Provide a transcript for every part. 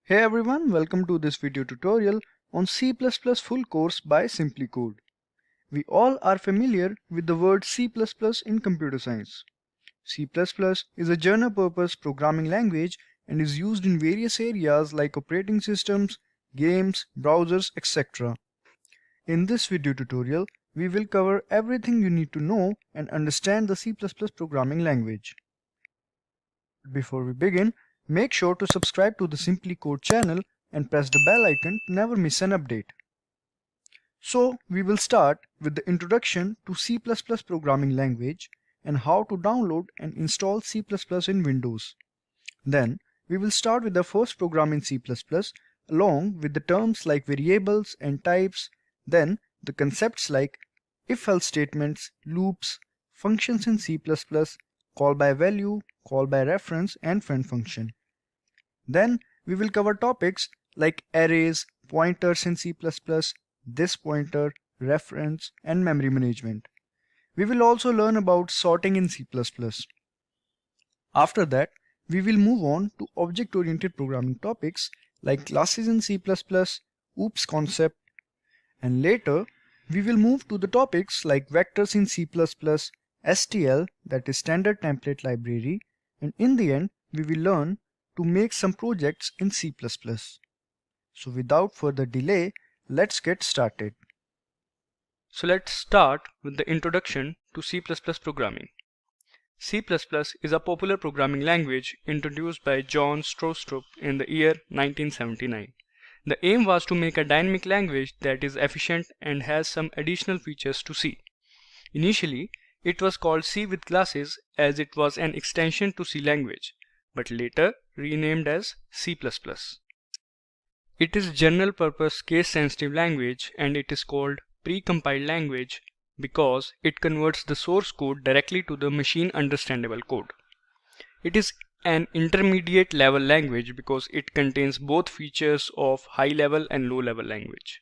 Hey everyone, welcome to this video tutorial on C++ full course by SimpliCode. We all are familiar with the word C++ in computer science. C++ is a general-purpose programming language and is used in various areas like operating systems, games, browsers, etc. In this video tutorial, we will cover everything you need to know and understand the C++ programming language. Before we begin, make sure to subscribe to the SimpliCode channel and press the bell icon to never miss an update. So, we will start with the introduction to C++ programming language and how to download and install C++ in Windows. Then, we will start with the first program in C++ along with the terms like variables and types, then the concepts like if-else statements, loops, functions in C++, call by value, call by reference, and friend function. Then we will cover topics like arrays, pointers in C++, this pointer, reference, and memory management. We will also learn about sorting in C++. After that, we will move on to object-oriented programming topics like classes in C++, OOPS concept, and later we will move to the topics like vectors in C++, STL, that is standard template library, and in the end we will learn to make some projects in C++. So without further delay, let's get started. So let's start with the introduction to C++ programming. C++ is a popular programming language introduced by John Strostrup in the year 1979. The aim was to make a dynamic language that is efficient and has some additional features to C. Initially, it was called C with classes as it was an extension to C language, but later renamed as C++. It is general-purpose case-sensitive language and it is called pre-compiled language because it converts the source code directly to the machine understandable code. It is an intermediate level language because it contains both features of high level and low level language.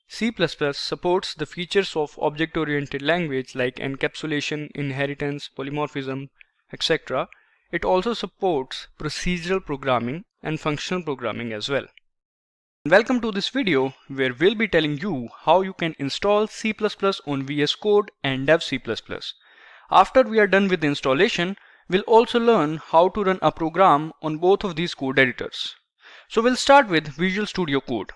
C++ supports the features of object-oriented language like encapsulation, inheritance, polymorphism, etc. It also supports procedural programming and functional programming as well. Welcome to this video where we'll be telling you how you can install C++ on VS Code and Dev C++. After we are done with the installation, we'll also learn how to run a program on both of these code editors. So we'll start with Visual Studio Code.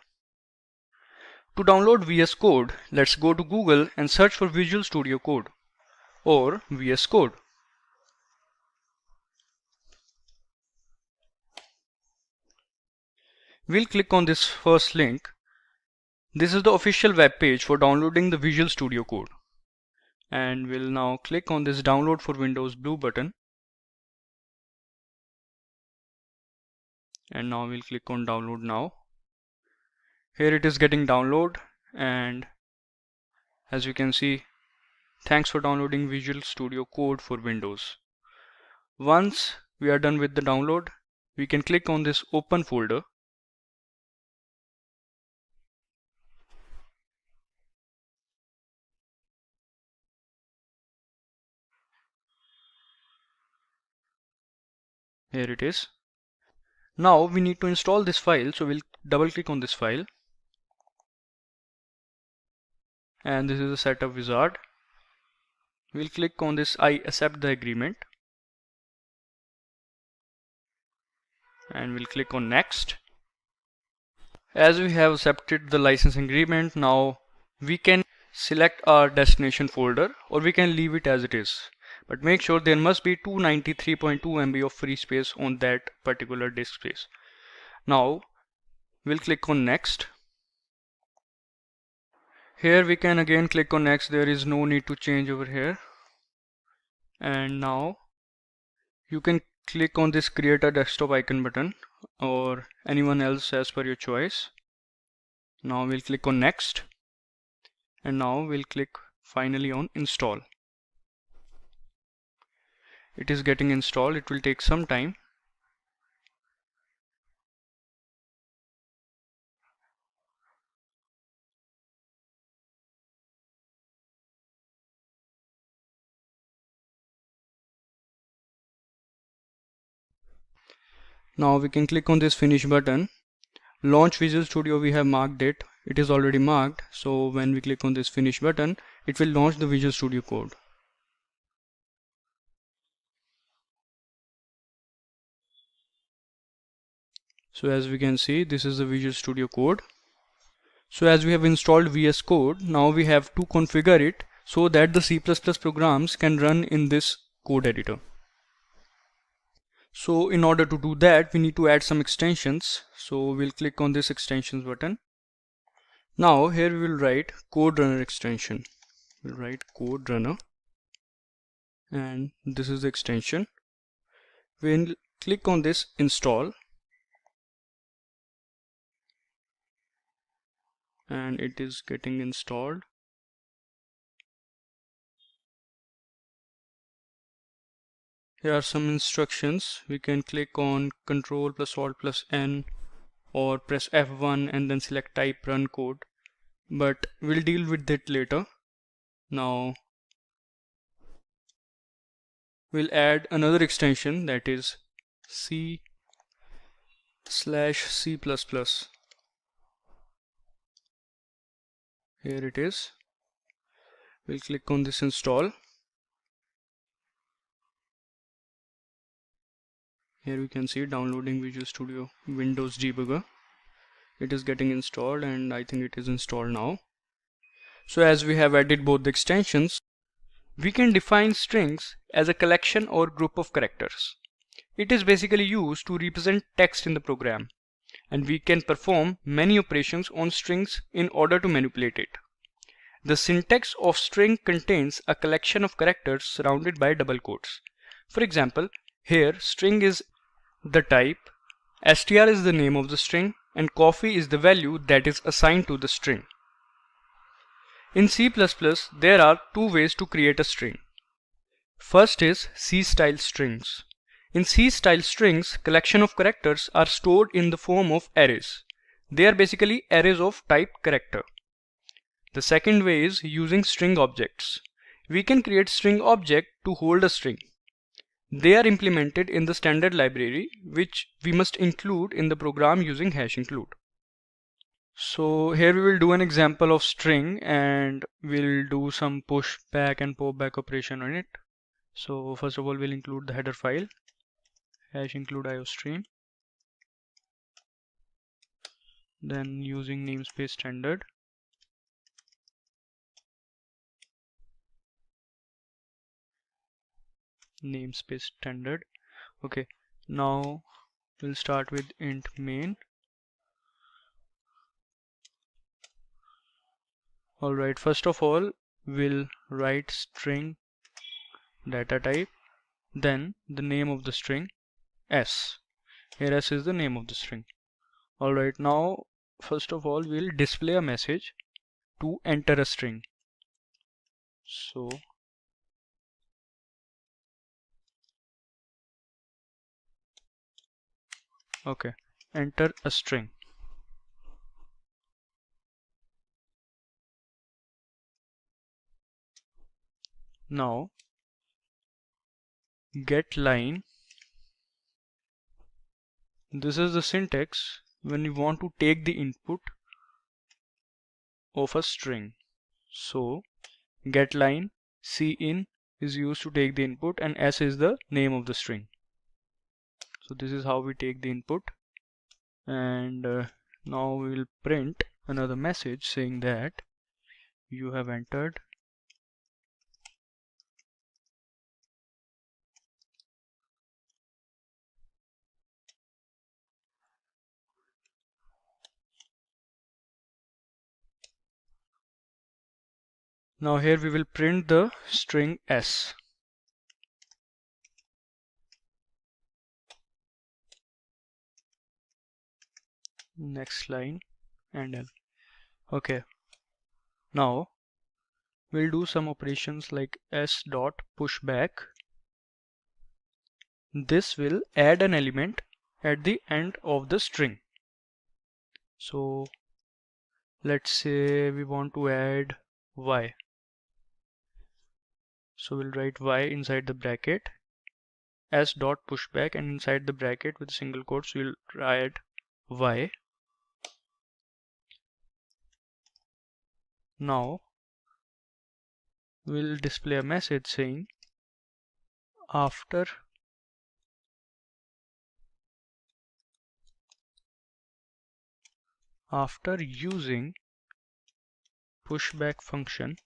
To download VS Code, let's go to Google and search for Visual Studio Code or VS Code. We'll click on this first link. This is the official web page for downloading the Visual Studio Code. And we'll now click on this download for Windows blue button. And now we'll click on download now. Here it is getting download, and as you can see, thanks for downloading Visual Studio Code for Windows. Once we are done with the download, we can click on this open folder. Here it is. Now we need to install this file, so we'll double click on this file. And this is a setup wizard. We'll click on this I accept the agreement. And we'll click on next. As we have accepted the license agreement, now we can select our destination folder or we can leave it as it is. But make sure there must be 293.2 MB of free space on that particular disk space. Now we'll click on next. Here we can again click on next. There is no need to change over here. And now you can click on this create a desktop icon button or anyone else as per your choice. Now we'll click on next. And now we'll click finally on install. It is getting installed. It will take some time. Now we can click on this finish button. Launch Visual Studio, we have marked it. It is already marked. So when we click on this finish button, it will launch the Visual Studio Code. So as we can see, this is the Visual Studio Code. So as we have installed VS Code, now we have to configure it so that the C++ programs can run in this code editor. So in order to do that, we need to add some extensions. So we'll click on this extensions button. Now here we will write code runner extension. We'll write code runner, and this is the extension. We'll click on this install, and it is getting installed. Here are some instructions. We can click on Ctrl plus Alt plus N, or press F1 and then select type run code, but we'll deal with it later. Now we'll add another extension, that is C/C++. Here it is. We'll click on this install. Here we can see downloading Visual Studio Windows Debugger. It is getting installed, and I think it is installed now. So as we have added both the extensions, we can define strings as a collection or group of characters. It is basically used to represent text in the program, and we can perform many operations on strings in order to manipulate it. The syntax of string contains a collection of characters surrounded by double quotes. For example, here string is the type, str is the name of the string, and coffee is the value that is assigned to the string. In C++, there are two ways to create a string. First is C-style strings. In C-style strings, collection of characters are stored in the form of arrays. They are basically arrays of type character. The second way is using string objects. We can create string object to hold a string. They are implemented in the standard library, which we must include in the program using #include. So here we will do an example of string, and we'll do some push back and pop back operation on it. So first of all, we'll include the header file #include iostream. Then using namespace standard, Okay, now we'll start with int main. Alright, first of all, we'll write string data type, then the name of the string s. Here s is the name of the string. Alright, now first of all, we'll display a message to enter a string. So okay, enter a string. Now get line. This is the syntax when you want to take the input of a string. So get line, cin is used to take the input, and s is the name of the string. So this is how we take the input, and now we will print another message saying that you have entered Now here we will print the string s. Next line and L. Okay, now we'll do some operations like s dot pushback. This will add an element at the end of the string. So let's say we want to add y. So we'll write y inside the bracket, s dot pushback, and inside the bracket with single quotes we'll write y. Now we'll display a message saying after using pushback function,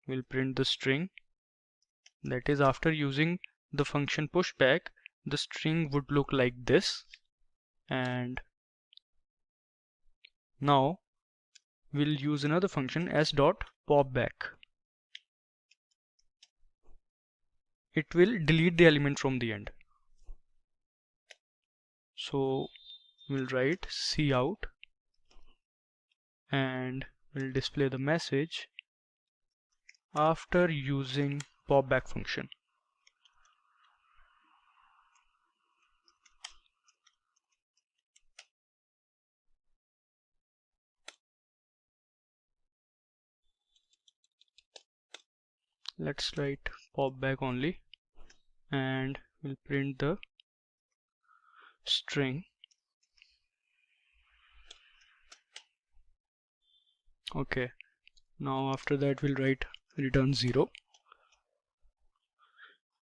we'll print the string. That is, after using the function pushback, the string would look like this. And now we'll use another function s dot popback. It will delete the element from the end. So we'll write cout and we'll display the message after using popback function. Let's write popback only and we'll print the string. Okay, now after that we'll write return 0,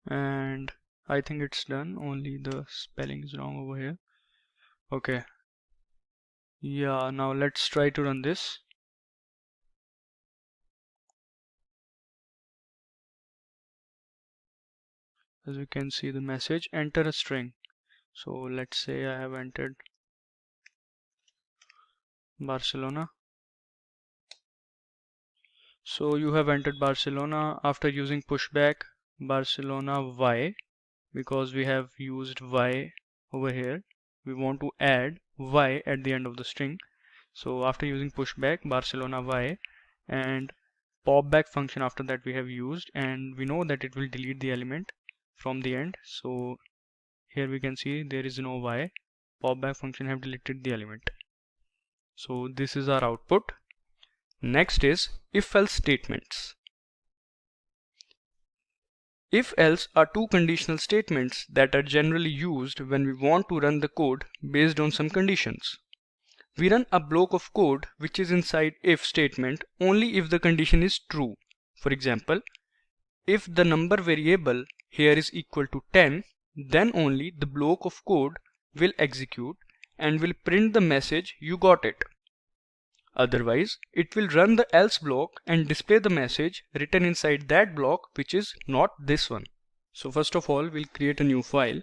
and I think it's done, only the spelling is wrong over here. Okay, yeah, now let's try to run this. As we can see the message, enter a string. So let's say I have entered Barcelona. So you have entered Barcelona after using pushback Barcelona y, because we have used y over here. We want to add y at the end of the string. So after using pushback Barcelona y and popback function after that we have used, and we know that it will delete the element from the end. So here we can see there is no y. Popback function have deleted the element. So this is our output. Next is if-else statements. If-else are two conditional statements that are generally used when we want to run the code based on some conditions. We run a block of code which is inside if statement only if the condition is true. For example, if the number variable here is equal to 10, then only the block of code will execute and will print the message you got it. Otherwise, it will run the else block and display the message written inside that block, which is not this one. So first of all, we'll create a new file.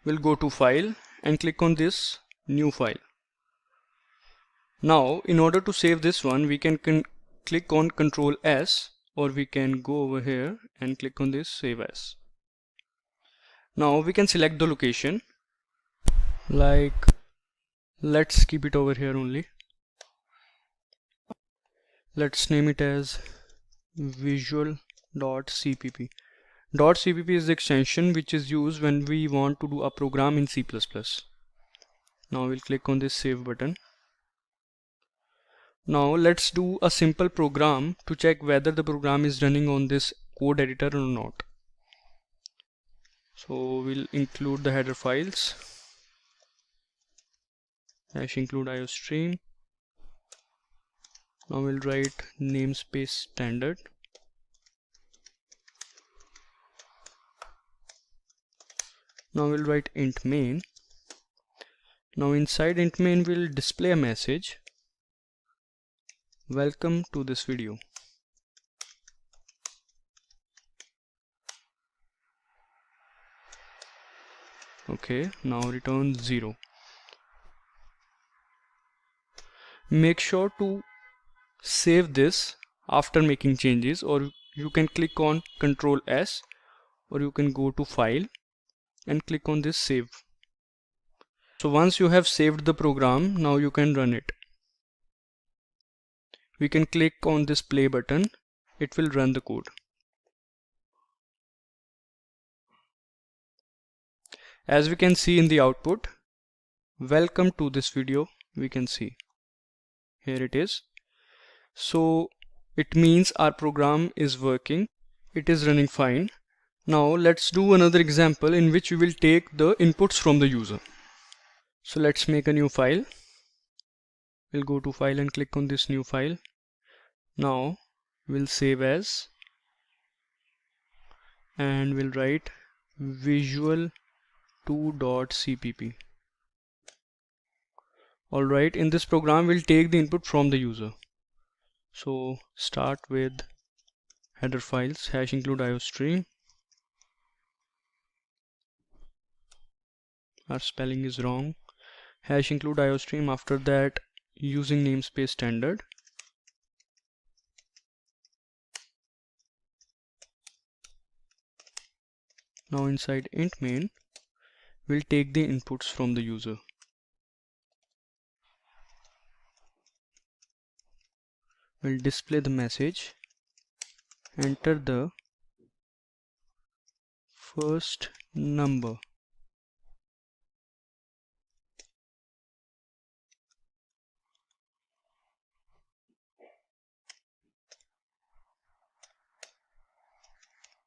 We'll go to File and click on this New File. Now, in order to save this one, we can click on Ctrl S, or we can go over here and click on this Save As. Now we can select the location. Like, let's keep it over here only. Let's name it as visual.cpp. .cpp is the extension which is used when we want to do a program in C++. Now we'll click on this save button. Now let's do a simple program to check whether the program is running on this code editor or not. So we'll include the header files, #include iostream. Now we'll write namespace standard. Now we'll write int main. Now inside int main we'll display a message, welcome to this video. Okay, now return 0. Make sure to save this after making changes, or you can click on Ctrl S, or you can go to File and click on this save. So once you have saved the program, now you can run it. We can click on this play button. It will run the code. As we can see in the output, welcome to this video, we can see here it is. So It means our program is working. It is running fine. Now let's do another example in which we will take the inputs from the user. So let's make a new file. We'll go to file and click on this new file. Now we'll save as and we'll write visual2.cpp. Alright, in this program we'll take the input from the user. So start with header files #include iostream. Our spelling is wrong. #include iostream, after that using namespace standard. Now inside int main we'll take the inputs from the user. We'll display the message, enter the first number.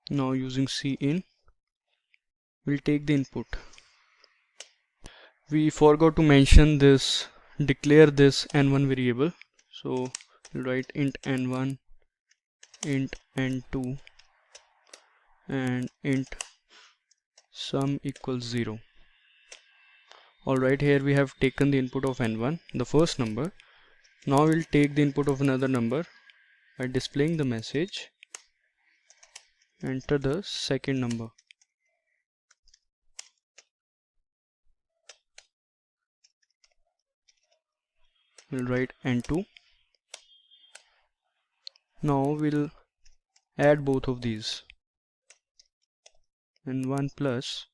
Now using cin we'll take the input. We forgot to mention this, declare this n1 variable, so we'll write int n1, int n2 and int sum equals 0. Alright, here we have taken the input of n1, the first number. Now we'll take the input of another number by displaying the message, enter the second number. We'll write n2. Now we'll add both of these, n1 plus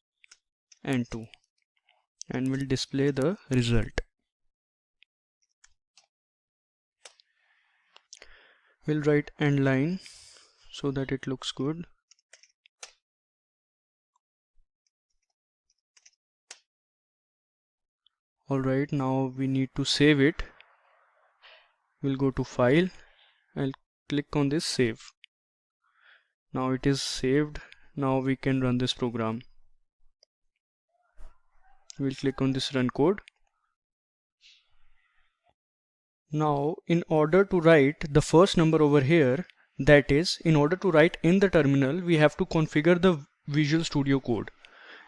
n2, and we'll display the result. We'll write end line so that it looks good. Alright, now we need to save it. We'll go to file, I'll click on this save. Now it is saved. Now we can run this program. We'll click on this run code. Now in order to write the first number over here, that is, in order to write in the terminal, we have to configure the Visual Studio Code.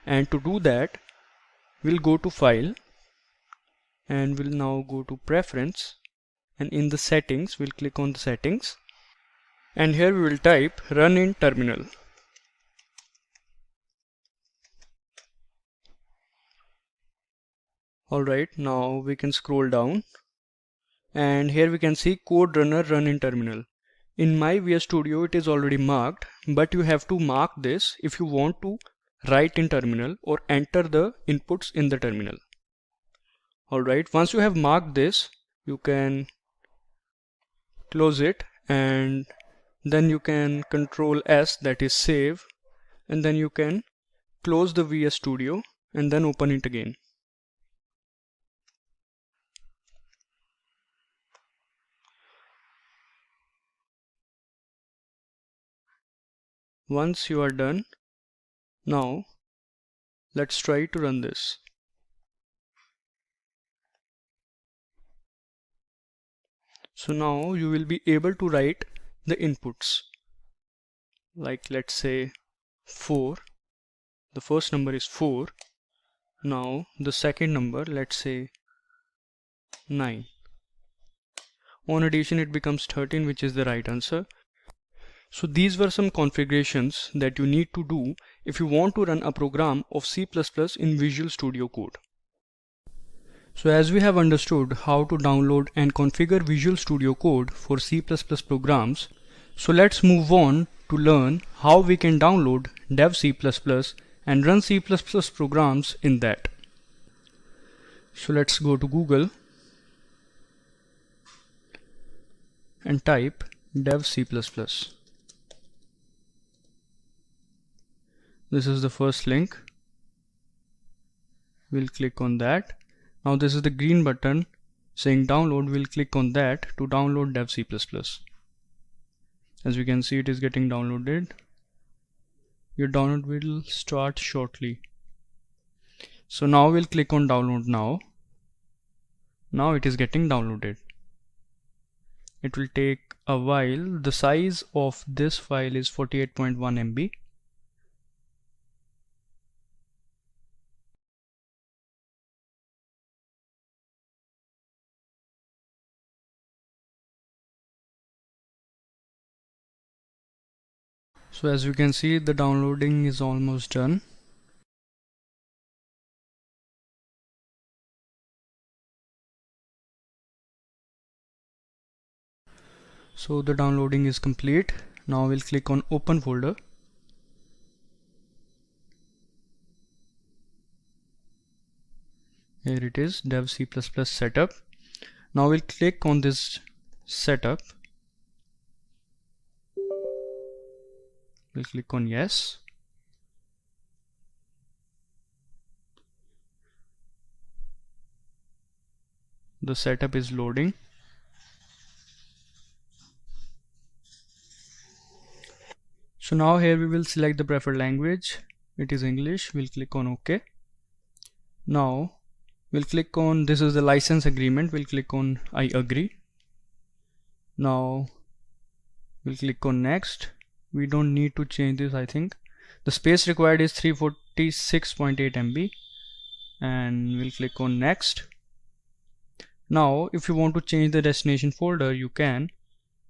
And to do that, we'll go to file and we'll now go to preference, and in the settings we'll click on the settings, and here we will type run in terminal. Alright, now we can scroll down and here we can see code runner run in terminal. In my VS Studio it is already marked, but you have to mark this if you want to write in terminal or enter the inputs in the terminal. Alright, once you have marked this, you can close it and then you can Control S, that is save, and then you can close the VS Studio and then open it again. Once you are done, now let's try to run this. So now you will be able to write the inputs, like let's say 4. The first number is 4. Now the second number, let's say 9. On addition it becomes 13, which is the right answer. So these were some configurations that you need to do if you want to run a program of C++ in Visual Studio Code. So as we have understood how to download and configure Visual Studio Code for C++ programs, so let's move on to learn how we can download dev C++ and run C++ programs in that. So let's go to Google and type dev C++. This is the first link. We'll click on that. Now this is the green button saying download. We'll click on that to download dev C++. As you can see, it is getting downloaded. Your download will start shortly. So now we'll click on download now. Now it is getting downloaded. It will take a while. The size of this file is 48.1 MB. So as you can see, the downloading is almost done. So the downloading is complete. Now we'll click on open folder. Here it is, dev C++ setup. Now we'll click on this setup. We'll click on yes. The setup is loading. So now here we will select the preferred language. It is English. We'll click on OK. Now we'll click on, this is the license agreement. We'll click on I agree. Now we'll click on next. We don't need to change this, I think. The space required is 346.8 MB, and we'll click on next. Now if you want to change the destination folder, you can,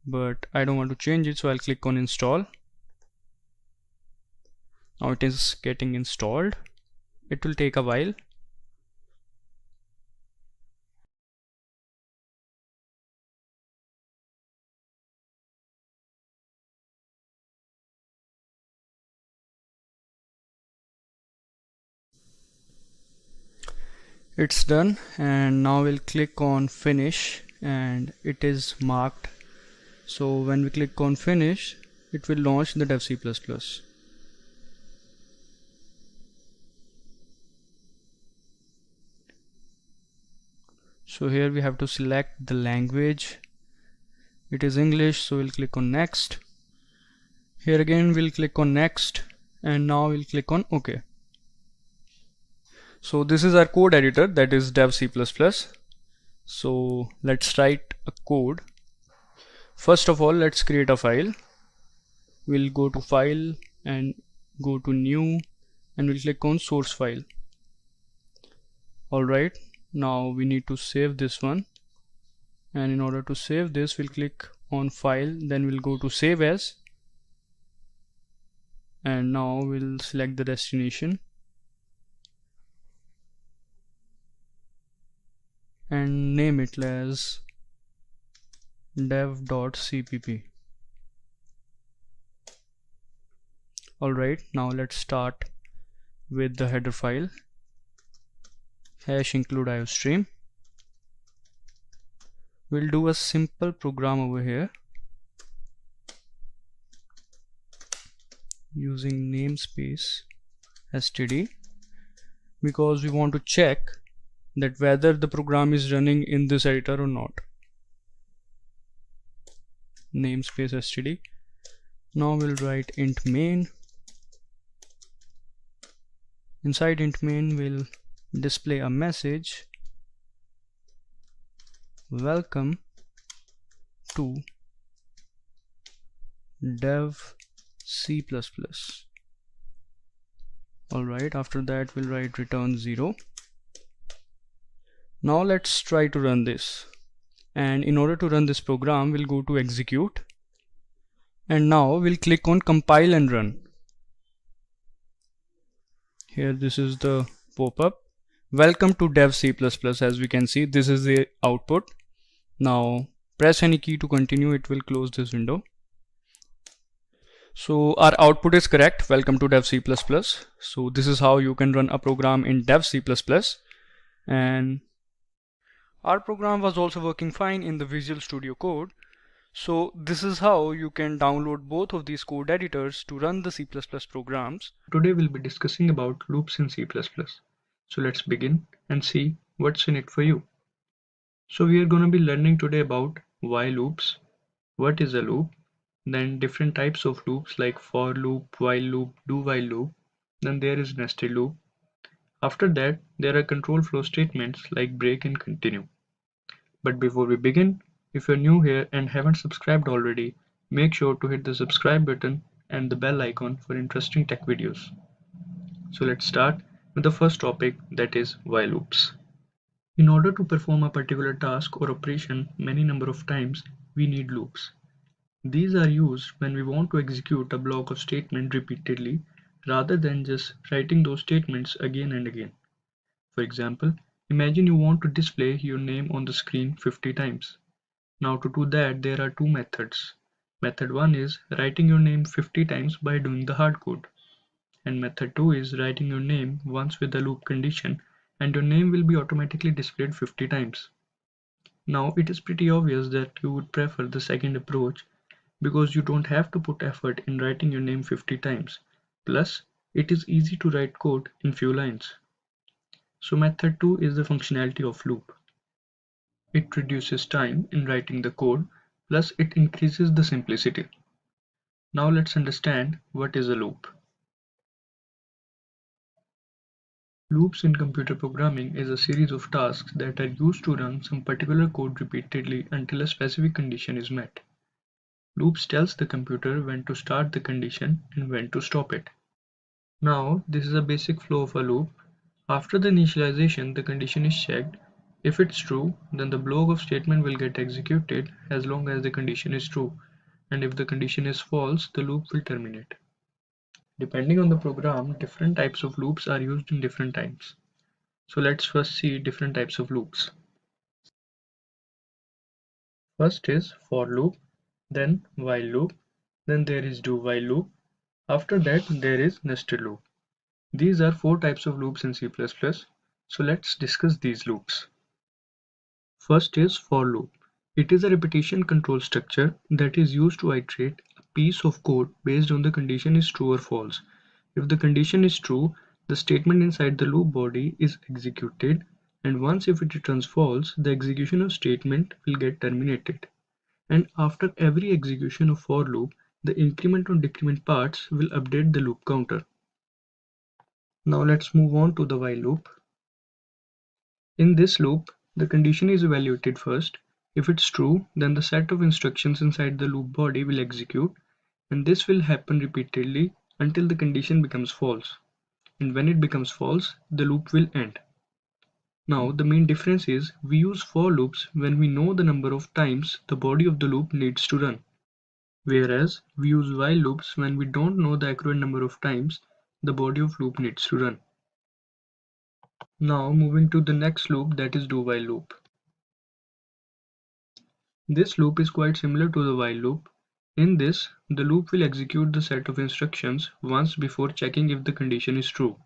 but I don't want to change it, so I'll click on install. Now it is getting installed. It will take a while. It's done, and now we'll click on finish, and it is marked. So when we click on finish, it will launch the dev C++. So here we have to select the language. It is English, so we'll click on next. Here again we'll click on next, and now we'll click on OK. So this is our code editor, that is dev C++. So let's write a code. First of all, let's create a file. We'll go to file and go to new, and we'll click on source file. Alright, now we need to save this one, and in order to save this, we'll click on file, then we'll go to save as, and now we'll select the destination and name it as dev.cpp. Alright, now let's start with the header file, hash include iostream. We'll do a simple program over here using namespace std, because we want to check that whether the program is running in this editor or not. Namespace std. Now we'll write int main. Inside int main we'll display a message, welcome to dev C++. Alright, after that we'll write return 0. Now let's try to run this, and in order to run this program, we'll go to execute, and now we'll click on compile and run. Here this is the pop-up, welcome to dev C++. As we can see, this is the output. Now press any key to continue, it will close this window. So our output is correct, welcome to dev C++. So this is how you can run a program in dev C++, and our program was also working fine in the Visual Studio Code. So this is how you can download both of these code editors to run the C++ programs. Today we'll be discussing about loops in C++. So let's begin and see what's in it for you. So we are going to be learning today about while loops, what is a loop, then different types of loops like for loop, while loop, do while loop, then there is nested loop. After that, there are control flow statements like break and continue. But before we begin, if you're new here and haven't subscribed already, make sure to hit the subscribe button and the bell icon for interesting tech videos. So let's start with the first topic, that is while loops. In order to perform a particular task or operation many number of times, we need loops. These are used when we want to execute a block of statement repeatedly rather than just writing those statements again and again. For example, imagine you want to display your name on the screen 50 times. Now to do that, there are two methods. Method 1 is writing your name 50 times by doing the hard code. And method 2 is writing your name once with the loop condition, and your name will be automatically displayed 50 times. Now it is pretty obvious that you would prefer the second approach because you don't have to put effort in writing your name 50 times. Plus, it is easy to write code in few lines. So method 2 is the functionality of loop. It reduces time in writing the code, plus it increases the simplicity. Now let's understand what is a loop. Loops in computer programming is a series of tasks that are used to run some particular code repeatedly until a specific condition is met. Loops tells the computer when to start the condition and when to stop it. Now, this is a basic flow of a loop. After the initialization, the condition is checked. If it's true, then the block of statement will get executed as long as the condition is true. And if the condition is false, the loop will terminate. Depending on the program, different types of loops are used in different times. So let's first see different types of loops. First is for loop, then while loop, then there is do while loop. After that, there is nested loop. These are four types of loops in C++. So let's discuss these loops. First is for loop. It is a repetition control structure that is used to iterate a piece of code based on the condition is true or false. If the condition is true, the statement inside the loop body is executed, and once if it returns false, the execution of statement will get terminated. And after every execution of for loop, the increment or decrement parts will update the loop counter. Now let's move on to the while loop. In this loop, the condition is evaluated first. If it's true, then the set of instructions inside the loop body will execute, and this will happen repeatedly until the condition becomes false. And when it becomes false, the loop will end. Now the main difference is we use for loops when we know the number of times the body of the loop needs to run, whereas we use while loops when we don't know the accurate number of times the body of loop needs to run. Now moving to the next loop, that is do while loop. This loop is quite similar to the while loop. In this, the loop will execute the set of instructions once before checking if the condition is true.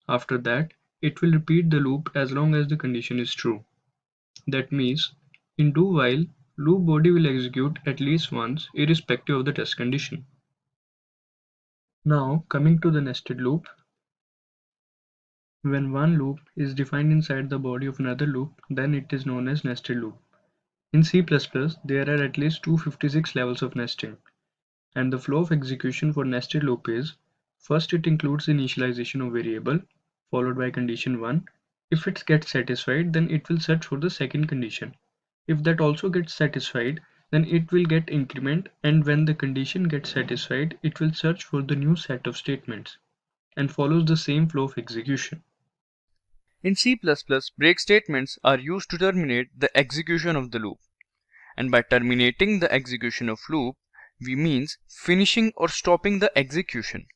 After that, it will repeat the loop as long as the condition is true. That means, in do while, loop body will execute at least once irrespective of the test condition. Now coming to the nested loop. When one loop is defined inside the body of another loop, then it is known as nested loop. In C++, there are at least 256 levels of nesting, and the flow of execution for nested loop is, first it includes initialization of variable, followed by condition 1. If it gets satisfied, then it will search for the second condition. If that also gets satisfied, then it will get increment, and when the condition gets satisfied, it will search for the new set of statements, and follows the same flow of execution. In C++, break statements are used to terminate the execution of the loop. And by terminating the execution of loop, we means finishing or stopping the execution.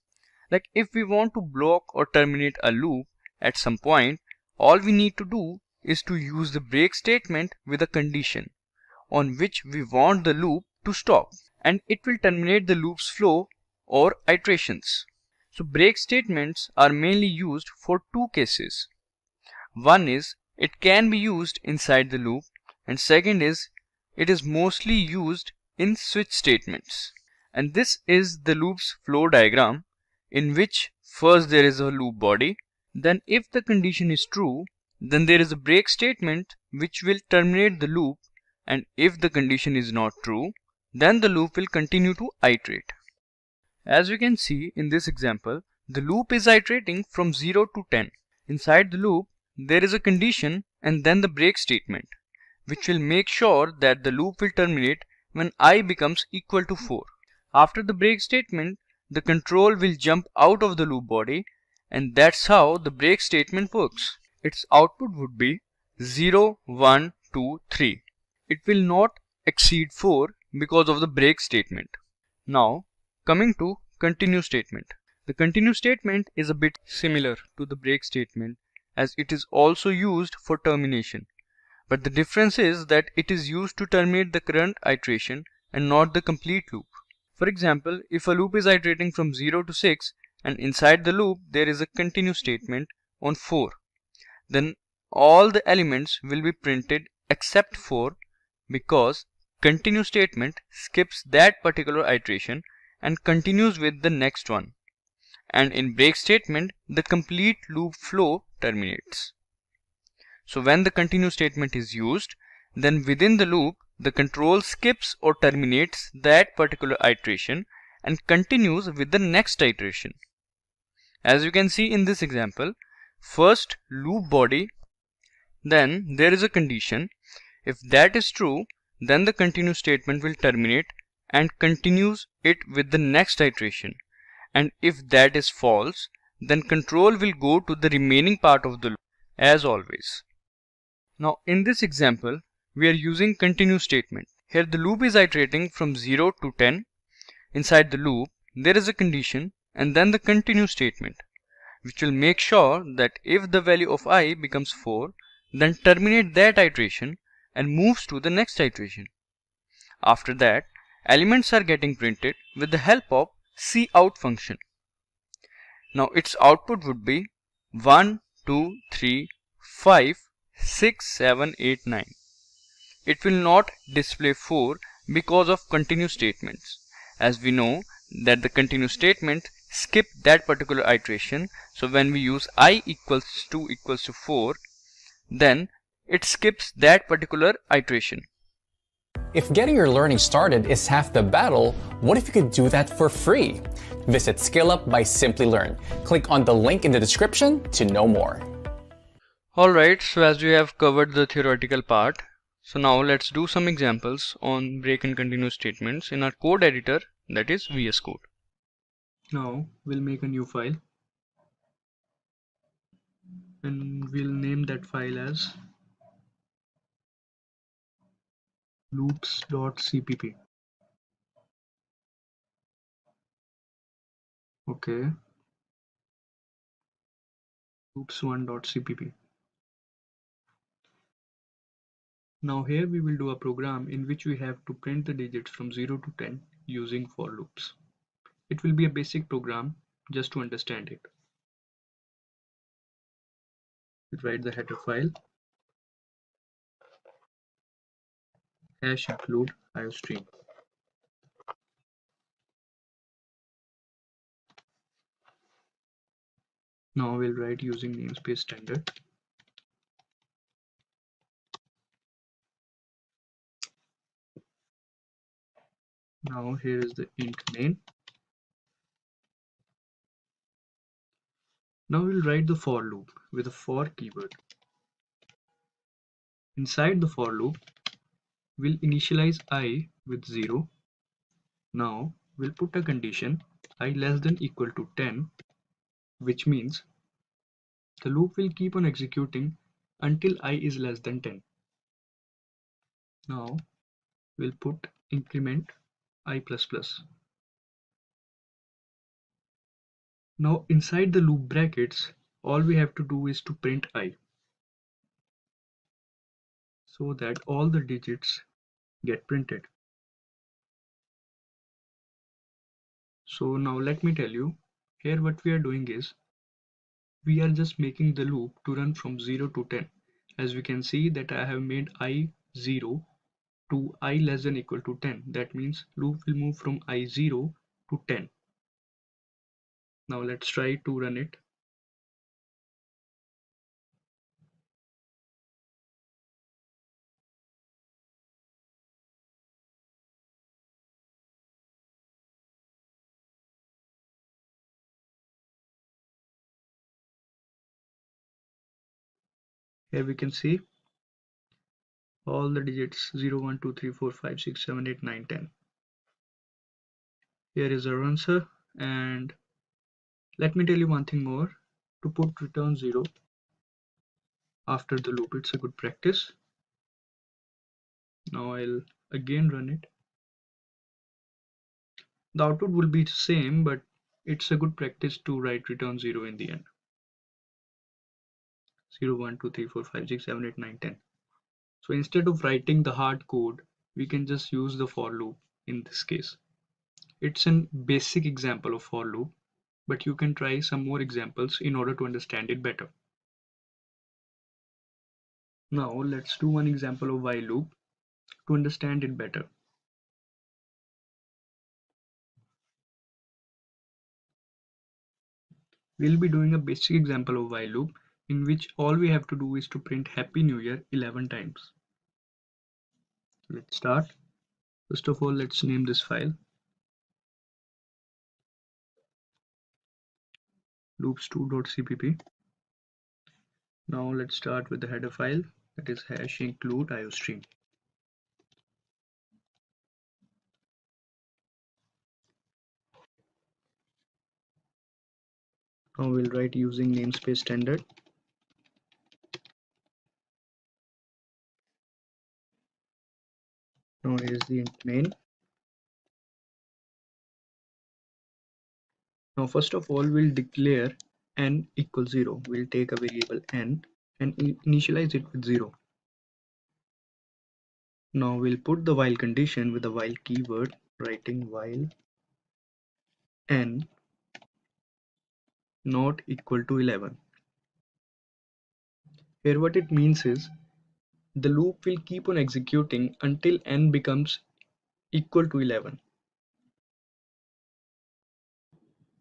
Like if we want to block or terminate a loop at some point, all we need to do is to use the break statement with a condition on which we want the loop to stop, and it will terminate the loop's flow or iterations. So break statements are mainly used for two cases. One is it can be used inside the loop, and second is it is mostly used in switch statements. And this is the loop's flow diagram, in which first there is a loop body, then if the condition is true, then there is a break statement which will terminate the loop, and if the condition is not true, then the loop will continue to iterate. As we can see in this example, the loop is iterating from 0 to 10. Inside the loop, there is a condition and then the break statement, which will make sure that the loop will terminate when I becomes equal to 4. After the break statement, the control will jump out of the loop body, and that's how the break statement works. Its output would be 0, 1, 2, 3. It will not exceed 4 because of the break statement. Now, coming to continue statement. The continue statement is a bit similar to the break statement as it is also used for termination. But the difference is that it is used to terminate the current iteration and not the complete loop. For example, if a loop is iterating from 0 to 6 and inside the loop there is a continue statement on 4, then all the elements will be printed except 4 because continue statement skips that particular iteration and continues with the next one. And in break statement, the complete loop flow terminates. So when the continue statement is used, then within the loop, the control skips or terminates that particular iteration and continues with the next iteration. As you can see in this example, first loop body, then there is a condition. If that is true, then the continue statement will terminate and continues it with the next iteration. And if that is false, then control will go to the remaining part of the loop as always. Now in this example, we are using continue statement. Here the loop is iterating from 0 to 10. Inside the loop, there is a condition and then the continue statement, which will make sure that if the value of I becomes 4, then terminate that iteration and moves to the next iteration. After that, elements are getting printed with the help of cout function. Now its output would be 1, 2, 3, 5, 6, 7, 8, 9. It will not display 4 because of continue statements, as we know that the continue statement skip that particular iteration. So when we use I equals to 4, then it skips that particular iteration. If getting your learning started is half the battle, what if you could do that for free? Visit SkillUp by SimpliLearn. Click on the link in the description to know more. Alright, so as we have covered the theoretical part, so now let's do some examples on break and continue statements in our code editor, that is VS Code. Now we'll make a new file and we'll name that file as loops.cpp. Okay, loops1.cpp. Now here we will do a program in which we have to print the digits from 0 to 10 using for loops. It will be a basic program just to understand it. We write the header file #include iostream. Now we'll write using namespace standard. Now here is the int main. Now we'll write the for loop with a for keyword. Inside the for loop, we'll initialize I with 0. Now we'll put a condition I less than equal to 10, which means the loop will keep on executing until I is less than 10. Now we'll put increment I++. Now inside the loop brackets, all we have to do is to print I, so that all the digits get printed. So now let me tell you, here what we are doing is, we are just making the loop to run from 0 to 10. As we can see that I have made I 0 to I less than equal to 10. That means loop will move from I 0 to 10. Now let's try to run it. Here we can see all the digits 0, 1, 2, 3, 4, 5, 6, 7, 8, 9, 10. Here is our answer, and let me tell you one thing more. To put return 0 after the loop, it's a good practice. Now I'll again run it. The output will be the same, but it's a good practice to write return 0 in the end. 0, 1, 2, 3, 4, 5, 6, 7, 8, 9, 10. So instead of writing the hard code, we can just use the for loop in this case. It's a basic example of for loop, but you can try some more examples in order to understand it better. Now let's do one example of while loop to understand it better. We'll be doing a basic example of while loop in which all we have to do is to print Happy New Year 11 times. Let's start. First of all, let's name this file loops2.cpp. Now let's start with the header file, that is hash include iostream. Now we'll write using namespace standard. Now here's the int main. Now first of all, we'll declare n equals 0. We'll take a variable n and initialize it with 0. Now we'll put the while condition with the while keyword, writing while n not equal to 11. Here what it means is the loop will keep on executing until n becomes equal to 11.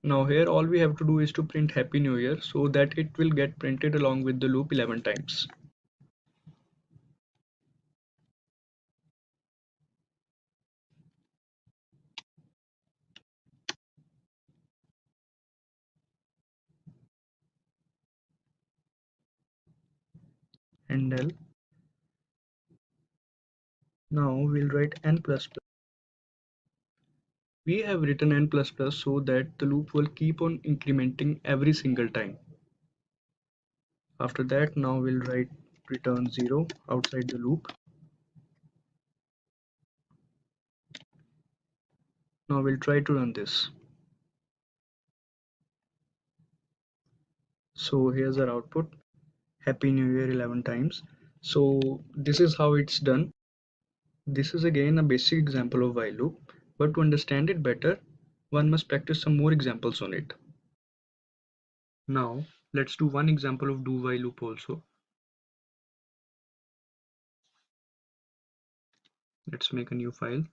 Now here all we have to do is to print Happy New Year so that it will get printed along with the loop 11 times. Handle. Now we'll write n plus plus. We have written n plus plus so that the loop will keep on incrementing every single time. After that, now we'll write return 0 outside the loop. Now we'll try to run this. So here's our output, Happy New Year 11 times. So this is how it's done. This is again a basic example of while loop, but to understand it better, one must practice some more examples on it. Now let's do one example of do while loop also. Let's make a new file.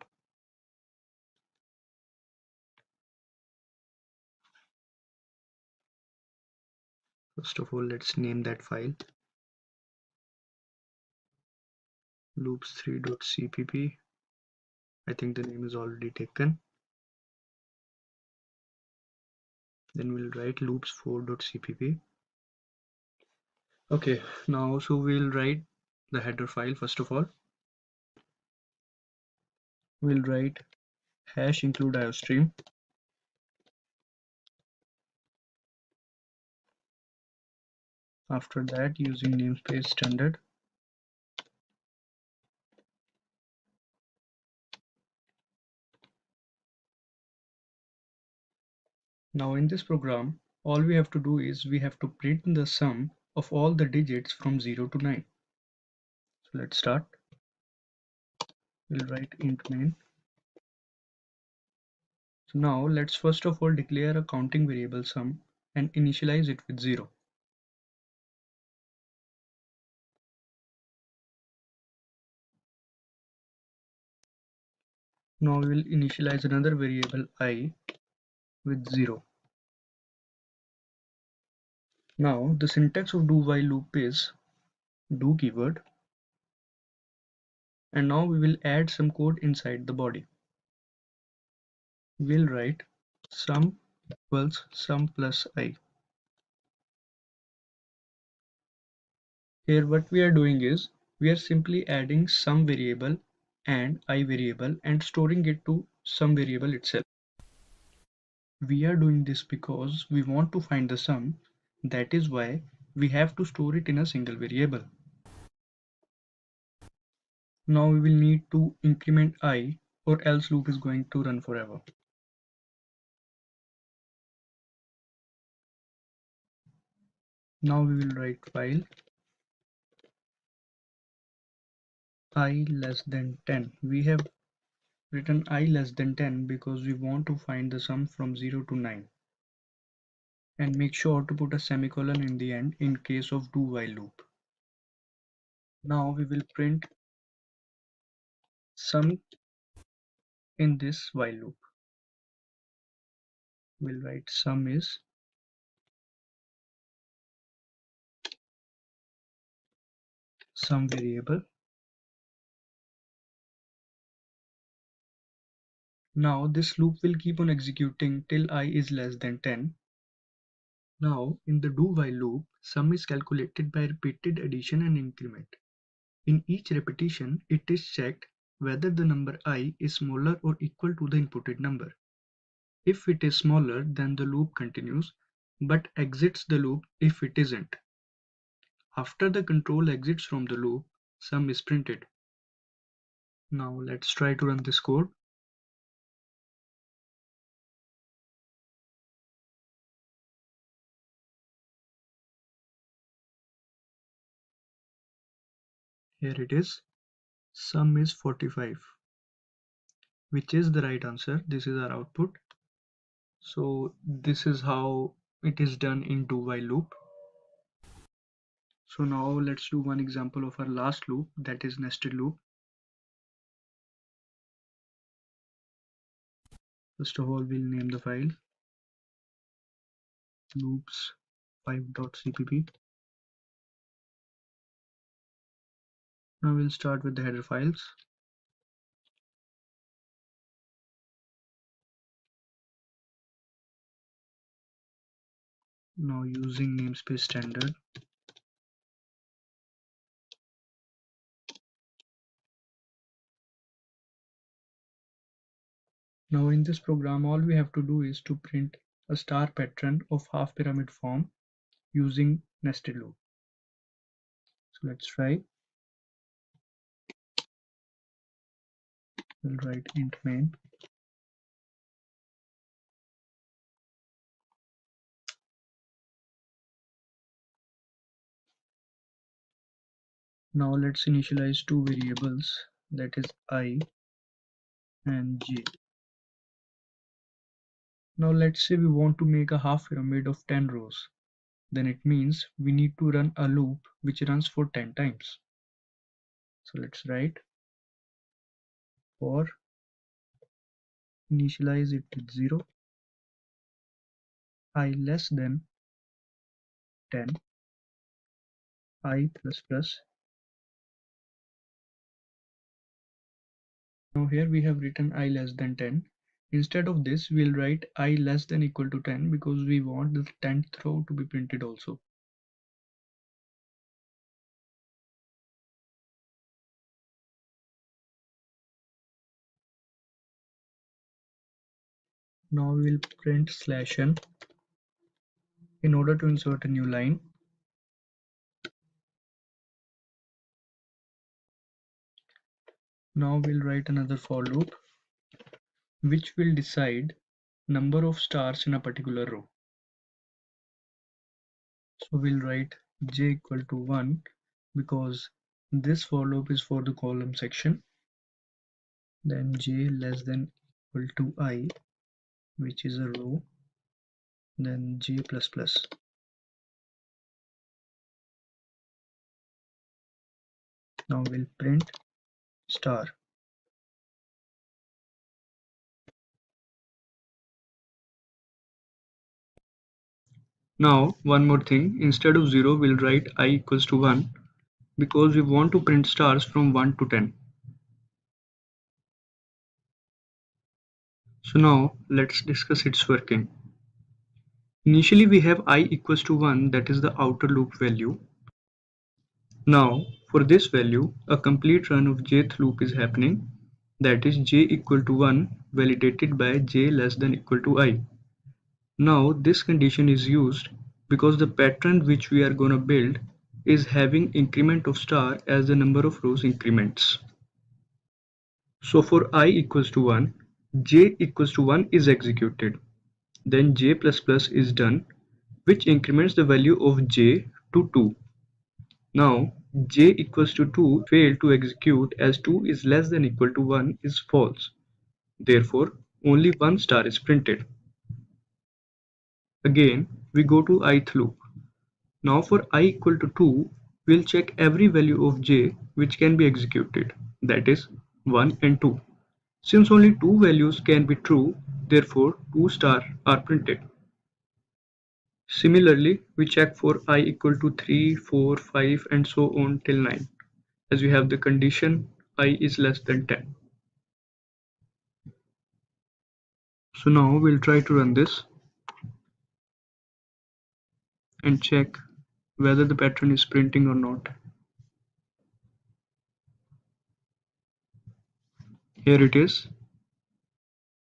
First of all, let's name that file loops3.cpp. I think the name is already taken. Then we'll write loops4.cpp. Okay, now so we'll write the header file. First of all, we'll write hash include iostream. After that, using namespace standard, now in this program, all we have to do is we have to print the sum of all the digits from 0 to 9. So let's start. We'll write int main. So now let's first of all declare a counting variable sum and initialize it with 0. Now we'll initialize another variable I with 0. Now the syntax of do while loop is do keyword, and now we will add some code inside the body. We'll write sum equals sum plus I. Here what we are doing is we are simply adding some variable and I variable and storing it to some variable itself. We are doing this because we want to find the sum. That is why we have to store it in a single variable. Now we will need to increment I, or else loop is going to run forever. Now we will write while I less than 10. We have written I less than 10 because we want to find the sum from 0 to 9. And make sure to put a semicolon in the end in case of do while loop. Now we will print sum in this while loop. We'll write sum is some variable. Now this loop will keep on executing till I is less than 10. Now in the do while loop, sum is calculated by repeated addition and increment. In each repetition, it is checked whether the number I is smaller or equal to the inputted number. If it is smaller, then the loop continues, but exits the loop if it isn't. After the control exits from the loop, sum is printed. Now let's try to run this code. Here it is. Sum is 45, which is the right answer. This is our output. So this is how it is done in do while loop. So now let's do one example of our last loop, that is nested loop. First of all, we'll name the file loops5.cpp. Now we'll start with the header files. Now using namespace standard, now in this program all we have to do is to print a star pattern of half pyramid form using nested loop. So let's try. We'll write int main. Now let's initialize two variables, that is I and j. Now let's say we want to make a half pyramid of 10 rows. Then it means we need to run a loop which runs for 10 times. So let's write for initialize it with 0, I less than 10, I plus plus. Now here we have written I less than 10. Instead of this, we'll write I less than equal to 10 because we want the 10th row to be printed also. Now we'll print /n in order to insert a new line. Now we'll write another for loop which will decide number of stars in a particular row. So we'll write j equal to 1 because this for loop is for the column section. Then j less than equal to I, which is a row, then j plus plus. Now we'll print star. Now one more thing, instead of 0 we'll write I equals to 1 because we want to print stars from 1 to 10. So now let's discuss its working. Initially we have I equals to 1, that is the outer loop value. Now, for this value, a complete run of jth loop is happening, that is j equal to 1 validated by j less than equal to I. Now, this condition is used because the pattern which we are gonna build is having increment of star as the number of rows increments. So for I equals to 1, j equals to 1 is executed. Then j++ is done, which increments the value of j to 2. Now j equals to 2 failed to execute as 2 is less than equal to 1 is false. Therefore, only one star is printed. Again, we go to ith loop. Now for I equal to 2, we'll check every value of j which can be executed, that is 1 and 2. Since only two values can be true, therefore 2 stars are printed. Similarly, we check for I equal to 3, 4, 5 and so on till 9, as we have the condition I is less than 10. So now we'll try to run this and check whether the pattern is printing or not. Here it is,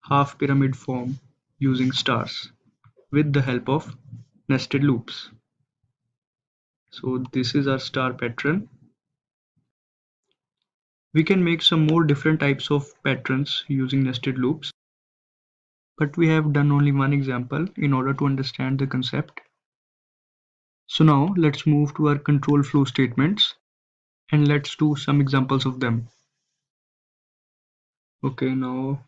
half pyramid form using stars with the help of nested loops. So this is our star pattern. We can make some more different types of patterns using nested loops, but we have done only one example in order to understand the concept. So now let's move to our control flow statements and let's do some examples of them. Okay, now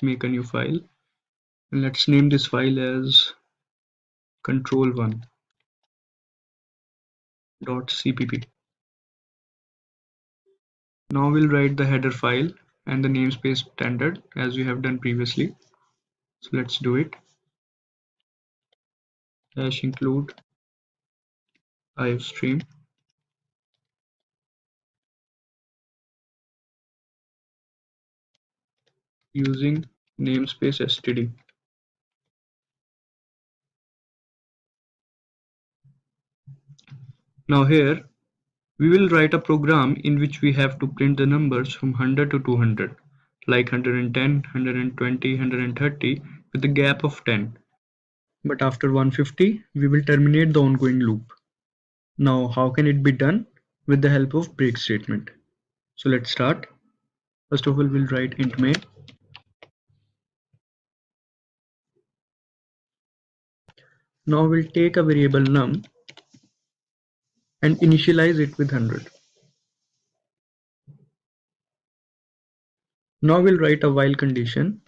make a new file and let's name this file as control1.cpp. Now we'll write the header file and the namespace standard as we have done previously. So let's do it. #include iostream using namespace std. Now here we will write a program in which we have to print the numbers from 100 to 200, like 110, 120, 130 with a gap of 10. But after 150, we will terminate the ongoing loop. Now how can it be done? With the help of break statement. So let's start. First of all, we'll write int main. Now we'll take a variable num and initialize it with 100. Now we'll write a while condition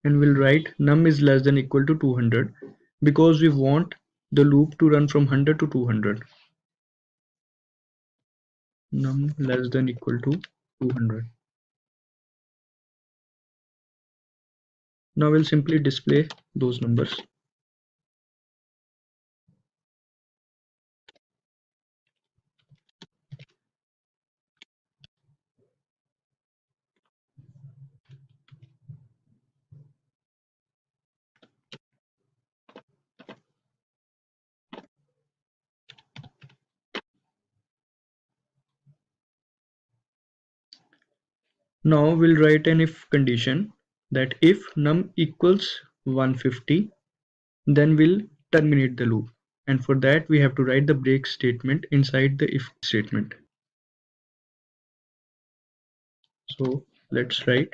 and we'll write num is less than equal to 200 because we want the loop to run from 100 to 200. Num less than equal to 200. Now we'll simply display those numbers. Now we'll write an if condition that if num equals 150, then we'll terminate the loop. And for that we have to write the break statement inside the if statement. So let's write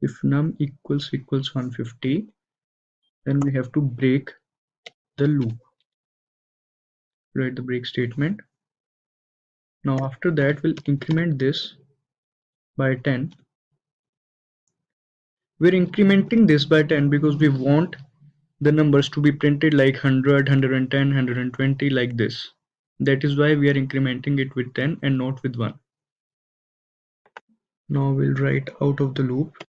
if num equals 150, then we have to break the loop. Write the break statement. Now after that we'll increment this by 10. We're incrementing this by 10 because we want the numbers to be printed like 100, 110, 120 like this. That is why we are incrementing it with 10 and not with 1. Now we'll write out of the loop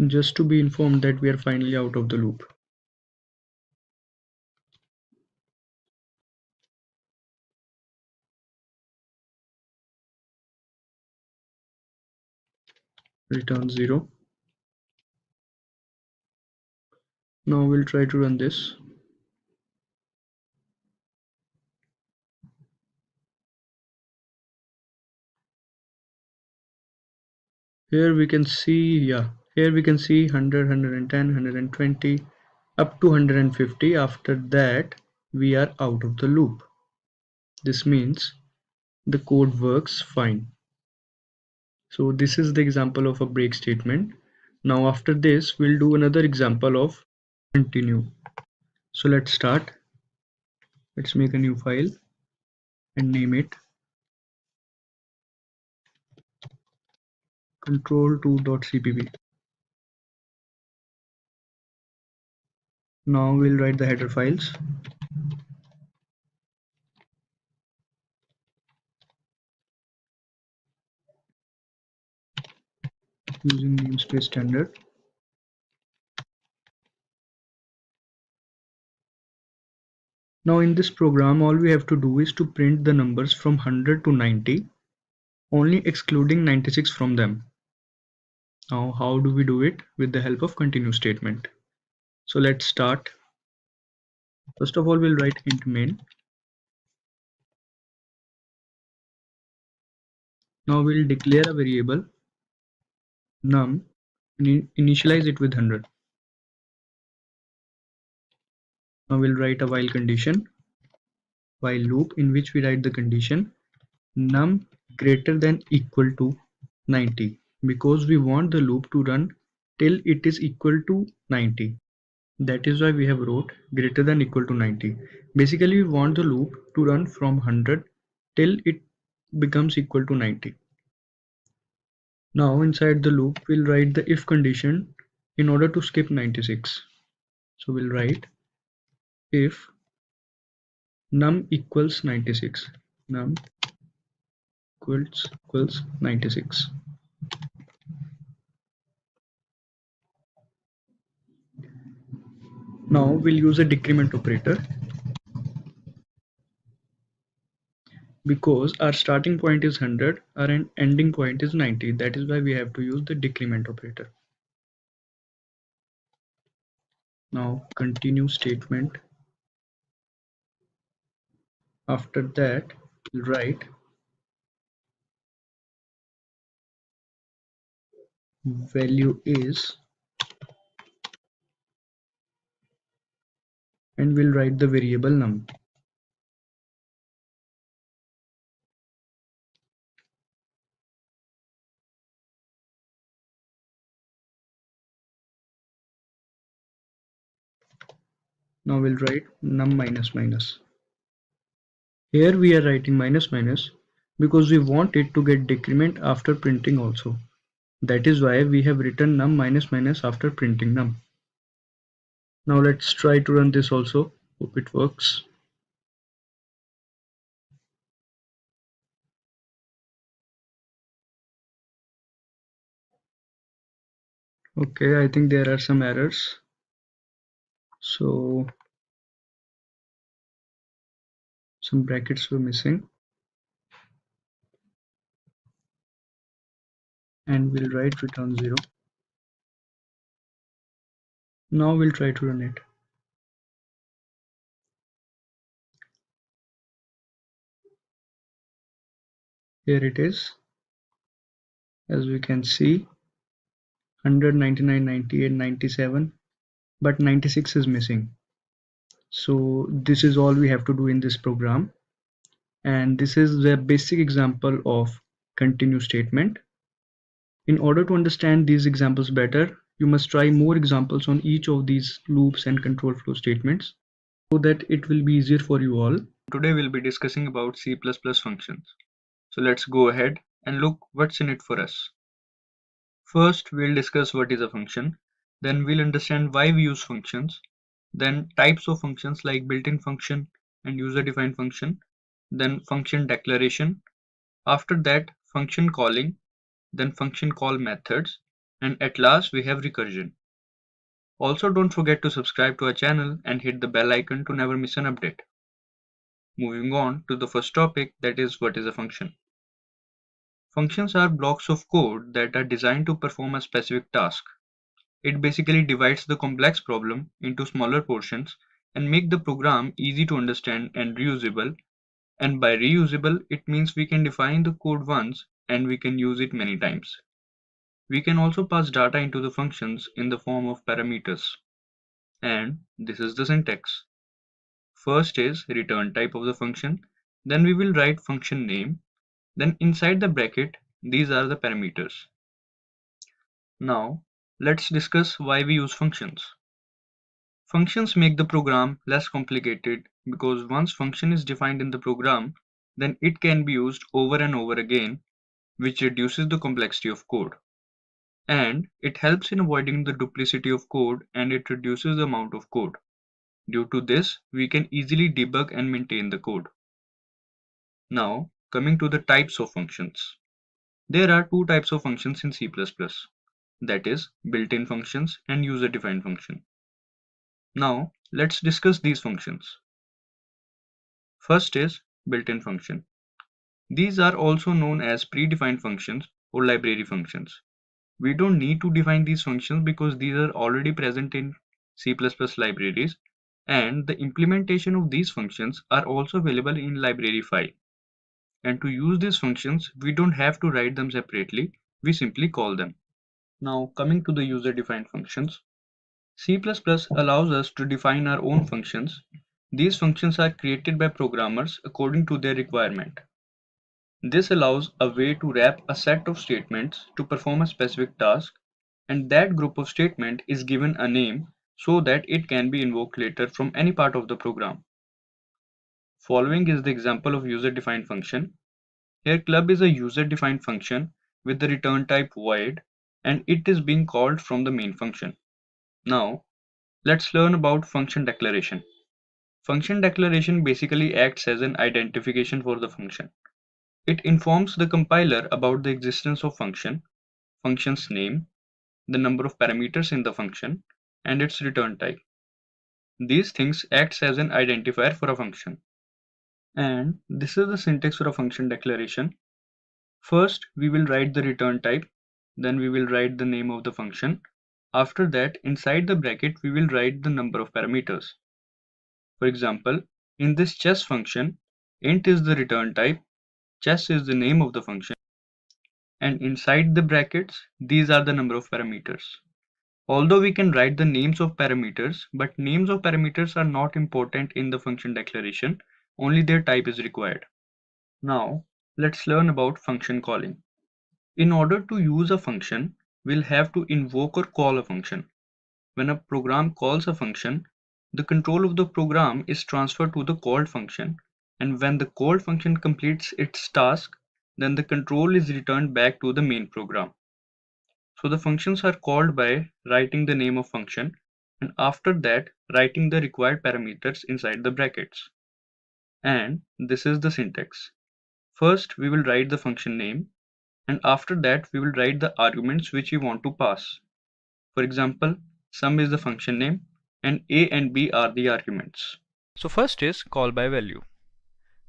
just to be informed that we are finally out of the loop. Return 0. Now we'll try to run this. Here we can see, here we can see 100, 110, 120, up to 150. After that, we are out of the loop. This means the code works fine. So this is the example of a break statement. Now after this, we'll do another example of continue. So let's start. Let's make a new file and name it control2.cpp. Now we'll write the header files. Using namespace standard. Now in this program, all we have to do is to print the numbers from 100 to 90, only excluding 96 from them. Now how do we do it? With the help of continue statement. So let's start. First of all, we'll write int main. Now we'll declare a variable num and initialize it with 100. Now we'll write a while condition, while loop, in which we write the condition num greater than equal to 90, because we want the loop to run till it is equal to 90. That is why we have wrote greater than equal to 90. Basically, we want the loop to run from 100 till it becomes equal to 90. Now inside the loop, we'll write the if condition in order to skip 96. So we'll write if num equals 96, num equals 96. Now we'll use a decrement operator because our starting point is 100, our ending point is 90. That is why we have to use the decrement operator. Now continue statement. After that, we'll write value is, and we'll write the variable num. Now we'll write num minus minus. Here we are writing minus minus because we want it to get decrement after printing also. That is why we have written num minus minus after printing num. Now let's try to run this also. Hope it works. Okay, I think there are some errors. So some brackets were missing. And we'll write return 0. Now we'll try to run it. Here it is. As we can see, 100, 99, 98, 97, but 96 is missing. So this is all we have to do in this program. And this is the basic example of continue statement. In order to understand these examples better, you must try more examples on each of these loops and control flow statements so that it will be easier for you all. Today we'll be discussing about C++ functions. So let's go ahead and look what's in it for us. First, we'll discuss what is a function. Then we'll understand why we use functions. Then types of functions like built-in function and user-defined function. Then function declaration. After that, function calling. Then function call methods. And at last, we have recursion. Also, don't forget to subscribe to our channel and hit the bell icon to never miss an update. Moving on to the first topic, that is what is a function. Functions are blocks of code that are designed to perform a specific task. it basically divides the complex problem into smaller portions and make the program easy to understand and reusable. And by reusable, it means we can define the code once and we can use it many times. We can also pass data into the functions in the form of parameters. And this is the syntax. First is return type of the function, then we will write function name, then inside the bracket, these are the parameters. Now, let's discuss why we use functions. Functions make the program less complicated because once function is defined in the program, then it can be used over and over again, which reduces the complexity of code. And it helps in avoiding the duplicity of code and it reduces the amount of code. Due to this, we can easily debug and maintain the code. Now, coming to the types of functions. There are two types of functions in C++, that is, built-in functions and user-defined function. Now, let's discuss these functions. First is built-in function. These are also known as predefined functions or library functions. We don't need to define these functions because these are already present in C++ libraries, and the implementation of these functions are also available in library file. And to use these functions, we don't have to write them separately, we simply call them. Now, coming to the user-defined functions. C++ allows us to define our own functions. These functions are created by programmers according to their requirement. This allows a way to wrap a set of statements to perform a specific task, and that group of statements is given a name so that it can be invoked later from any part of the program. Following is the example of user-defined function. Here club is a user-defined function with the return type void, and it is being called from the main function. Now, let's learn about function declaration. Function declaration basically acts as an identification for the function. It informs the compiler about the existence of function, function's name, the number of parameters in the function, and its return type. These things acts as an identifier for a function. And this is the syntax for a function declaration. First, we will write the return type, then we will write the name of the function. After that, inside the bracket, we will write the number of parameters. For example, in this chess function, int is the return type, chess is the name of the function, and inside the brackets, these are the number of parameters. Although we can write the names of parameters, but names of parameters are not important in the function declaration, only their type is required. Now, let's learn about function calling. In order to use a function, we'll have to invoke or call a function. When a program calls a function, the control of the program is transferred to the called function, and when the called function completes its task, then the control is returned back to the main program. So the functions are called by writing the name of function, and after that writing the required parameters inside the brackets. And this is the syntax. First we will write the function name, and after that we will write the arguments which we want to pass. For example, sum is the function name and a and b are the arguments. So first is call by value.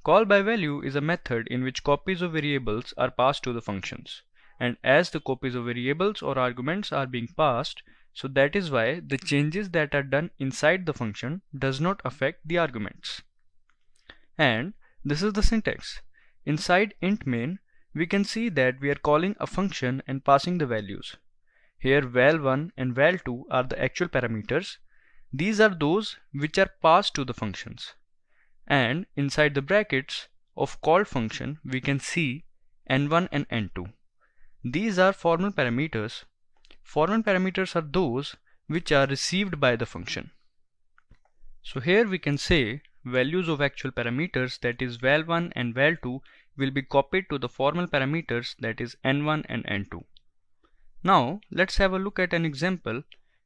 Call by value is a method in which copies of variables are passed to the functions. And as the copies of variables or arguments are being passed, so that is why the changes that are done inside the function does not affect the arguments. And this is the syntax. Inside int main, we can see that we are calling a function and passing the values. Here val1 and val2 are the actual parameters. These are those which are passed to the functions. And inside the brackets of called function, we can see n1 and n2. These are formal parameters. Formal parameters are those which are received by the function. So here we can say values of actual parameters, that is val1 and val2, will be copied to the formal parameters, that is n1 and n2. Now let's have a look at an example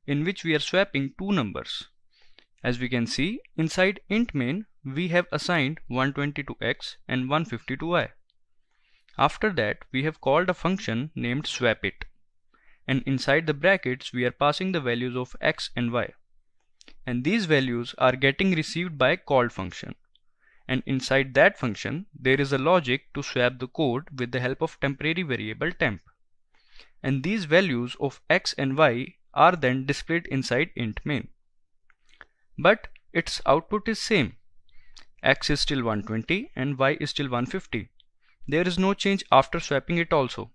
in which we are swapping two numbers. As we can see, inside int main we have assigned 120 to x and 150 to y. After that we have called a function named swapIt, and inside the brackets we are passing the values of x and y, and these values are getting received by called function, and inside that function there is a logic to swap the code with the help of temporary variable temp, and these values of x and y are then displayed inside int main. But its output is same. X is still 120 and Y is still 150. There is no change after swapping it also.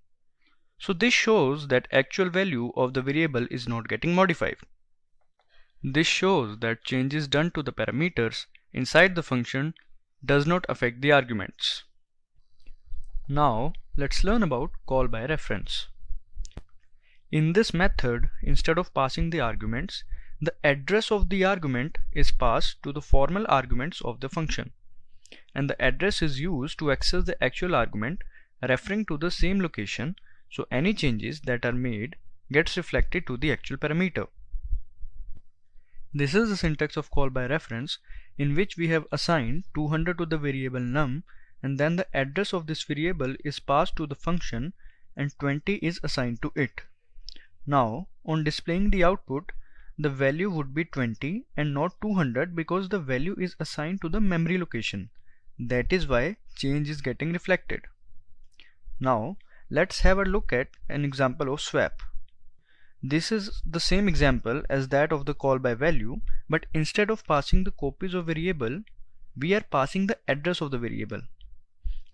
So this shows that actual value of the variable is not getting modified. This shows that changes done to the parameters inside the function does not affect the arguments. Now let's learn about call by reference. In this method, instead of passing the arguments, the address of the argument is passed to the formal arguments of the function, and the address is used to access the actual argument referring to the same location, so any changes that are made gets reflected to the actual parameter. This is the syntax of call by reference, in which we have assigned 200 to the variable num, and then the address of this variable is passed to the function and 20 is assigned to it. Now on displaying the output, the value would be 20 and not 200 because the value is assigned to the memory location. That is why change is getting reflected. Now let's have a look at an example of swap. This is the same example as that of the call by value, but instead of passing the copies of variable, we are passing the address of the variable,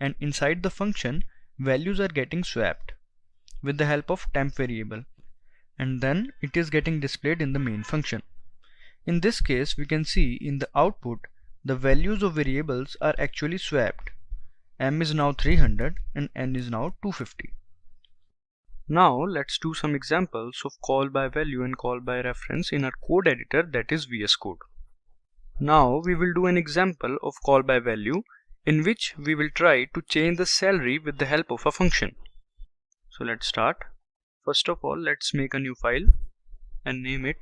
and inside the function values are getting swapped with the help of temp variable, and then it is getting displayed in the main function. In this case, we can see in the output the values of variables are actually swapped. M is now 300 and N is now 250. Now let's do some examples of call by value and call by reference in our code editor, that is VS Code. Now we will do an example of call by value in which we will try to change the salary with the help of a function. So let's start. First of all, let's make a new file and name it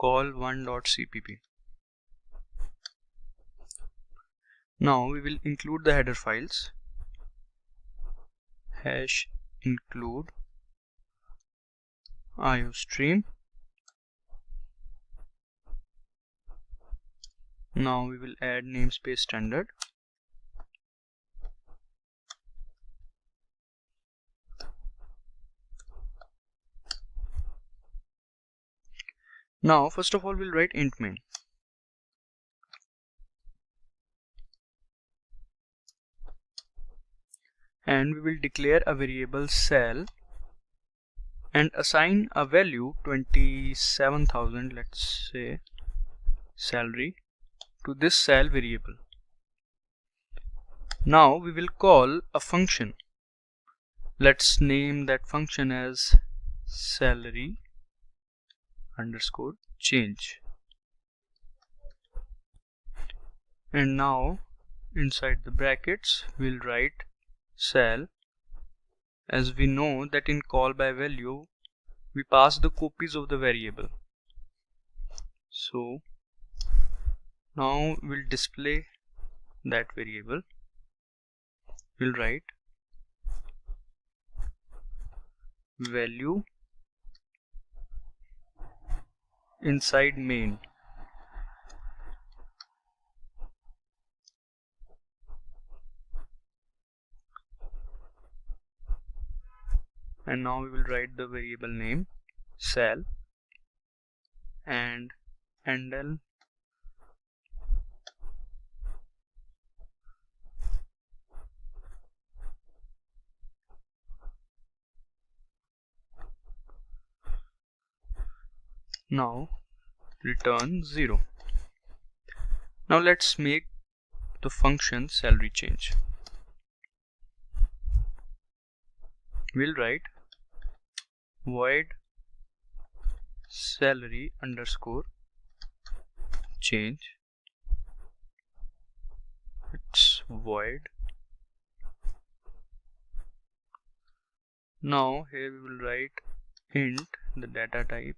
call1.cpp. Now we will include the header files #include iostream. Now we will add namespace standard. Now first of all we'll write int main. And we will declare a variable sal and assign a value 27,000, let's say salary, to this sal variable. Now we will call a function. Let's name that function as salary underscore change. And now inside the brackets we'll write sal, as we know that in call by value we pass the copies of the variable. So now we'll display that variable. We'll write value inside main. And now we will write the variable name sal and handle now return 0. Now let's make the function salary change. We'll write void salary underscore change. It's void. Now here we will write int, the data type,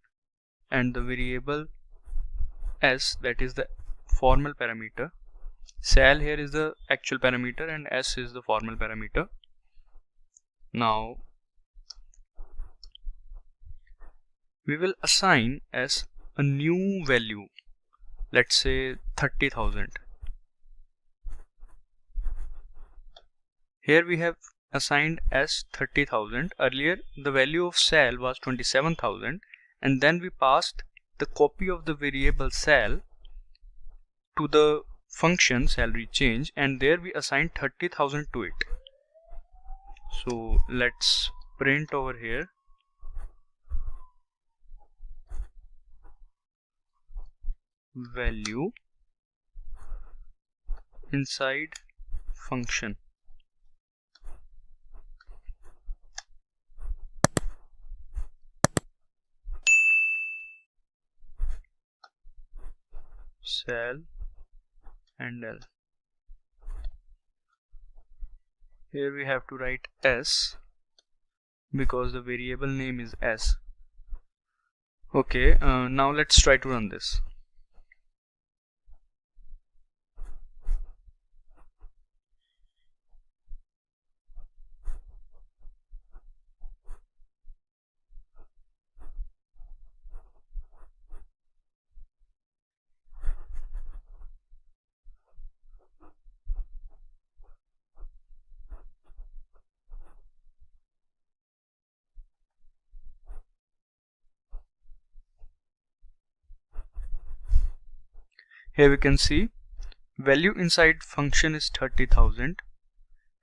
and the variable s, that is the formal parameter. Sal here is the actual parameter and s is the formal parameter. Now we will assign as a new value, let's say 30,000. Here we have assigned as 30,000. Earlier the value of sal was 27,000, and then we passed the copy of the variable sal to the function salary change, and there we assigned 30,000 to it. So let's print over here value inside function. Sal and L. Here we have to write S because the variable name is S. Okay, now let's try to run this. Here we can see value inside function is 30,000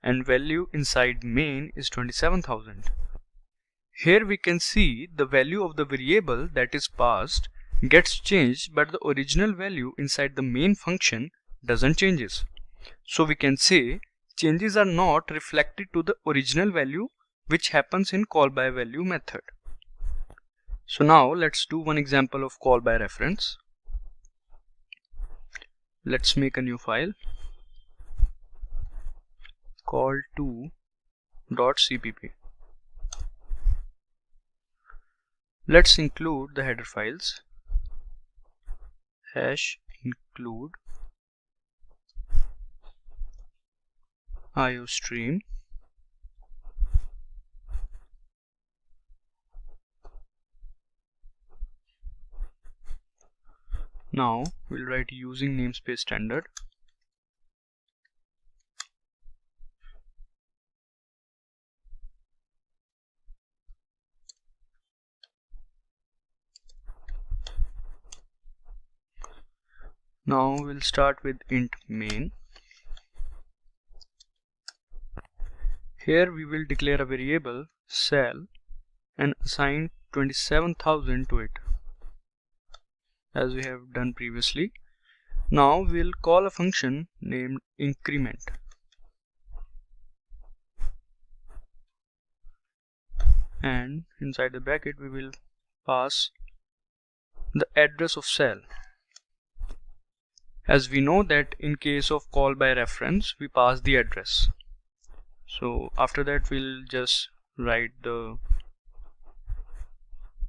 and value inside main is 27,000. Here we can see the value of the variable that is passed gets changed, but the original value inside the main function doesn't changes. So we can say changes are not reflected to the original value, which happens in call by value method. So now let's do one example of call by reference. Let's make a new file, call2.cpp. Let's include the header files, #include iostream, now we'll write using namespace standard. Now we'll start with int main. Here we will declare a variable sal and assign 27,000 to it, as we have done previously. Now we'll call a function named increment. And inside the bracket we will pass the address of sal. As we know that in case of call by reference we pass the address. So after that we'll just write the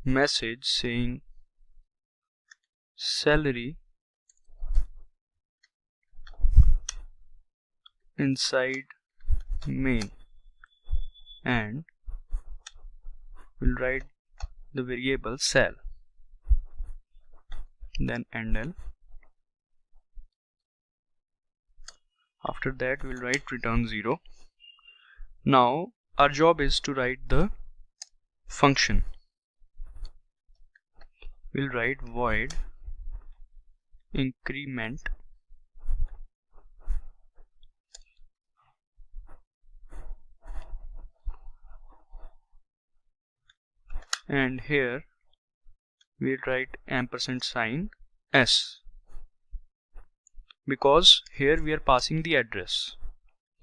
message saying salary inside main, and we'll write the variable sal, then endl. After that we'll write return 0. Now our job is to write the function. We'll write void increment and here we'll write &sign s, because here we are passing the address,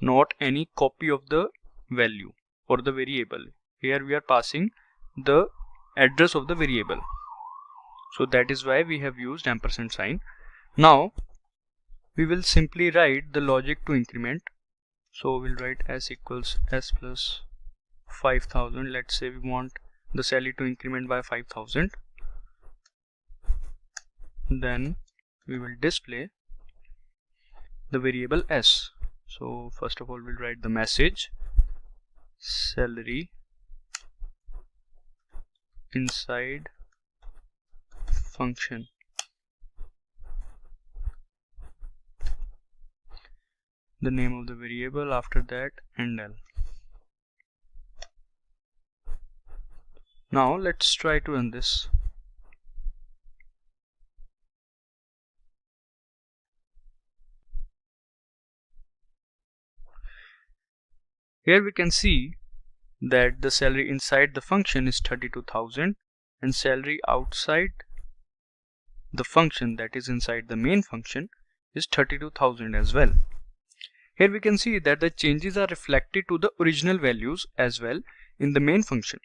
not any copy of the value or the variable. Here we are passing the address of the variable, so that is why we have used &sign. Now we will simply write the logic to increment. So we'll write s equals s plus 5,000. Let's say we want the salary to increment by 5,000. Then we will display the variable s. So first of all we'll write the message salary inside function. The name of the variable, after that endl. Now let's try to run this. Here we can see that the salary inside the function is 32,000 and salary outside the function, that is inside the main function, is 32,000 as well. Here we can see that the changes are reflected to the original values as well in the main function,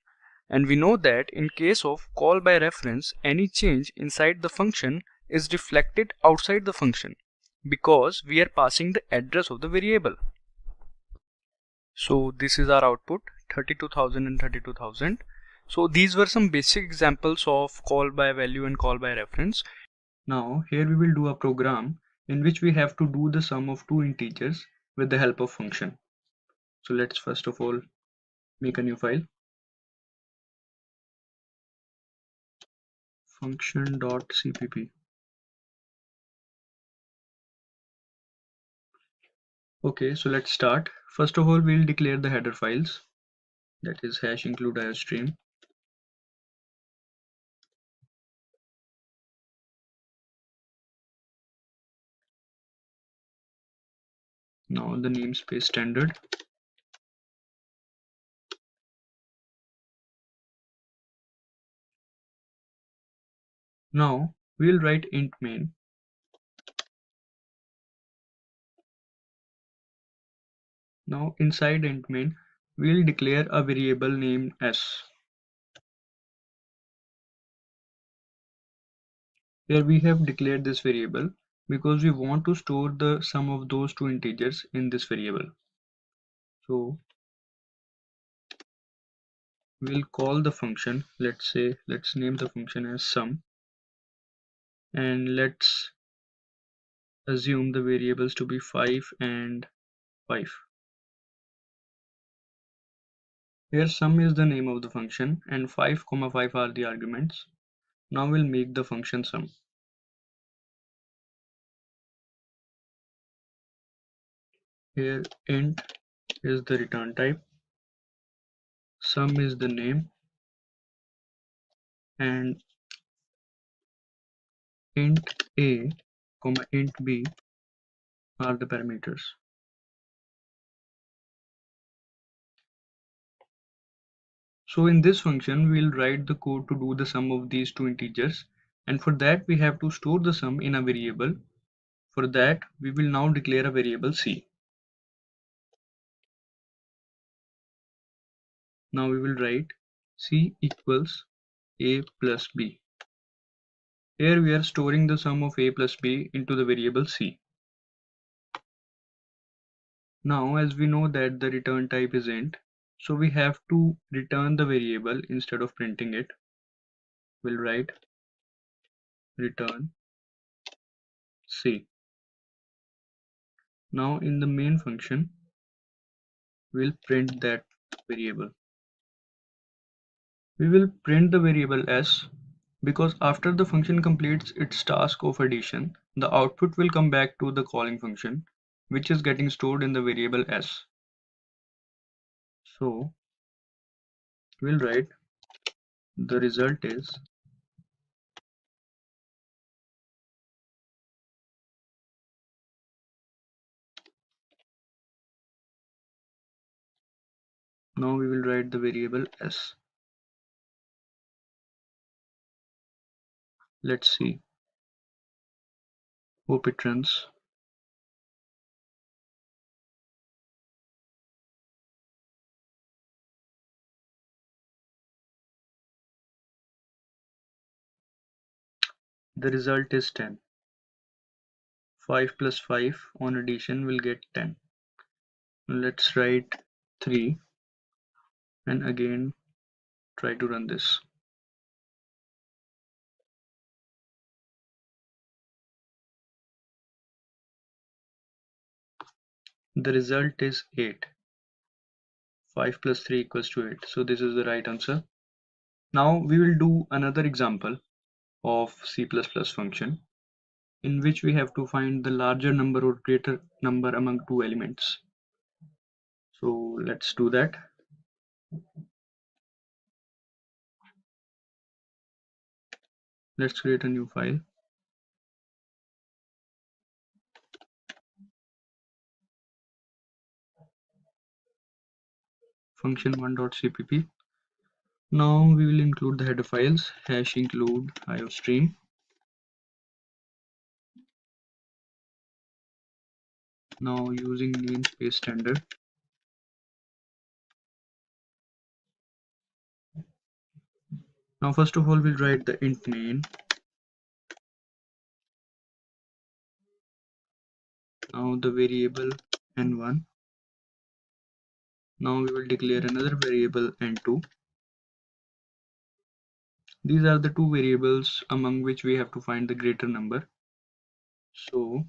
and we know that in case of call by reference, any change inside the function is reflected outside the function because we are passing the address of the variable. So this is our output, 32,000 and 32,000. So these were some basic examples of call by value and call by reference. Now here we will do a program in which we have to do the sum of two integers with the help of function. So let's first of all make a new file, function.cpp. Okay, so let's start. First of all, we'll declare the header files, that is hash include iostream. Now the namespace standard. Now we'll write int main. Now inside int main, we'll declare a variable named s. Here we have declared this variable because we want to store the sum of those two integers in this variable. So we'll call the function, let's name the function as sum, and let's assume the variables to be 5 and 5. Here sum is the name of the function and 5, 5 are the arguments. Now we'll make the function sum. Here int is the return type, sum is the name, and int a, int b are the parameters. So in this function, we'll write the code to do the sum of these two integers, and for that we have to store the sum in a variable. For that, we will now declare a variable c. Now we will write c equals a plus b. Here we are storing the sum of a plus b into the variable c. Now as we know that the return type is int, so we have to return the variable instead of printing it. We'll write return c. Now in the main function, we'll print that variable. We will print the variable s because after the function completes its task of addition, the output will come back to the calling function, which is getting stored in the variable s. So we'll write the result is now we will write the variable s. Let's see. Hope it runs. The result is 10. 5 plus 5 on addition will get 10. Let's write 3 and again try to run this. The result is 8. 5 plus 3 equals to 8. So this is the right answer. Now we will do another example of C++ function in which we have to find the larger number or greater number among two elements. So let's do that. Let's create a new file. function1.cpp. Now we will include the header files hash include iostream. Now using namespace standard, now first of all we'll write the int main. Now the variable n1. Now we will declare another variable n2. These are the two variables among which we have to find the greater number. So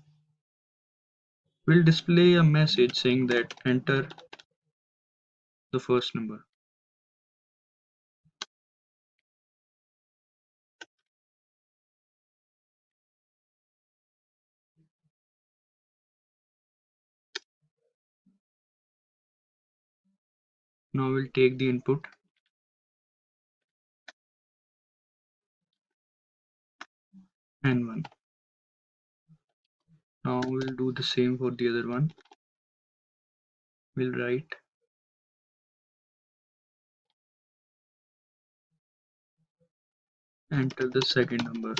we'll display a message saying that enter the first number. Now we'll take the input n1. Now we'll do the same for the other one. We'll write enter the second number.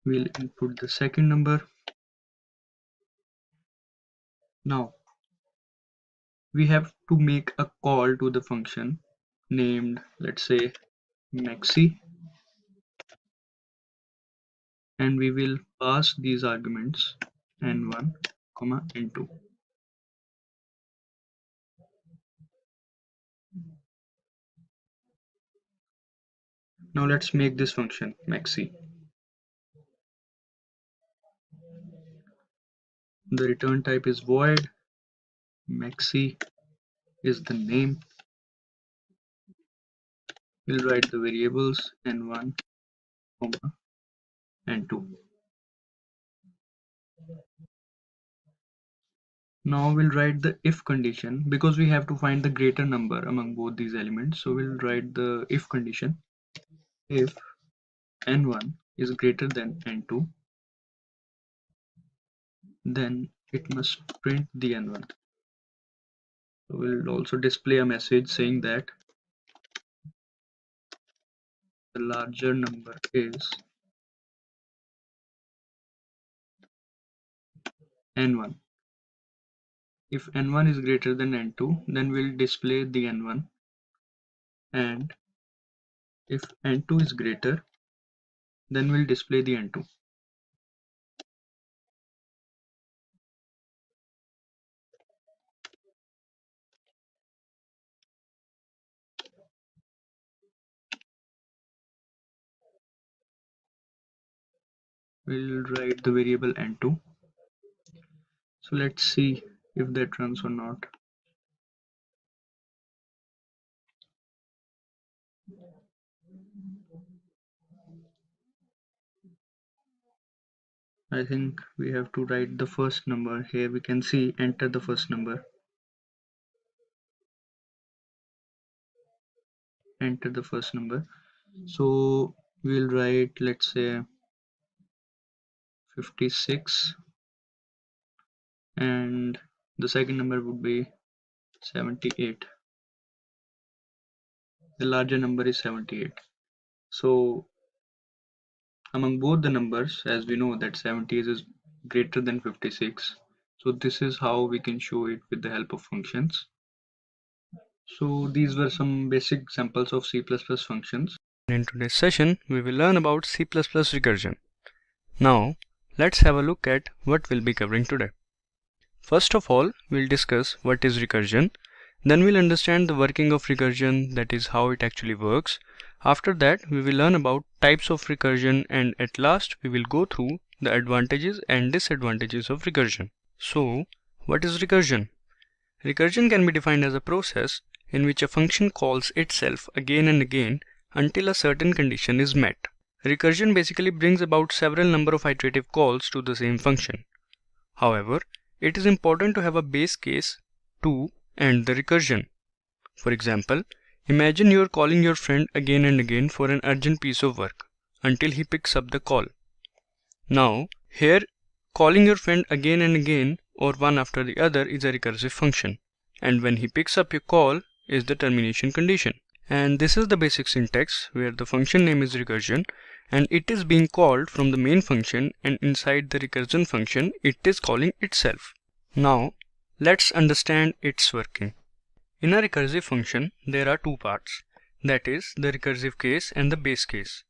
We'll input the second number. Now we have to make a call to the function named, let's say, maxi, and we will pass these arguments n1, n2. Now let's make this function maxi. The return type is void. Maxi is the name. We'll write the variables n1, n2. Now we'll write the if condition because we have to find the greater number among both these elements. So we'll write the if condition. If n1 is greater than n2, then it must print the n1. So we'll also display a message saying that the larger number is n1. If n1 is greater than n2, then we'll display the n1, and if n2 is greater, then we'll display the n2. We'll write the variable n2. So let's see if that runs or not. I think we have to write the first number. Here we can see enter the first number. Enter the first number. So we'll write, let's say, 56, and the second number would be 78. The larger number is 78. So among both the numbers, as we know that 78 is greater than 56, so this is how we can show it with the help of functions. So these were some basic examples of C++ functions. In today's session, we will learn about C++ recursion. Now, let's have a look at what we'll be covering today. First of all, we'll discuss what is recursion. Then we'll understand the working of recursion, that is how it actually works. After that, we will learn about types of recursion, and at last we will go through the advantages and disadvantages of recursion. So, what is recursion? Recursion can be defined as a process in which a function calls itself again and again until a certain condition is met. Recursion basically brings about several number of iterative calls to the same function. However, it is important to have a base case to end the recursion. For example, imagine you are calling your friend again and again for an urgent piece of work until he picks up the call. Now, here calling your friend again and again or one after the other is a recursive function, and when he picks up your call is the termination condition. And this is the basic syntax where the function name is recursion and it is being called from the main function, and inside the recursion function it is calling itself. Now let's understand its working. In a recursive function there are two parts, that is the recursive case and the base case.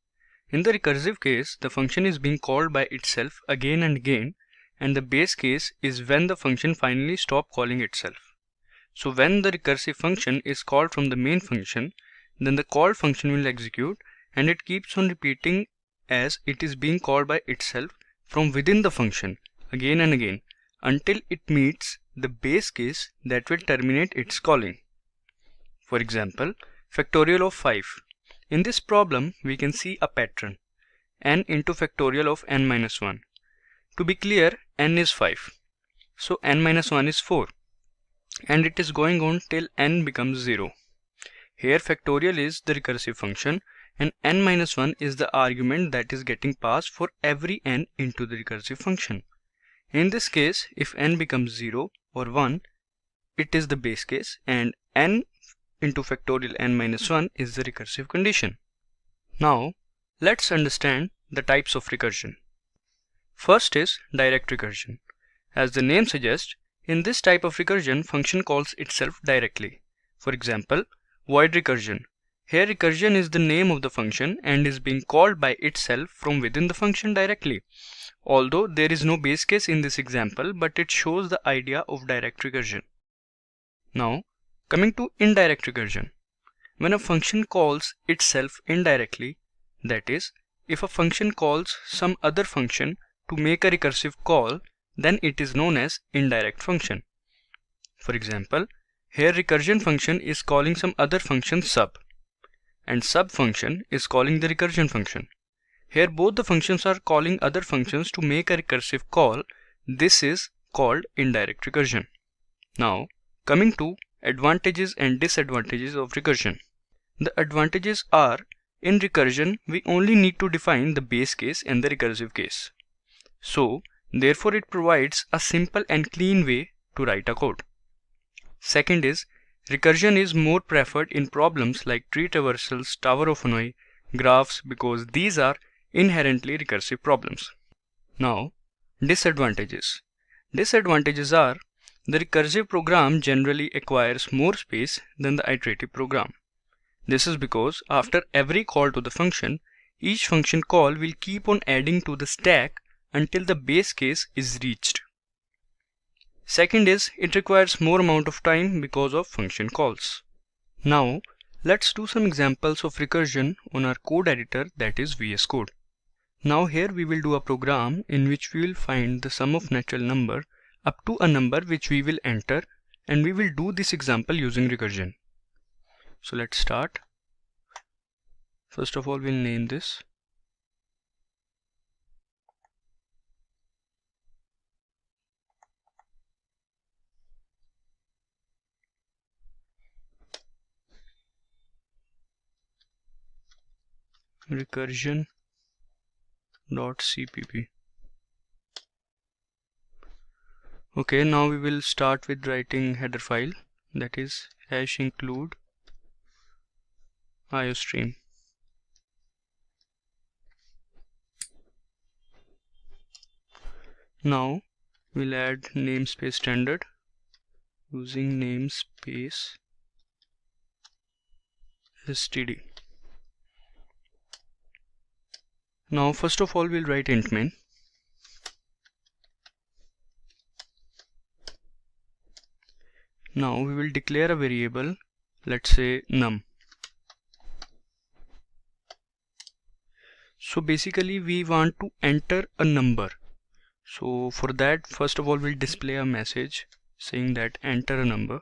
In the recursive case the function is being called by itself again and again, and the base case is when the function finally stops calling itself. So when the recursive function is called from the main function, then the called function will execute and it keeps on repeating as it is being called by itself from within the function again and again until it meets the base case that will terminate its calling. For example, factorial of 5. In this problem we can see a pattern, n into factorial of n minus 1. To be clear, n is 5. So n minus 1 is 4. And it is going on till n becomes 0. Here factorial is the recursive function and n minus 1 is the argument that is getting passed for every n into the recursive function. In this case, if n becomes 0 or 1, it is the base case, and n into factorial n minus 1 is the recursive condition. Now let's understand the types of recursion. First is direct recursion. As the name suggests, in this type of recursion, function calls itself directly. For example, void recursion. Here recursion is the name of the function and is being called by itself from within the function directly. Although there is no base case in this example, but it shows the idea of direct recursion. Now, coming to indirect recursion. When a function calls itself indirectly, that is, if a function calls some other function to make a recursive call, then it is known as indirect function. For example, here recursion function is calling some other function sub, and sub function is calling the recursion function. Here both the functions are calling other functions to make a recursive call. This is called indirect recursion. Now, coming to advantages and disadvantages of recursion. The advantages are, in recursion we only need to define the base case and the recursive case. So, therefore it provides a simple and clean way to write a code. Second is, recursion is more preferred in problems like tree traversals, Tower of Hanoi, graphs, because these are inherently recursive problems. Now, disadvantages. Disadvantages are, the recursive program generally acquires more space than the iterative program. This is because after every call to the function, each function call will keep on adding to the stack until the base case is reached. Second is, it requires more amount of time because of function calls. Now, let's do some examples of recursion on our code editor, that is VS Code. Now here we will do a program in which we will find the sum of natural number up to a number which we will enter, and we will do this example using recursion. So let's start. First of all, we'll name this. Recursion.cpp. Okay, now we will start with writing header file, that is #include iostream. Now we'll add namespace standard using namespace std. Now first of all we'll write int main. Now we will declare a variable, let's say num. So basically we want to enter a number. So for that, first of all we'll display a message saying that enter a number.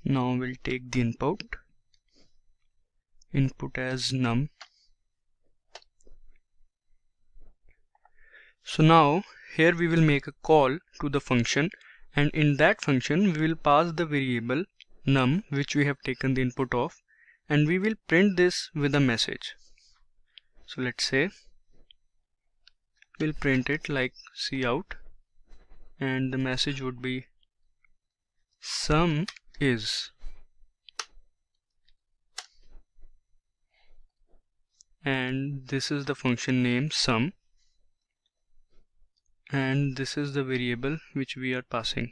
Now we'll take the input as num. So now here we will make a call to the function, and in that function we will pass the variable num, which we have taken the input of, and we will print this with a message. So let's say we'll print it like cout, and the message would be sum is, and this is the function name sum, and this is the variable which we are passing.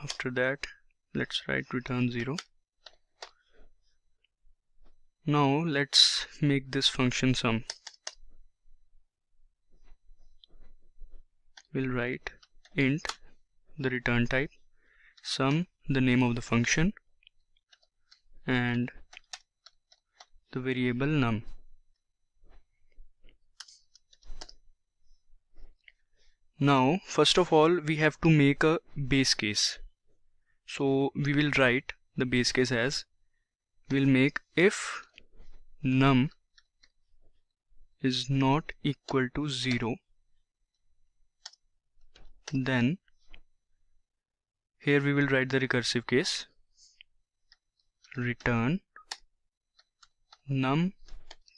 After that, let's write return 0. Now let's make this function sum. We'll write int, the return type, sum, the name of the function, and the variable num. Now first of all we have to make a base case. So we will write the base case as, we'll make if num is not equal to 0, then here we will write the recursive case, return num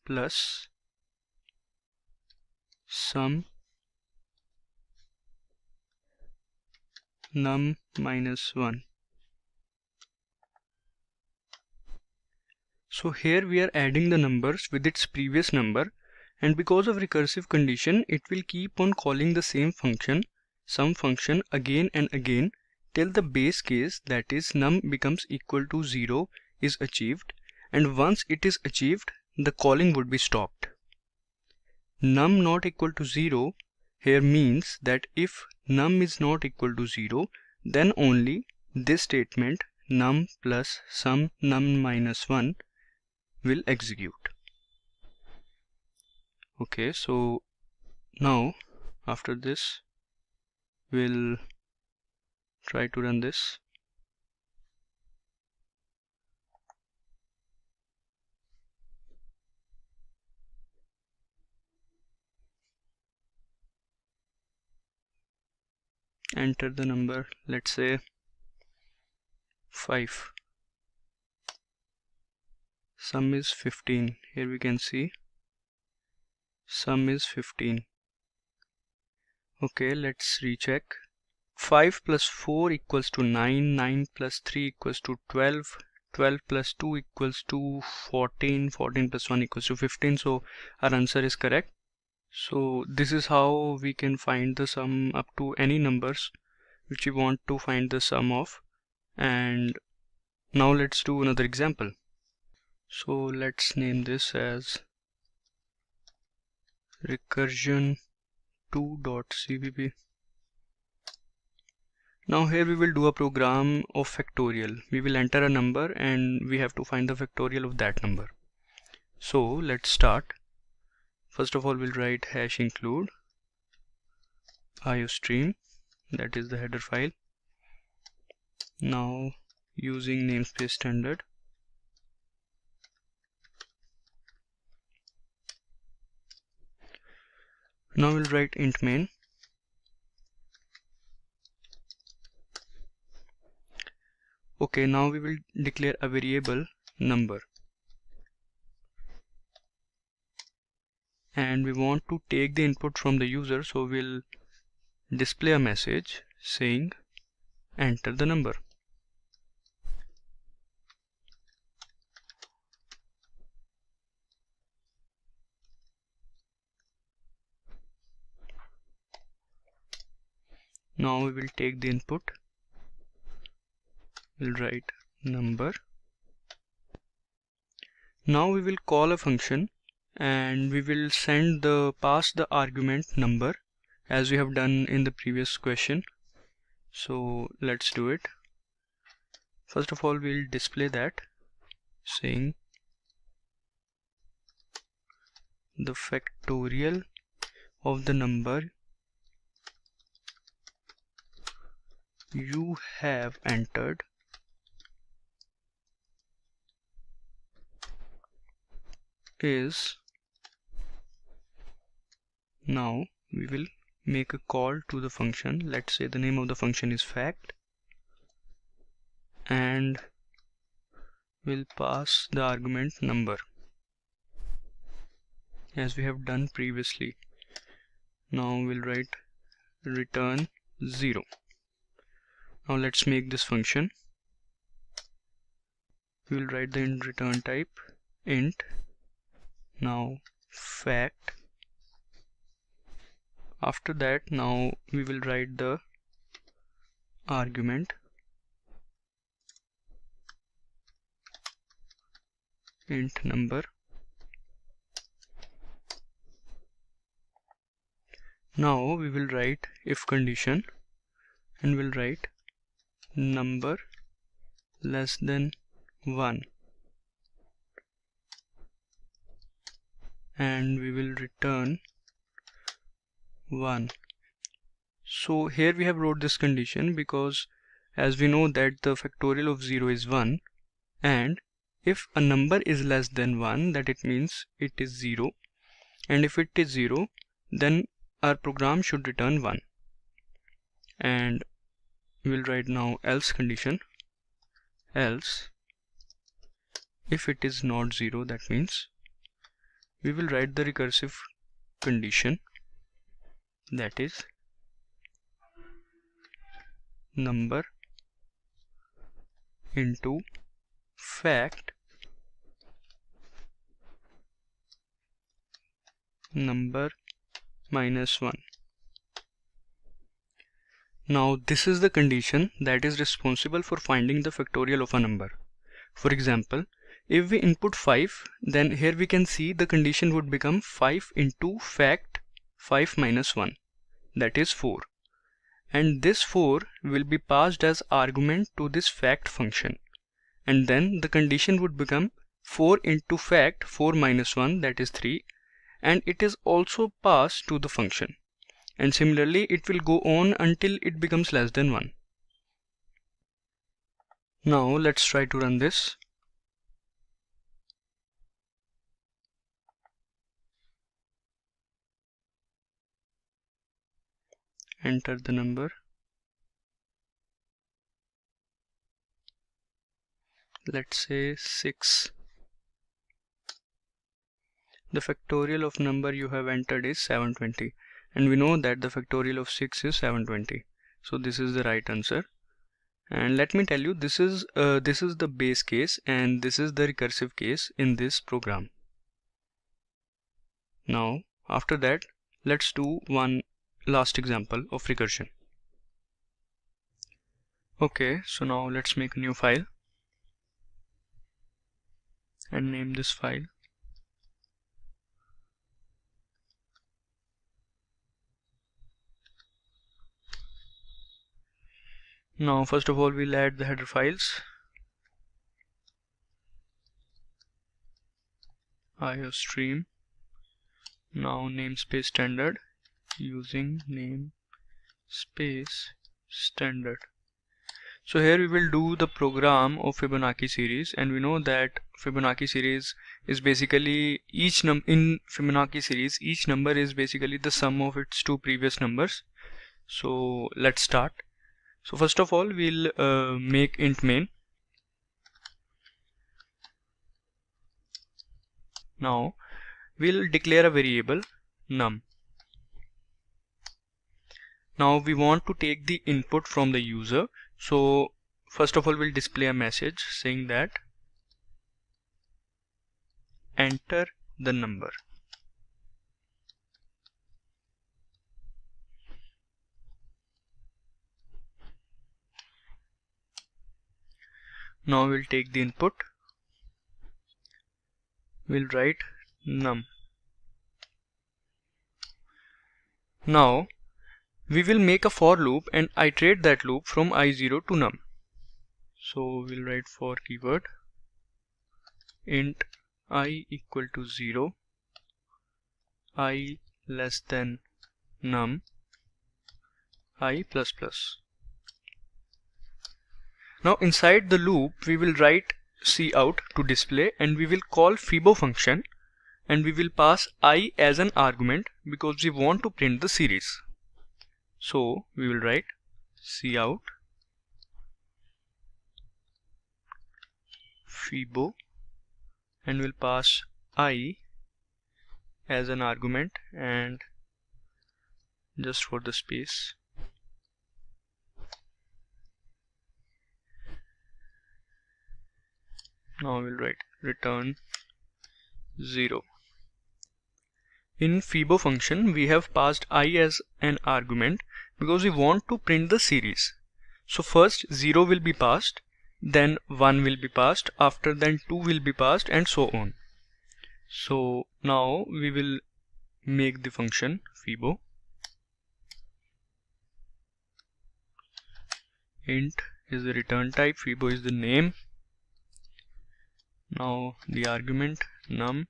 plus sum num minus 1. So here we are adding the numbers with its previous number, and because of recursive condition it will keep on calling the same function, sum function, again and again till the base case, that is num becomes equal to 0, is achieved, and once it is achieved the calling would be stopped. Num not equal to 0 here means that if num is not equal to 0, then only this statement num plus sum num minus 1 will execute. Okay, so now after this we'll try to run this. Enter the number, let's say 5. Sum is 15. Here we can see sum is 15. Okay, let's recheck. 5 plus 4 equals to 9, 9 plus 3 equals to 12, 12 plus 2 equals to 14, 14 plus 1 equals to 15. So our answer is correct. So this is how we can find the sum up to any numbers which we want to find the sum of. And now let's do another example. So let's name this as recursion 2.cpp. Now here we will do a program of factorial. We will enter a number and we have to find the factorial of that number. So let's start. First of all we'll write hash include iostream, that is the header file. Now using namespace standard, now we'll write int main. Okay, now we will declare a variable number, and we want to take the input from the user, so we'll display a message saying enter the number. Now we will take the input, we'll write number. Now we will call a function and we will pass the argument number as we have done in the previous question. So let's do it. First of all we'll display that saying the factorial of the number you have entered is, now we will make a call to the function. Let's say the name of the function is fact, and we'll pass the argument number as we have done previously. Now we'll write return 0. Now let's make this function. We'll write the return type int, now fact. After that, now we will write the argument int number. Now we will write if condition, and we'll write number less than 1, and we will return 1. So here we have wrote this condition because as we know that the factorial of 0 is 1, and if a number is less than 1, that it means it is 0, and if it is 0, then our program should return 1. And we will write now else condition, else if it is not 0, that means we will write the recursive condition, that is number into fact number minus 1. Now this is the condition that is responsible for finding the factorial of a number. For example, if we input 5, then here we can see the condition would become 5 into fact 5 minus 1, that is 4. And this 4 will be passed as argument to this fact function. And then the condition would become 4 into fact 4 minus 1, that is 3. And it is also passed to the function. And similarly, it will go on until it becomes less than 1. Now let's try to run this. Enter the number. Let's say 6. The factorial of number you have entered is 720, and we know that the factorial of 6 is 720. So this is the right answer. And let me tell you, this is the base case and this is the recursive case in this program. Now after that, let's do one last example of recursion. Okay, so now let's make a new file and name this file Now first of all, we'll add the header files, iostream, now namespace standard, using namespace standard. So here we will do the program of Fibonacci series, and we know that Fibonacci series is basically in Fibonacci series each number is basically the sum of its two previous numbers. So let's start. So first of all, we'll make int main. Now we'll declare a variable num. Now we want to take the input from the user. So first of all, we'll display a message saying that enter the number. Now we'll take the input. We'll write num. Now we will make a for loop and iterate that loop from i0 to num. So we'll write for keyword int I equal to 0, I less than num, I plus plus. Now inside the loop we will write cout to display, and we will call Fibo function, and we will pass I as an argument because we want to print the series. So we will write cout Fibo and we'll pass I as an argument, and just for the space now we'll write return 0. In Fibo function we have passed I as an argument because we want to print the series. So first 0 will be passed, then 1 will be passed, after then 2 will be passed, and so on. So now we will make the function Fibo. Int is the return type, Fibo is the name. Now the argument num.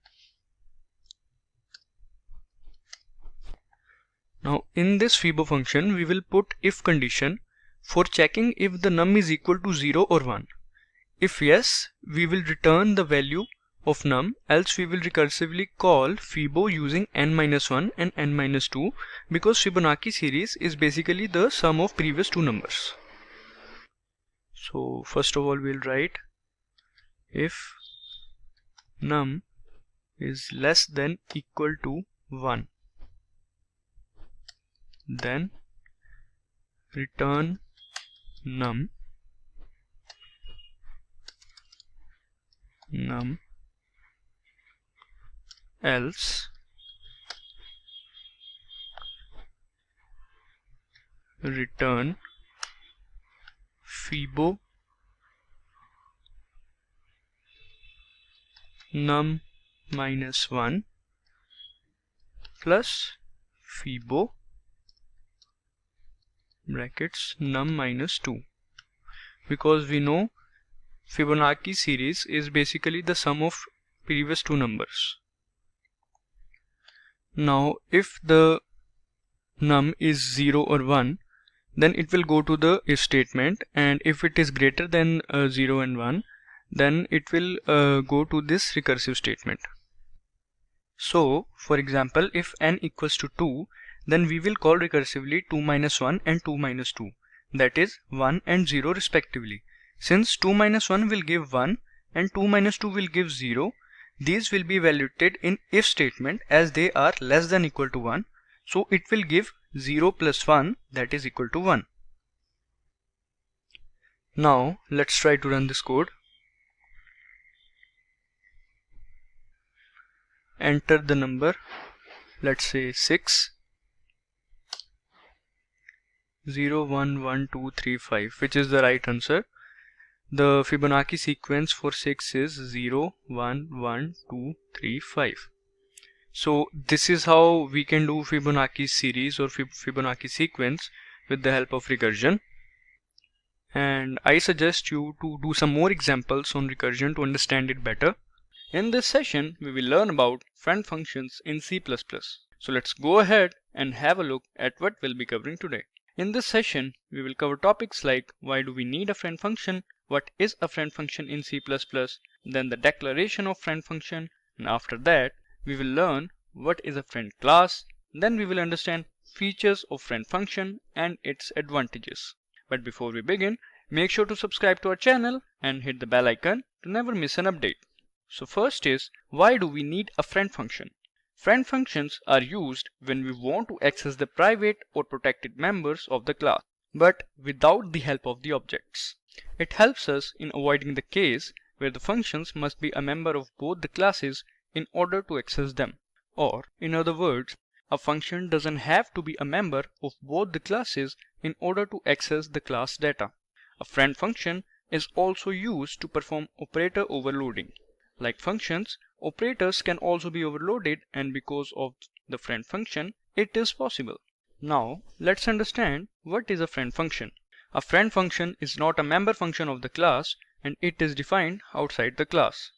Now in this Fibo function we will put if condition for checking if the num is equal to 0 or 1. If yes, we will return the value of num, else we will recursively call Fibo using n-1 and n-2 because Fibonacci series is basically the sum of previous two numbers. So first of all we'll write if num is less than equal to 1, then return num else return Fibo num minus 1 plus Fibo brackets num minus 2, because we know Fibonacci series is basically the sum of previous two numbers. Now if the num is 0 or 1, then it will go to the if statement, and if it is greater than 0 and 1, then it will go to this recursive statement. So for example, if n equals to 2, then we will call recursively 2 minus 1 and 2 minus 2, that is 1 and 0 respectively. Since 2 minus 1 will give 1 and 2 minus 2 will give 0, these will be evaluated in if statement as they are less than equal to 1. So it will give 0 plus 1, that is equal to 1. Now let's try to run this code. Enter the number, let's say 6, 0, 1, 1, 2, 3, 5, which is the right answer. The Fibonacci sequence for 6 is 0, 1, 1, 2, 3, 5. So this is how we can do Fibonacci series or Fibonacci sequence with the help of recursion. And I suggest you to do some more examples on recursion to understand it better. In this session, we will learn about friend functions in C++. So let's go ahead and have a look at what we'll be covering today. In this session, we will cover topics like why do we need a friend function, what is a friend function in C++, then the declaration of friend function, and after that, we will learn what is a friend class, then we will understand features of friend function and its advantages. But before we begin, make sure to subscribe to our channel and hit the bell icon to never miss an update. So first is, why do we need a friend function? Friend functions are used when we want to access the private or protected members of the class, but without the help of the objects. It helps us in avoiding the case where the functions must be a member of both the classes in order to access them. Or, in other words, a function doesn't have to be a member of both the classes in order to access the class data. A friend function is also used to perform operator overloading. Like functions, operators can also be overloaded, and because of the friend function, it is possible. Now, let's understand what is a friend function. A friend function is not a member function of the class, and it is defined outside the class.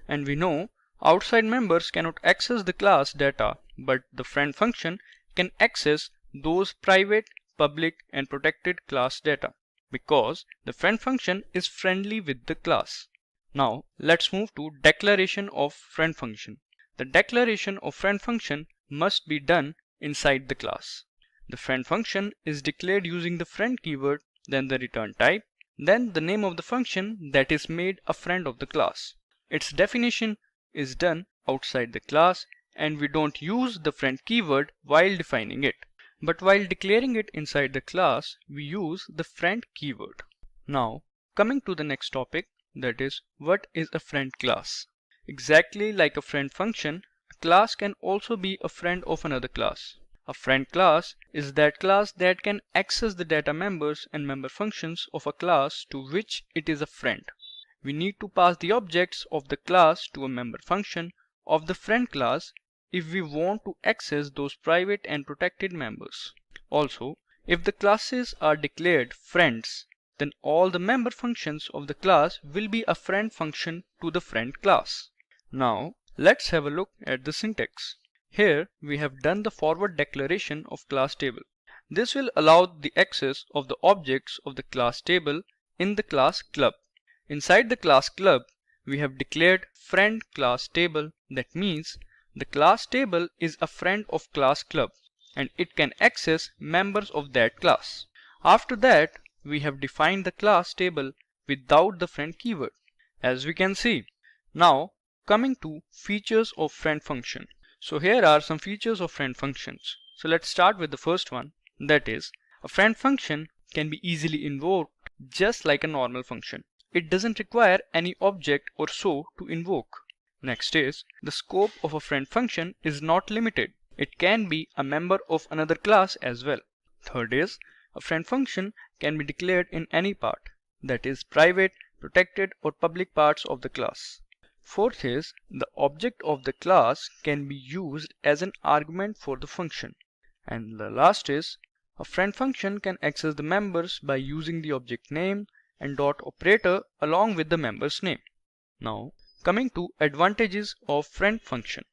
And we know outside members cannot access the class data, but the friend function can access those private, public, and protected class data. because the friend function is friendly with the class. Now let's move to declaration of friend function. The declaration of friend function must be done inside the class. The friend function is declared using the friend keyword, then the return type, then the name of the function that is made a friend of the class. Its definition is done outside the class and we don't use the friend keyword while defining it. But while declaring it inside the class, we use the friend keyword. Now, coming to the next topic, that is, what is a friend class? Exactly like a friend function, a class can also be a friend of another class. A friend class is that class that can access the data members and member functions of a class to which it is a friend. We need to pass the objects of the class to a member function of the friend class if we want to access those private and protected members. Also, if the classes are declared friends, then all the member functions of the class will be a friend function to the friend class. Now, let's have a look at the syntax. Here we have done the forward declaration of class table. This will allow the access of the objects of the class table in the class club. Inside the class club, we have declared friend class table. That means the class table is a friend of class club and it can access members of that class. After that, we have defined the class table without the friend keyword, as we can see. Now, coming to features of friend function. So here are some features of friend functions. So let's start with the first one, that is, a friend function can be easily invoked just like a normal function. It doesn't require any object or so to invoke. Next is, the scope of a friend function is not limited. It can be a member of another class as well. Third is, a friend function can be declared in any part, that is private, protected or public parts of the class. Fourth is, the object of the class can be used as an argument for the function. And the last is, a friend function can access the members by using the object name and dot operator along with the member's name. Now, coming to advantages of friend function.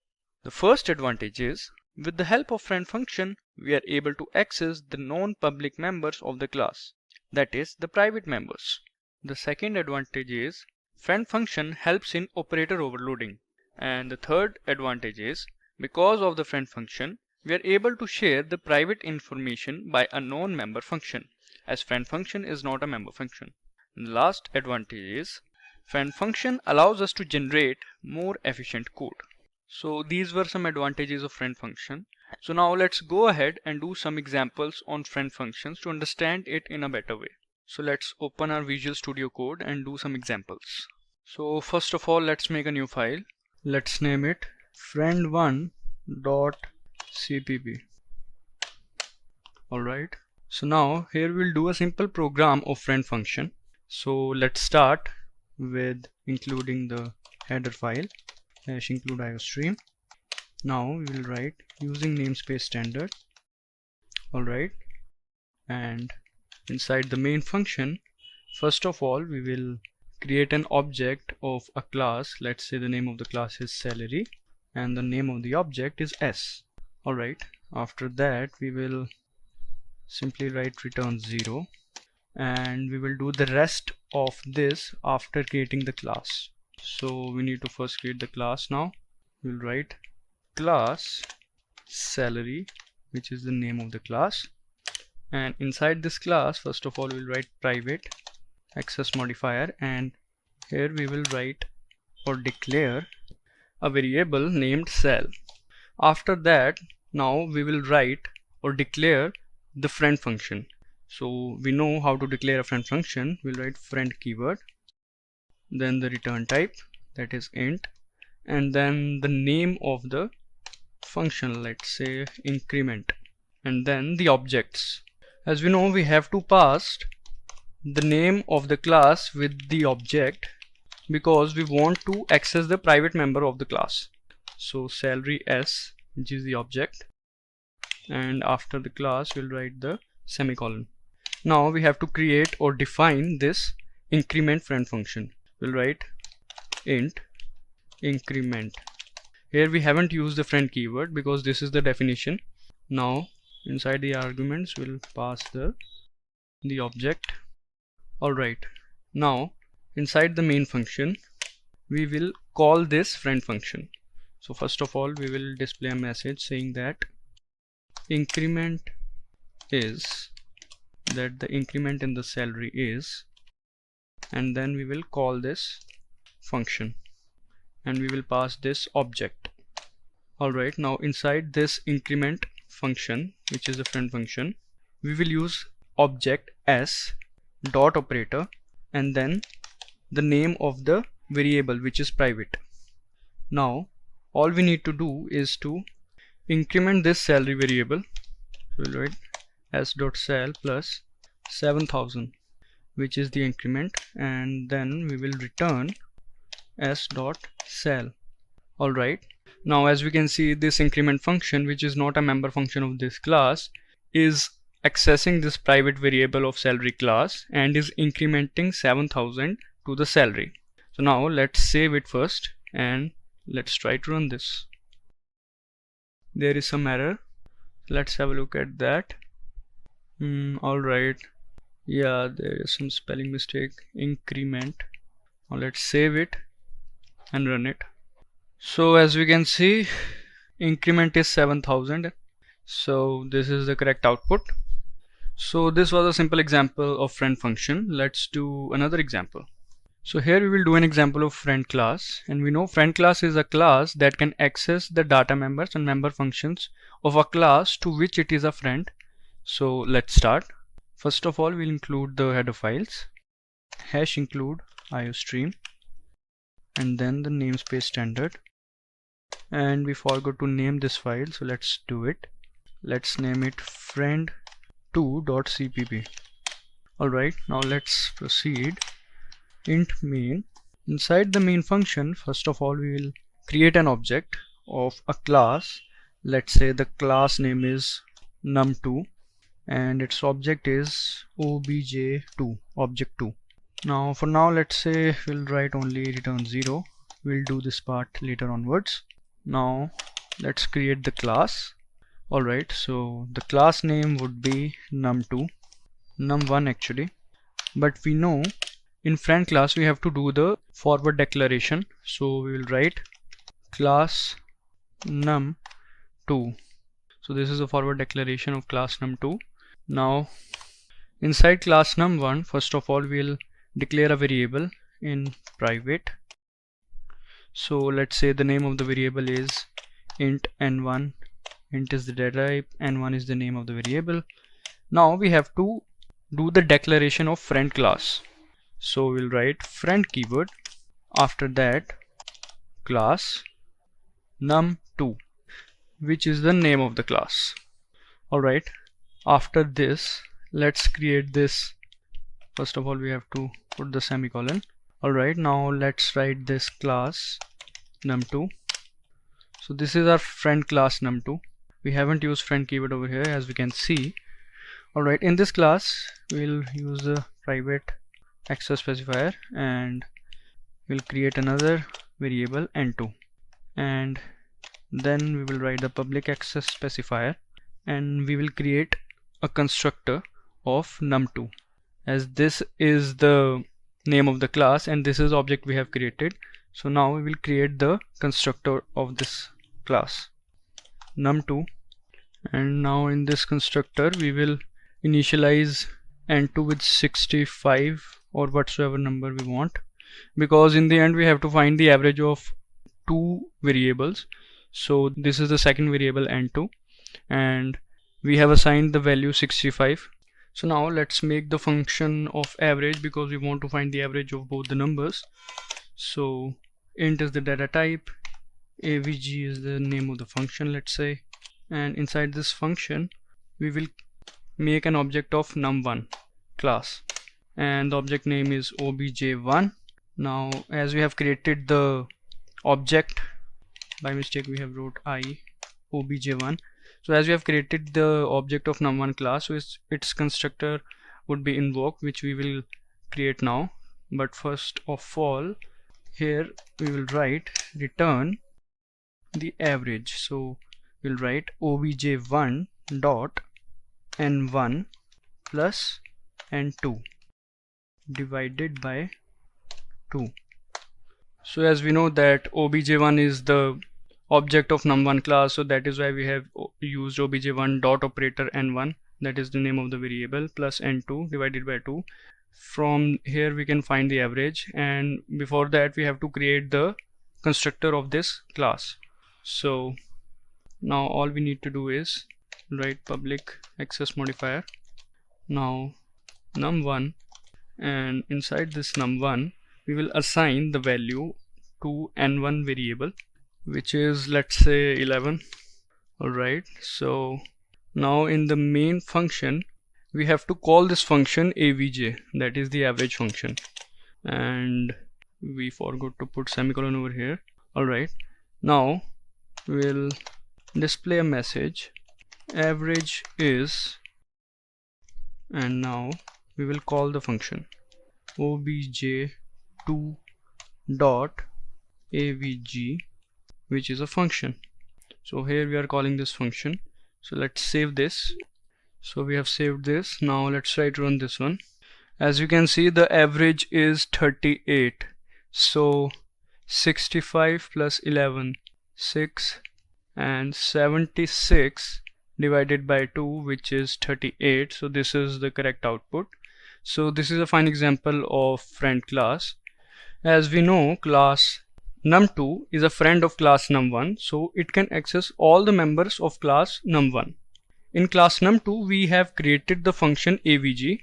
The first advantage is, with the help of friend function, we are able to access the non-public members of the class, that is, the private members. The second advantage is, friend function helps in operator overloading. And the third advantage is, because of the friend function, we are able to share the private information by a non-member function, as friend function is not a member function. And the last advantage is, friend function allows us to generate more efficient code. So these were some advantages of friend function. So now let's go ahead and do some examples on friend functions to understand it in a better way. So let's open our Visual Studio Code and do some examples. So first of all, let's make a new file. Let's name it friend1.cpp. Alright. So now here we'll do a simple program of friend function. So let's start with including the header file #include iostream. Now we will write using namespace standard. Alright, and inside the main function, first of all we will create an object of a class. Let's say the name of the class is salary and the name of the object is S. Alright, after that we will simply write return 0 and we will do the rest of this after creating the class. So we need to first create the class. Now we'll write class salary, which is the name of the class, and inside this class first of all we'll write private access modifier, and here we will write or declare a variable named sal. After that, now we will write or declare the friend function. So we know how to declare a friend function. We'll write friend keyword, then the return type, that is int, and then the name of the function, let's say increment, and then the objects. As we know, we have to pass the name of the class with the object because we want to access the private member of the class. So salary S, which is the object, and after the class we'll write the semicolon. Now we have to create or define this increment friend function. We'll write int increment. Here we haven't used the friend keyword because this is the definition. Now inside the arguments we'll pass the object Alright, now inside the main function we will call this friend function. So first of all we will display a message saying that increment is, that the increment in the salary is, and then we will call this function and we will pass this object. Alright, now inside this increment function, which is a friend function, we will use object s dot operator and then the name of the variable, which is private. Now all we need to do is to increment this salary variable. So we'll write s dot sal plus 7000, which is the increment, and then we will return s dot sal. Alright, now as we can see, this increment function, which is not a member function of this class, is accessing this private variable of salary class and is incrementing 7000 to the salary. So now let's save it first and let's try to run this. There is some error. Let's have a look at that. Alright, yeah, there is some spelling mistake, increment. Now let's save it and run it. So as we can see, increment is 7000. So this is the correct output. So this was a simple example of friend function. Let's do another example. So here we will do an example of friend class, and we know friend class is a class that can access the data members and member functions of a class to which it is a friend. So let's start. First of all, we'll include the header files, hash include iostream, and then the namespace standard. And we forgot to name this file, so let's do it. Let's name it friend2.cpp. Alright, now let's proceed. Int main. Inside the main function, first of all we will create an object of a class. Let's say the class name is num2 and its object is obj2, object2. Now for now, let's say we'll write only return 0. We'll do this part later onwards. Now let's create the class. Alright, so the class name would be num2, num1 actually, but we know in friend class we have to do the forward declaration. So we will write class num2. So this is a forward declaration of class num2. Now inside class num1, first of all we'll declare a variable in private. So let's say the name of the variable is int n1. Int is the data type, n1 is the name of the variable. Now we have to do the declaration of friend class. So we'll write friend keyword, after that class num2, which is the name of the class. Alright, after this let's create this. First of all we have to put the semicolon. Alright, now let's write this class num2. So this is our friend class num2. We haven't used friend keyword over here, as we can see. Alright, in this class we'll use the private access specifier and we'll create another variable n2, and then we will write the public access specifier and we will create a constructor of num2, as this is the name of the class and this is the object we have created. So now we will create the constructor of this class num2, and now in this constructor we will initialize n2 with 65 or whatsoever number we want, because in the end we have to find the average of two variables. So this is the second variable n2 and we have assigned the value 65. So now let's make the function of average, because we want to find the average of both the numbers. So int is the data type, avg is the name of the function, let's say, and inside this function we will make an object of num1 class and the object name is obj1. Now as we have created the object, by mistake we have wrote I obj1. So as we have created the object of num1 class, so its constructor would be invoked, which we will create now. But first of all, here we will write return the average. So we'll write obj1 dot n1 plus n2. divided by 2. So as we know that obj1 is the object of num1 class, so that is why we have used obj1 dot operator n1, that is the name of the variable, plus n2 divided by 2. From here we can find the average, and before that we have to create the constructor of this class. So now all we need to do is write public access modifier, now num1, and inside this num1 we will assign the value to n1 variable, which is, let's say, 11. Alright, so now in the main function we have to call this function avj, that is the average function, and we forgot to put semicolon over here. Alright, now we'll display a message average is, and now we will call the function obj2 dot avg, which is a function. So here we are calling this function. So let's save this. So we have saved this. Now let's try to run this one. As you can see, the average is 38. So 65 plus 11, 6, and 76 divided by 2, which is 38. So this is the correct output. So this is a fine example of friend class. As we know, class num2 is a friend of class num1, so it can access all the members of class num1. In class num2 we have created the function avg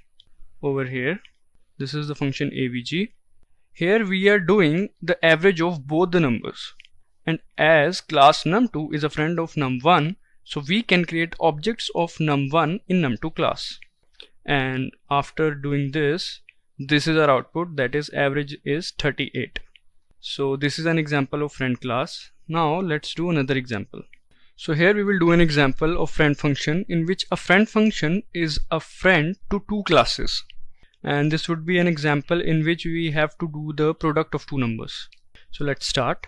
over here. This is the function avg. Here we are doing the average of both the numbers, and as class num2 is a friend of num1, so we can create objects of num1 in num2 class. And after doing this, this is our output, that is average is 38. So this is an example of friend class. Now let's do another example. So here we will do an example of friend function in which a friend function is a friend to two classes, and this would be an example in which we have to do the product of two numbers. So let's start.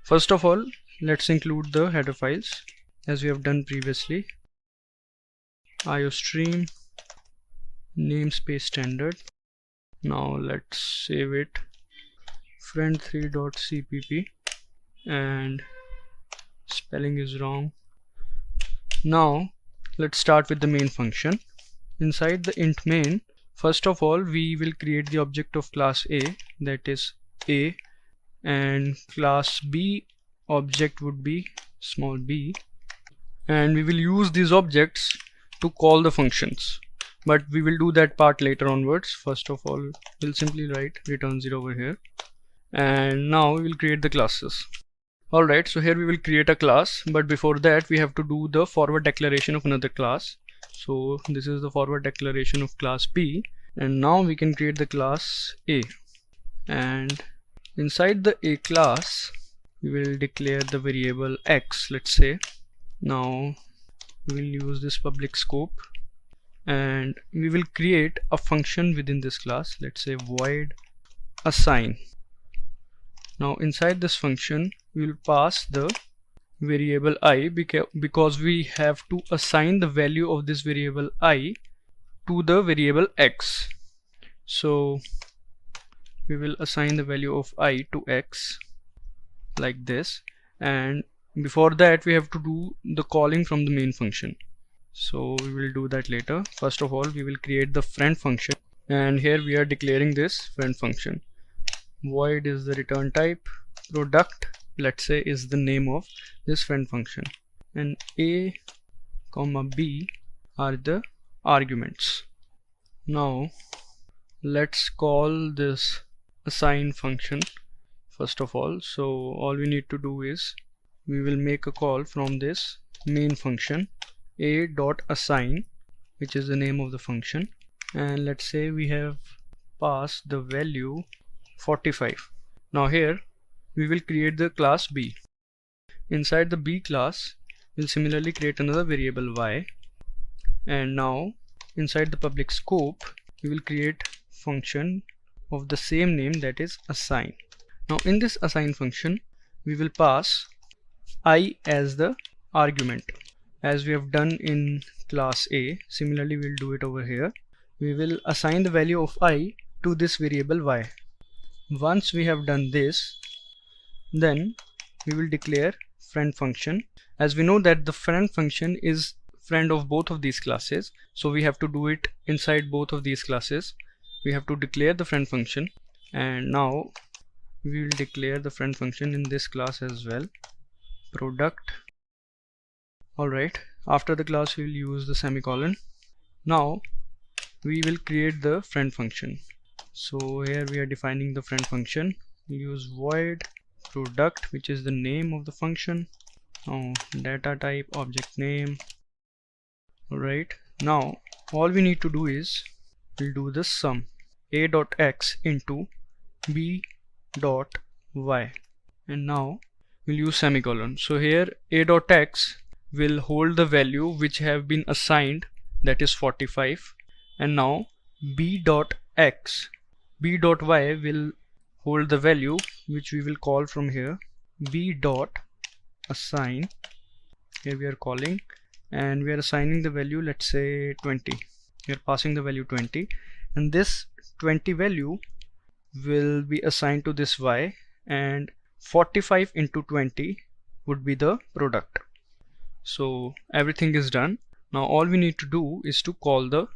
First of all, let's include the header files as we have done previously. iostream, namespace standard. Now let's save it, friend3.cpp, and spelling is wrong. Now let's start with the main function. Inside the int main, first of all we will create the object of class A, that is A, and class B object would be small b, and we will use these objects to call the functions, but we will do that part later onwards. First of all, we'll simply write return 0 over here, and now we will create the classes. Alright, so here we will create a class, but before that we have to do the forward declaration of another class. So this is the forward declaration of class B, and now we can create the class A, and inside the A class we will declare the variable x, let's say. Now we'll use this public scope, and we will create a function within this class, let's say void assign. Now inside this function we will pass the variable I, because we have to assign the value of this variable I to the variable x. So we will assign the value of I to x like this, and before that we have to do the calling from the main function. So we will do that later. First of all, we will create the friend function, and here we are declaring this friend function. Void is the return type, product, let's say, is the name of this friend function, and A comma B are the arguments. Now let's call this assign function first of all. So all we need to do is we will make a call from this main function a.assign, which is the name of the function, and let's say we have passed the value 45. Now here we will create the class B. Inside the B class we'll similarly create another variable y, and now inside the public scope we will create function of the same name, that is assign. Now in this assign function we will pass I as the argument, as we have done in class A. Similarly we'll do it over here. We will assign the value of I to this variable y. Once we have done this, then we will declare friend function. As we know that the friend function is friend of both of these classes, so we have to do it inside both of these classes. We have to declare the friend function, and now we will declare the friend function in this class as well, product. Alright, after the class we will use the semicolon. Now we will create the friend function. So here we are defining the friend function. We use void product, which is the name of the function. Data type object name. Alright, now all we need to do is we'll do the sum a.x into b.y, and now we'll use semicolon. So here a.x will hold the value which have been assigned, that is 45, and now b.x, b.y will hold the value which we will call from here b.assign. Here we are calling and we are assigning the value, let's say 20. We are passing the value 20, and this 20 value will be assigned to this y, and 45 into 20 would be the product. So everything is done. Now all we need to do is to call the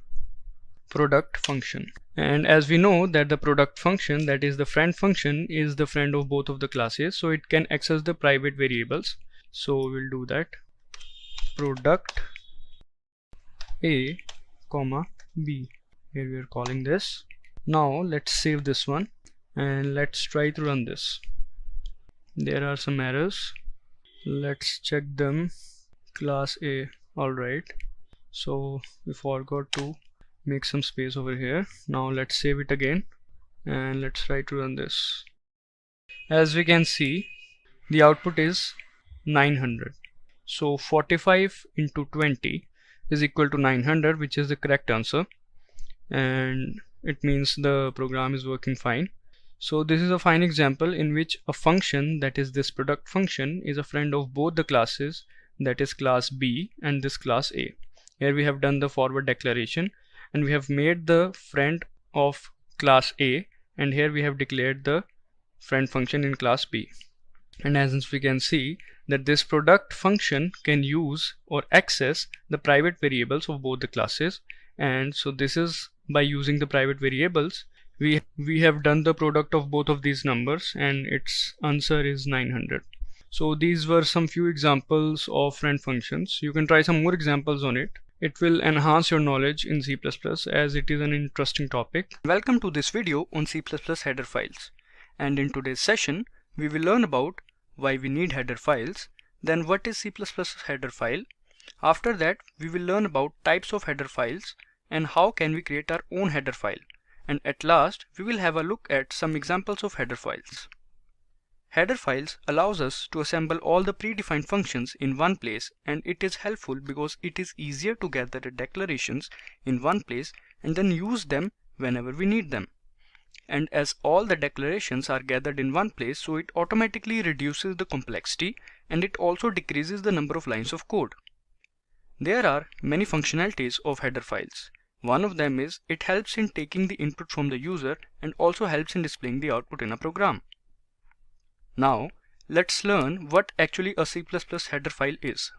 product function, and as we know that the product function, that is the friend function, is the friend of both of the classes, so it can access the private variables. So we'll do that, product a comma b. Here we are calling this. Now let's save this one and let's try to run this. There are some errors, let's check them. Class A. Alright, so we forgot to make some space over here. Now let's save it again and let's try to run this. As we can see, the output is 900. So 45 into 20 is equal to 900, which is the correct answer, and it means the program is working fine. So this is a fine example in which a function, that is this product function, is a friend of both the classes, that is class B and this class A. Here we have done the forward declaration and we have made the friend of class A, and here we have declared the friend function in class B. And as we can see that this product function can use or access the private variables of both the classes, and so this is by using the private variables we have done the product of both of these numbers, and its answer is 900. So these were some few examples of friend functions. You can try some more examples on it. It will enhance your knowledge in C++ as it is an interesting topic. Welcome to this video on C++ header files, and in today's session we will learn about why we need header files, then what is C++ header file. After that we will learn about types of header files and how can we create our own header file, and at last we will have a look at some examples of header files. Header files allows us to assemble all the predefined functions in one place, and it is helpful because it is easier to gather the declarations in one place and then use them whenever we need them. And as all the declarations are gathered in one place, so it automatically reduces the complexity and it also decreases the number of lines of code. There are many functionalities of header files. One of them is it helps in taking the input from the user and also helps in displaying the output in a program. Now let's learn what actually a C++ header file is.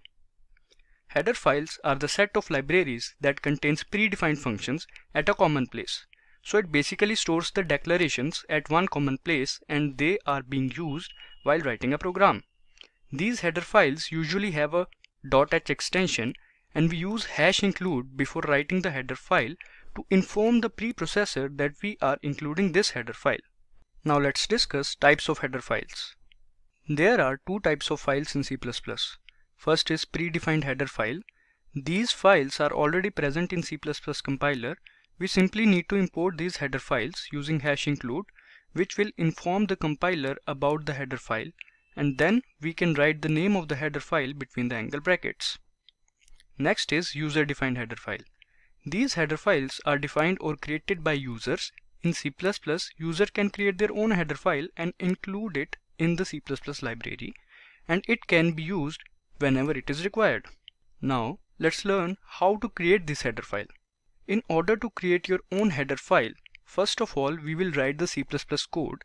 Header files are the set of libraries that contains predefined functions at a common place. So it basically stores the declarations at one common place and they are being used while writing a program. These header files usually have a .h extension, and we use #include before writing the header file to inform the preprocessor that we are including this header file. Now let's discuss types of header files. There are two types of files in C++. First is predefined header file. These files are already present in C++ compiler. We simply need to import these header files using #include, which will inform the compiler about the header file, and then we can write the name of the header file between the angle brackets. Next is user-defined header file. These header files are defined or created by users. In C++, user can create their own header file and include it in the C++ library, and it can be used whenever it is required. Now let's learn how to create this header file. In order to create your own header file, First of all, we will write the C++ code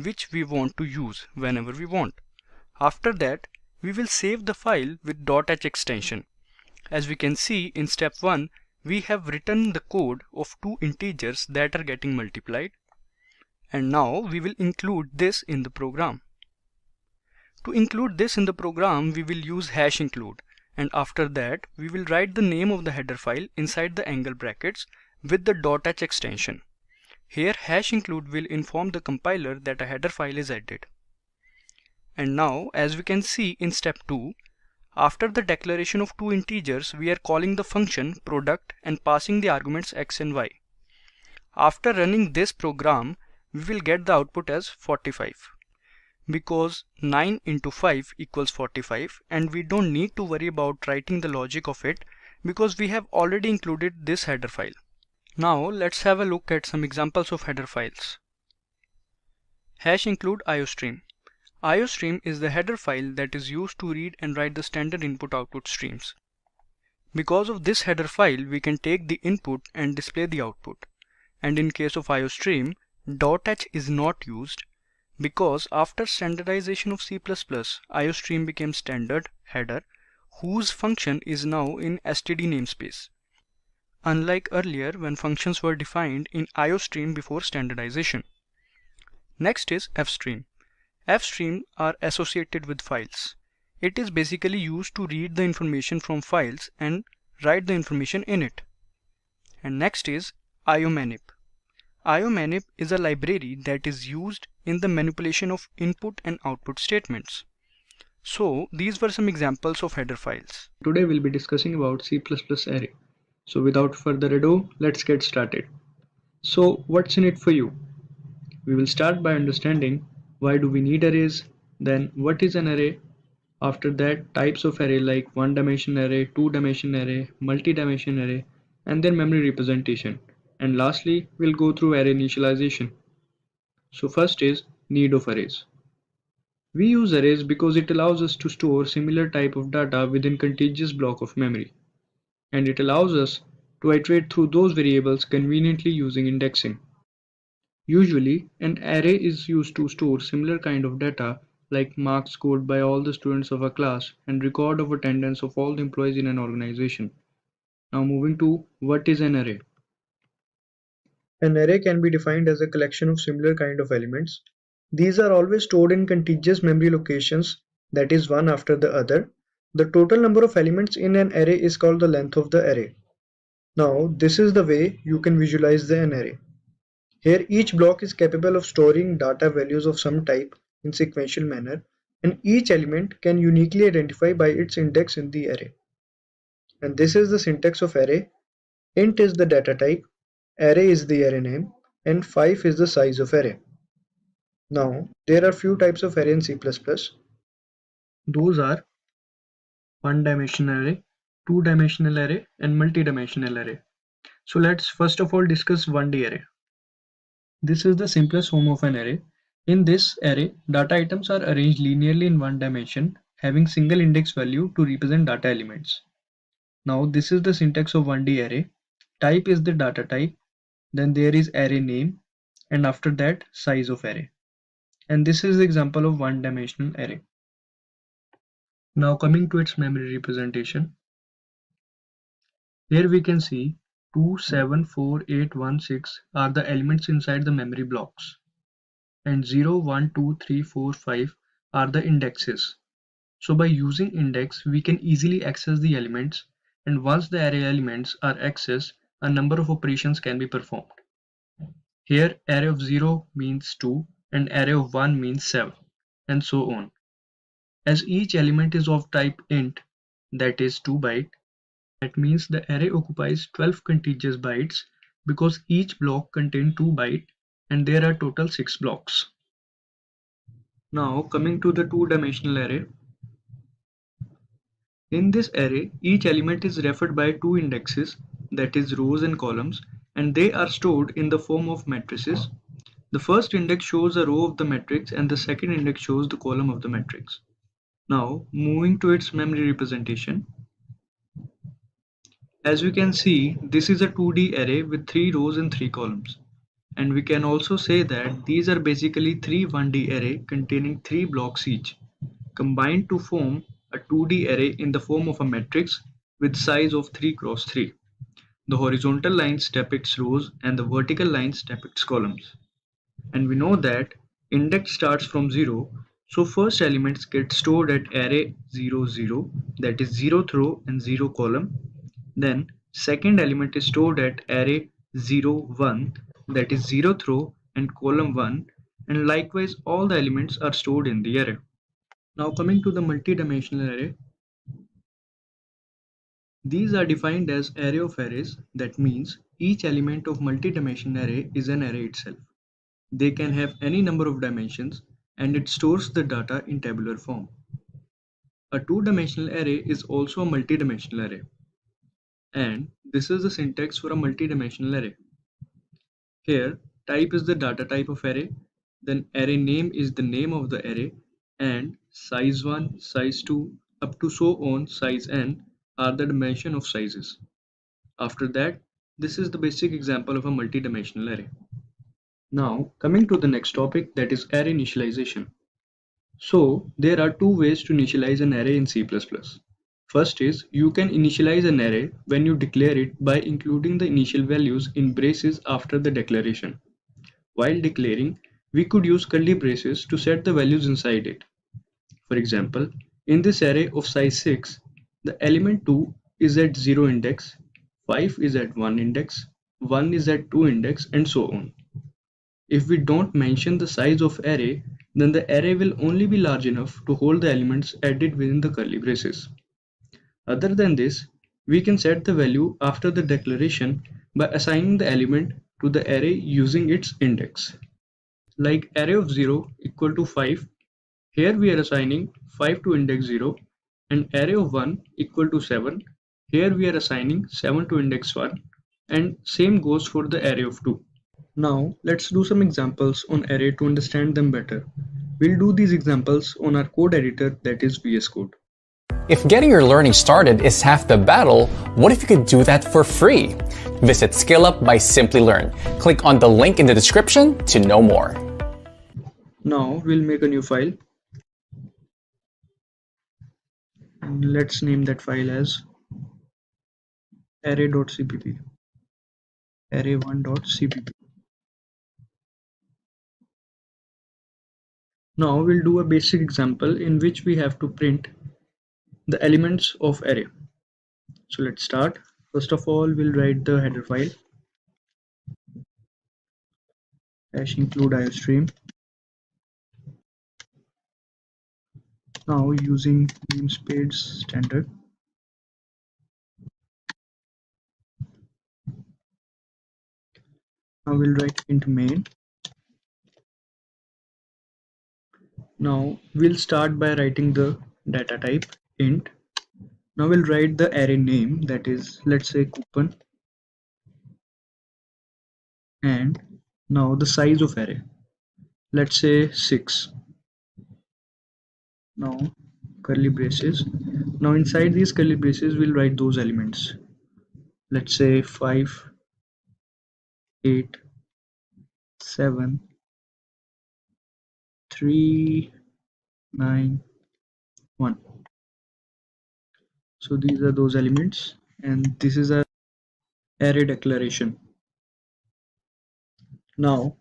which we want to use whenever we want. After that, we will save the file with .h extension. As we can see in step 1, we have written the code of two integers that are getting multiplied. And now we will include this in the program. To include this in the program, we will use #include, and after that we will write the name of the header file inside the angle brackets with the .h extension. Here #include will inform the compiler that a header file is added. And now, as we can see in step 2, after the declaration of two integers, we are calling the function product and passing the arguments x and y. After running this program, we will get the output as 45. Because 9 into 5 equals 45, and we don't need to worry about writing the logic of it because we have already included this header file. Now let's have a look at some examples of header files. #include iostream. Iostream is the header file that is used to read and write the standard input-output streams. Because of this header file, we can take the input and display the output. And in case of iostream, .h is not used because after standardization of C++, iostream became standard header whose function is now in std namespace. Unlike earlier when functions were defined in iostream before standardization. Next is fstream. Fstream are associated with files. It is basically used to read the information from files and write the information in it. And next is iomanip. Iomanip is a library that is used in the manipulation of input and output statements. So these were some examples of header files. Today we'll be discussing about C++ array. So without further ado, let's get started. So what's in it for you? We will start by understanding why do we need arrays, then what is an array, after that types of array like one-dimension array, two-dimension array, multi-dimension array, and then memory representation. And lastly, we'll go through array initialization. So first is need of arrays. We use arrays because it allows us to store similar type of data within contiguous block of memory. And it allows us to iterate through those variables conveniently using indexing. Usually, an array is used to store similar kind of data like marks scored by all the students of a class and record of attendance of all the employees in an organization. Now moving to what is an array. An array can be defined as a collection of similar kind of elements. These are always stored in contiguous memory locations, that is one after the other. The total number of elements in an array is called the length of the array. Now this is the way you can visualize an array. Here each block is capable of storing data values of some type in sequential manner, and each element can uniquely identify by its index in the array. And this is the syntax of array. Int is the data type, array is the array name, and 5 is the size of array. Now there are few types of array in C++. Those are one-dimensional array, two-dimensional array, and multi-dimensional array. So let's first of all discuss 1D array. This is the simplest form of an array. In this array, data items are arranged linearly in one dimension, having single index value to represent data elements. Now this is the syntax of 1D array. Type is the data type, then there is array name, and after that size of array. And this is the example of one-dimensional array. Now coming to its memory representation. Here we can see 2, 7, 4, 8, 1, 6 are the elements inside the memory blocks. And 0, 1, 2, 3, 4, 5 are the indexes. So by using index, we can easily access the elements, and once the array elements are accessed, a number of operations can be performed. Here array of 0 means 2 and array of 1 means 7, and so on. As each element is of type int, that is 2 byte, that means the array occupies 12 contiguous bytes because each block contains 2 bytes and there are total 6 blocks. Now coming to the two-dimensional array. In this array, each element is referred by two indexes, that is rows and columns, and they are stored in the form of matrices. The first index shows a row of the matrix and the second index shows the column of the matrix. Now moving to its memory representation. As we can see, this is a 2D array with 3 rows and 3 columns. And we can also say that these are basically three 1D array containing 3 blocks each, combined to form a 2D array in the form of a matrix with size of 3 cross 3. The horizontal lines depicts rows and the vertical lines depicts columns. And we know that index starts from 0, so first elements get stored at array 0 0, that is 0th row and 0 column. Then second element is stored at array 0 1, that is 0th row and column 1, and likewise all the elements are stored in the array. Now coming to the multi-dimensional array, these are defined as array of arrays. That means each element of multi-dimensional array is an array itself. They can have any number of dimensions and it stores the data in tabular form. A two-dimensional array is also a multi-dimensional array. And this is the syntax for a multi-dimensional array. Here, type is the data type of array, then array name is the name of the array, and size 1, size 2, up to so on size n are the dimension of sizes. After that, this is the basic example of a multi-dimensional array. Now, coming to the next topic, that is array initialization. So, there are two ways to initialize an array in C++. First is, you can initialize an array when you declare it by including the initial values in braces after the declaration. While declaring, we could use curly braces to set the values inside it. For example, in this array of size 6, the element 2 is at 0 index, 5 is at 1 index, 1 is at 2 index, and so on. If we don't mention the size of array, then the array will only be large enough to hold the elements added within the curly braces. Other than this, we can set the value after the declaration by assigning the element to the array using its index. Like array of 0 equal to 5, here we are assigning 5 to index 0, and array of 1 equal to 7, here we are assigning 7 to index 1, and same goes for the array of 2. Now let's do some examples on array to understand them better. We'll do these examples on our code editor, that is VS Code. If getting your learning started is half the battle, what if you could do that for free? Visit SkillUp by SimpliLearn. Click on the link in the description to know more. Now we'll make a new file. And let's name that file as array.cpp, array1.cpp. Now we'll do a basic example in which we have to print the elements of array. So let's start. First of all, we'll write the header file #include iostream. Now using namespace standard, now we'll write int main. Now we'll start by writing the data type int. Now we'll write the array name, that is, let's say coupon, and now the size of array, let's say 6. Now curly braces. Now inside these curly braces we'll write those elements, let's say 5, 8, 7, 3, 9, 1. So these are those elements, and this is our array declaration. Now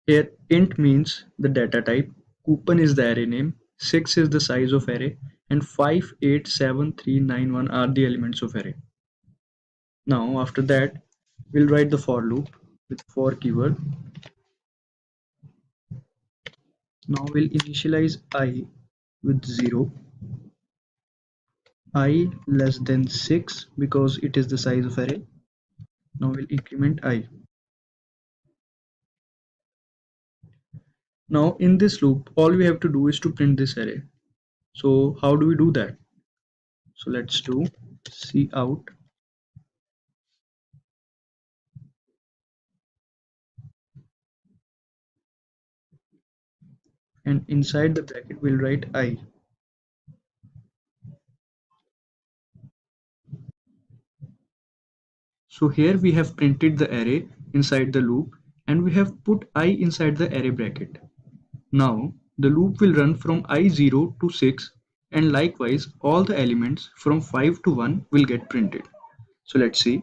here int means the data type, coupon is the array name, 6 is the size of array, and 5, 8, 7, 3, 9, 1 are the elements of array. Now after that we'll write the for loop with for keyword. Now we'll initialize I with 0, I less than 6 because it is the size of array. Now we'll increment I. Now in this loop, all we have to do is to print this array. So how do we do that? So let's do cout and inside the bracket we'll write I. So here we have printed the array inside the loop, and we have put I inside the array bracket. Now the loop will run from I0 to 6, and likewise all the elements from 5 to 1 will get printed. So let's see.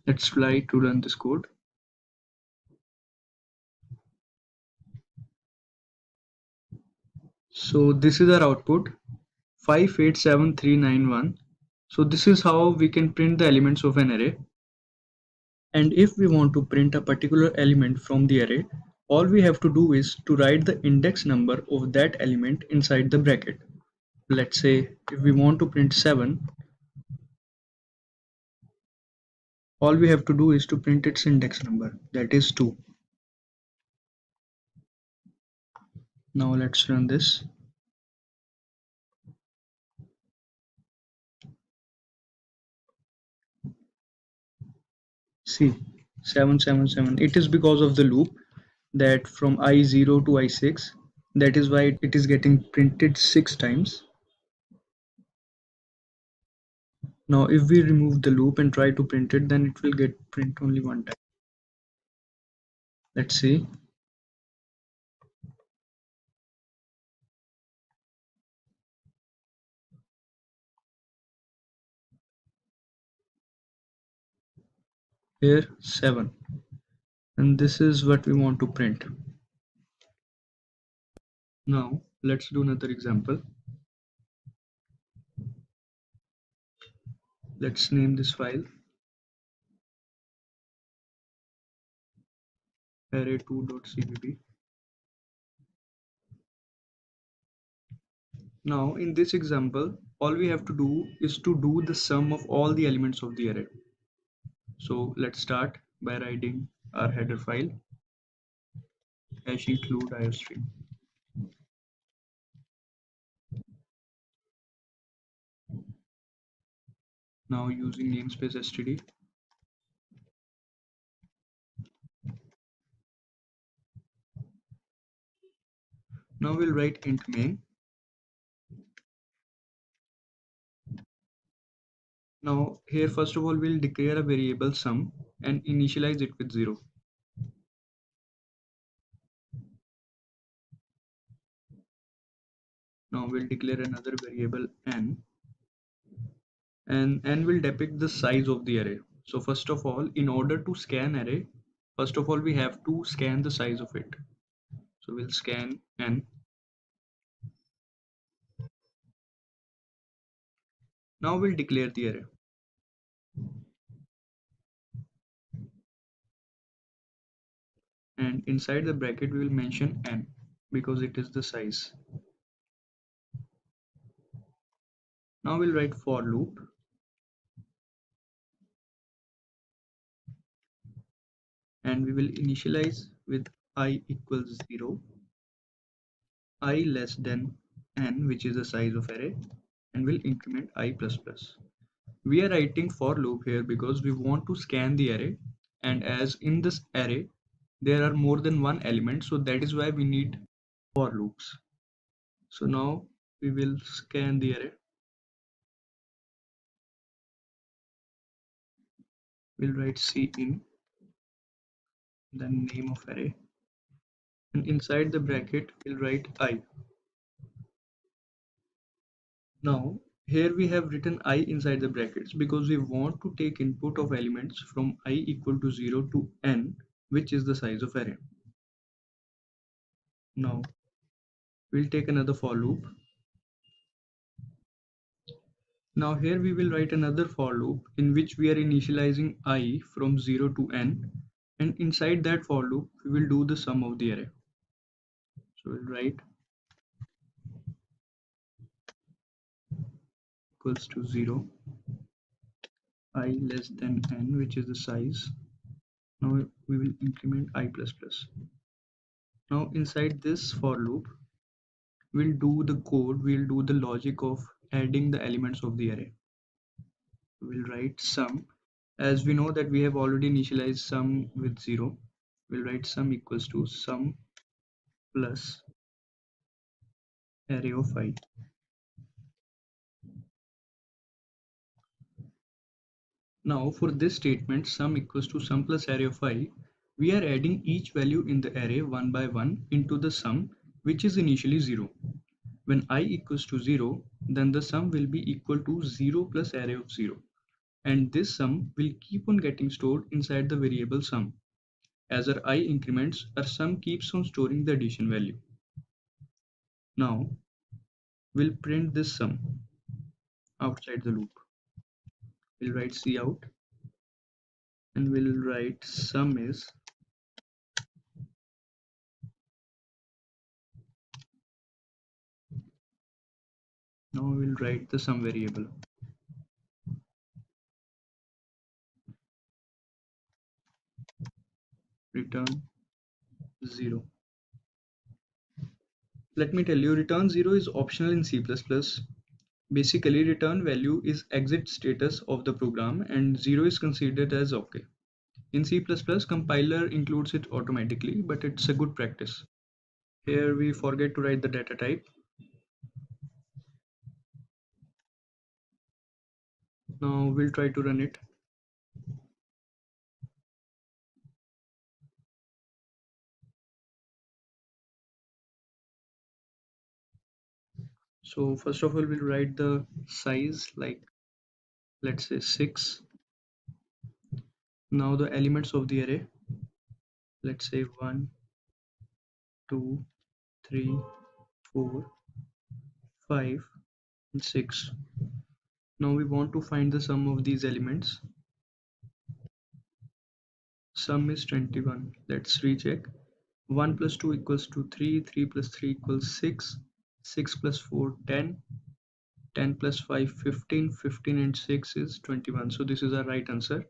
Let's try to run this code. So this is our output 587391. So this is how we can print the elements of an array. And if we want to print a particular element from the array, all we have to do is to write the index number of that element inside the bracket. Let's say if we want to print 7, all we have to do is to print its index number, that is 2. Now let's run this. See, 777. It is because of the loop that from I0 to I6. That is why it is getting printed 6 times. Now if we remove the loop and try to print it, then it will get print only one time. Let's see. Here 7, and this is what we want to print. Now let's do another example. Let's name this file array2.cpp. Now in this example, all we have to do is to do the sum of all the elements of the array. So let's start by writing our header file #include iostream. Now using namespace std, now we'll write int main. Now here first of all we'll declare a variable sum and initialize it with 0. Now we'll declare another variable n, and n will depict the size of the array. So first of all, in order to scan array, first of all we have to scan the size of it. So we'll scan n. Now we'll declare the array. And inside the bracket we will mention n because it is the size. Now we'll write for loop, and we will initialize with I equals 0, I less than n, which is the size of array, and we'll increment I plus plus. We are writing for loop here because we want to scan the array, and as in this array there are more than one element, so that is why we need for loops. So now we will scan the array. We'll write cin, then name of array, and inside the bracket we'll write I. Now here we have written I inside the brackets because we want to take input of elements from I equal to 0 to n, which is the size of array. Now we'll take another for loop. Now here we will write another for loop in which we are initializing I from 0 to n, and inside that for loop we will do the sum of the array. So we'll write equals to 0, I less than n, which is the size. Now we will increment I plus plus. Now inside this for loop we'll do the code, we'll do the logic of adding the elements of the array. We'll write sum. As we know that we have already initialized sum with 0, we'll write sum equals to sum plus array of I. Now for this statement, sum equals to sum plus array of I, We are adding each value in the array one by one into the sum, which is initially 0. When I equals to 0, then the sum will be equal to 0 plus array of 0. And this sum will keep on getting stored inside the variable sum. As our I increments, our sum keeps on storing the addition value. Now, we'll print this sum outside the loop. We'll write cout and we'll write sum is now we'll write the sum variable. Return 0. Let me tell you, return 0 is optional in C++. Basically, return value is exit status of the program and 0 is considered as OK. In C++, compiler includes it automatically, but it's a good practice. Here we forget to write the data type. Now we'll try to run it. So first of all, we'll write the size, like let's say 6. Now the elements of the array, let's say 1, 2, 3, 4, 5, and 6. Now we want to find the sum of these elements. Sum is 21. Let's recheck. 1 plus 2 equals to 3, 3 plus 3 equals 6, 6 plus 4 10, 10 plus 5 15, 15 and 6 is 21. So this is our right answer.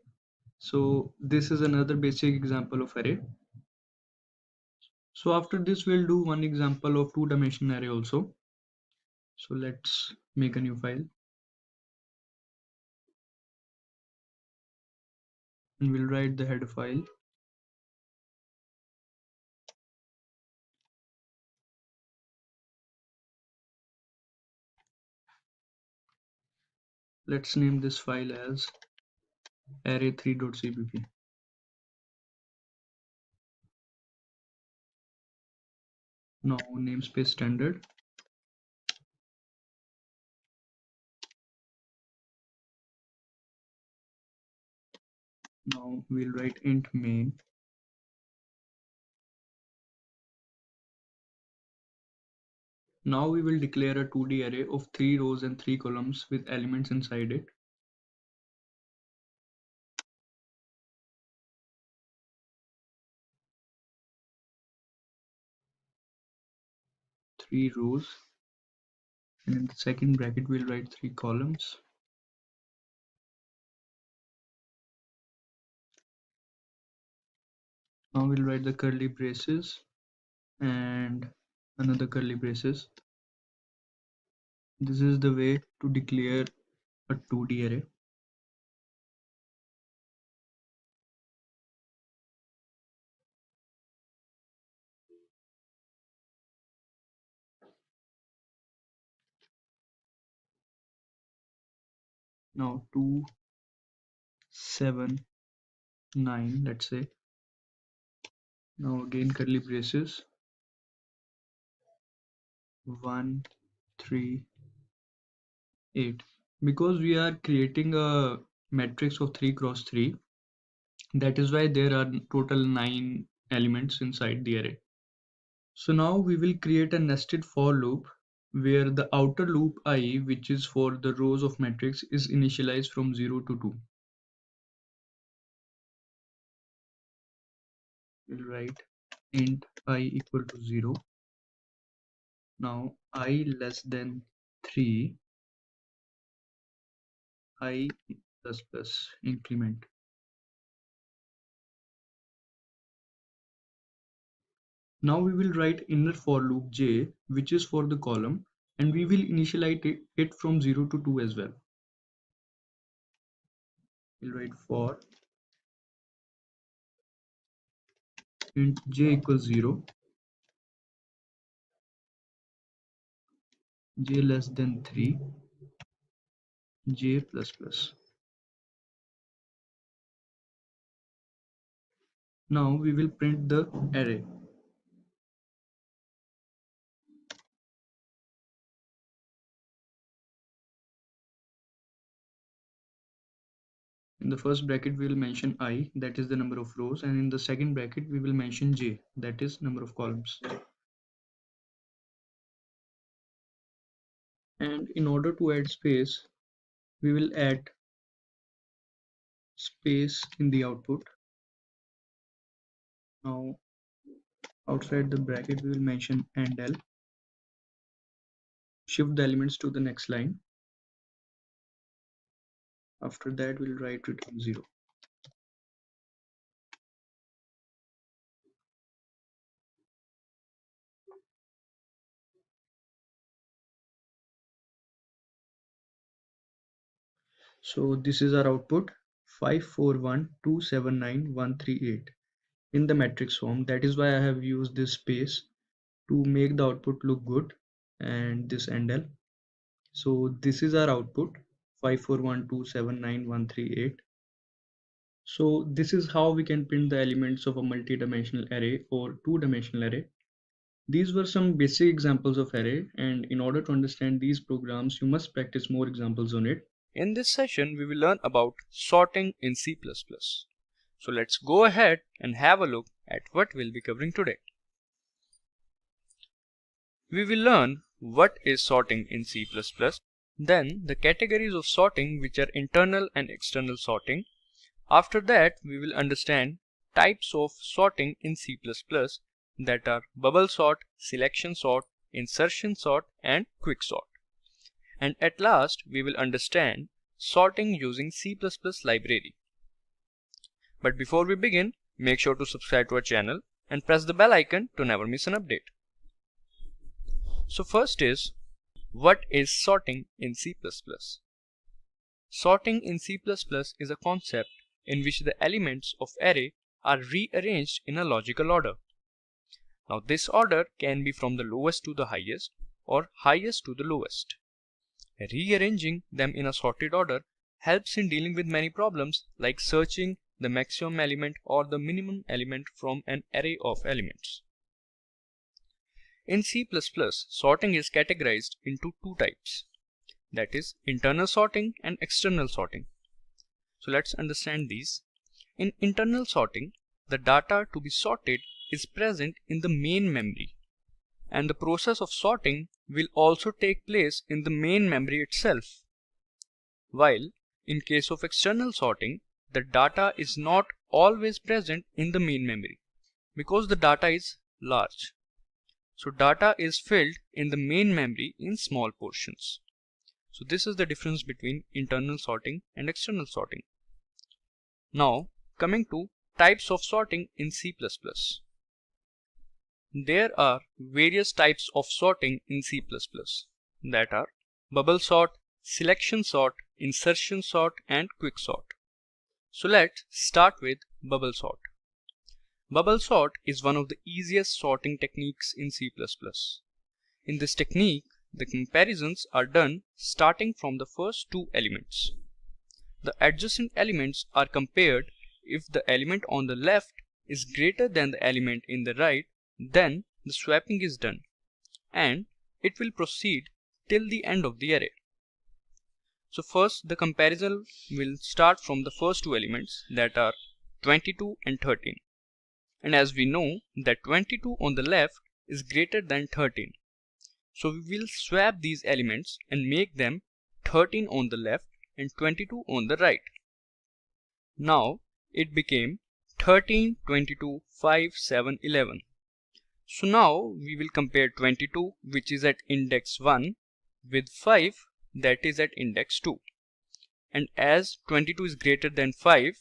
So this is another basic example of array. So after this we'll do one example of two-dimensional array also. So let's make a new file and we'll write the header file. Let's name this file as array3.cpp. Now namespace standard. Now we'll write int main. Now we will declare a 2D array of 3 rows and 3 columns with elements inside it. Three rows, and in the second bracket we'll write 3 columns. Now we'll write the curly braces and another curly braces. This is the way to declare a 2D array. Now 2, 7, 9, let's say. Now again curly braces. 1, 3, 8. Because we are creating a matrix of 3 cross 3, that is why there are total 9 elements inside the array. So now we will create a nested for loop where the outer loop I, which is for the rows of matrix, is initialized from 0 to 2. We'll write int I equal to 0. Now I less than 3, I plus plus increment. Now we will write inner for loop j, which is for the column, and we will initialize it from 0 to 2 as well. We'll write for int j equals 0, j less than 3, j plus plus. Now we will print the array. In the first bracket we will mention I, that is the number of rows, and in the second bracket we will mention j, that is number of columns. And in order to add space, we will add space in the output. Now outside the bracket we will mention AND-L. Shift the elements to the next line. After that we'll write return 0. So this is our output, 541279138 in the matrix form. That is why I have used this space to make the output look good, and this AND-L. So this is our output, 541279138. So this is how we can print the elements of a multi-dimensional array or two-dimensional array. These were some basic examples of array, and in order to understand these programs you must practice more examples on it. In this session, we will learn about sorting in C++. So let's go ahead and have a look at what we'll be covering today. We will learn what is sorting in C++, then the categories of sorting, which are internal and external sorting. After that, we will understand types of sorting in C++, that are bubble sort, selection sort, insertion sort, and quick sort. And at last, we will understand sorting using C++ library. But before we begin, make sure to subscribe to our channel and press the bell icon to never miss an update. So first is, what is sorting in C++? Sorting in C++ is a concept in which the elements of array are rearranged in a logical order. Now this order can be from the lowest to the highest or highest to the lowest. Rearranging them in a sorted order helps in dealing with many problems like searching the maximum element or the minimum element from an array of elements. In C++, sorting is categorized into two types, that is internal sorting and external sorting. So let's understand these. In internal sorting, the data to be sorted is present in the main memory, and the process of sorting will also take place in the main memory itself. While in case of external sorting, the data is not always present in the main memory because the data is large. So data is filled in the main memory in small portions. So this is the difference between internal sorting and external sorting. Now coming to types of sorting in C++. There are various types of sorting in C++, that are bubble sort, selection sort, insertion sort, and quick sort. So let's start with bubble sort. Bubble sort is one of the easiest sorting techniques in C++. In this technique, the comparisons are done starting from the first two elements. The adjacent elements are compared. If the element on the left is greater than the element in the right, then the swapping is done, and it will proceed till the end of the array. So first the comparison will start from the first two elements, that are 22 and 13. And as we know that 22 on the left is greater than 13. So we will swap these elements and make them 13 on the left and 22 on the right. Now it became 13, 22, 5, 7, 11. So now we will compare 22, which is at index 1, with 5, that is at index 2. And as 22 is greater than 5,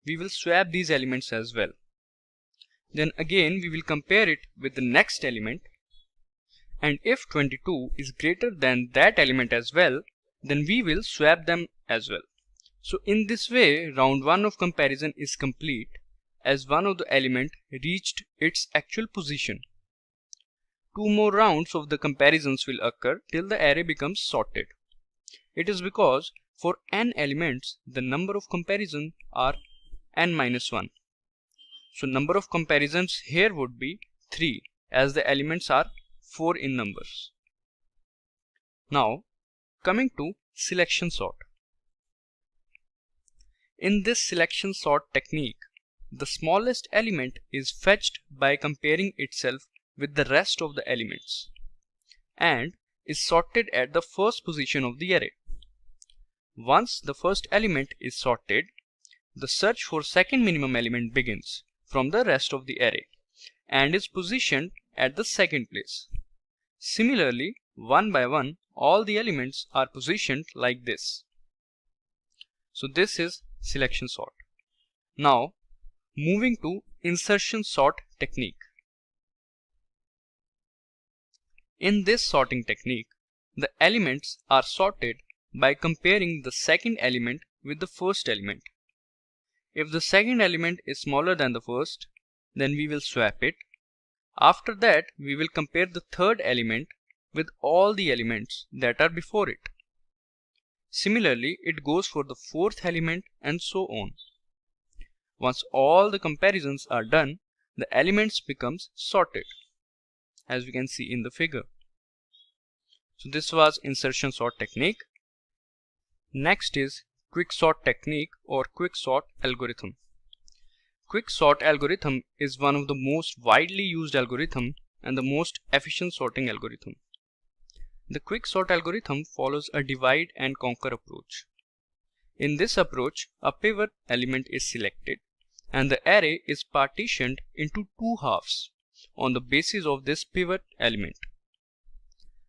we will swap these elements as well. Then again we will compare it with the next element, and if 22 is greater than that element as well, then we will swap them as well. So in this way, round 1 of comparison is complete, as one of the element reached its actual position. Two more rounds of the comparisons will occur till the array becomes sorted. It is because for n elements the number of comparisons are n-1. So number of comparisons here would be 3 as the elements are 4 in numbers. Now coming to selection sort. In this selection sort technique, the smallest element is fetched by comparing itself with the rest of the elements and is sorted at the first position of the array. Once the first element is sorted, the search for second minimum element begins from the rest of the array and is positioned at the second place. Similarly, one by one, all the elements are positioned like this. So this is selection sort. Now moving to insertion sort technique. In this sorting technique, the elements are sorted by comparing the second element with the first element. If the second element is smaller than the first, then we will swap it. After that, we will compare the third element with all the elements that are before it. Similarly, it goes for the fourth element and so on. Once all the comparisons are done, the elements becomes sorted, as we can see in the figure. So this was insertion sort technique. Next is quick sort technique or quick sort algorithm. Quick sort algorithm is one of the most widely used algorithm and the most efficient sorting algorithm. The quick sort algorithm follows a divide and conquer approach. In this approach, a pivot element is selected and the array is partitioned into two halves on the basis of this pivot element.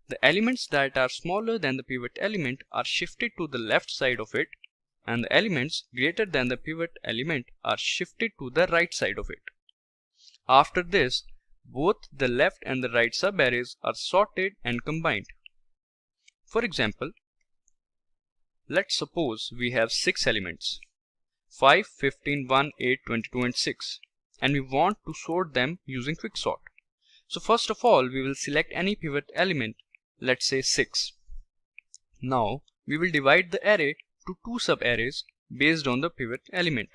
The elements that are smaller than the pivot element are shifted to the left side of it, and the elements greater than the pivot element are shifted to the right side of it. After this, both the left and the right subarrays are sorted and combined. For example, let's suppose we have 6 elements 5, 15, 1, 8, 22 and 6, and we want to sort them using quick sort. So first of all, we will select any pivot element, let's say 6. Now we will divide the array to two subarrays based on the pivot element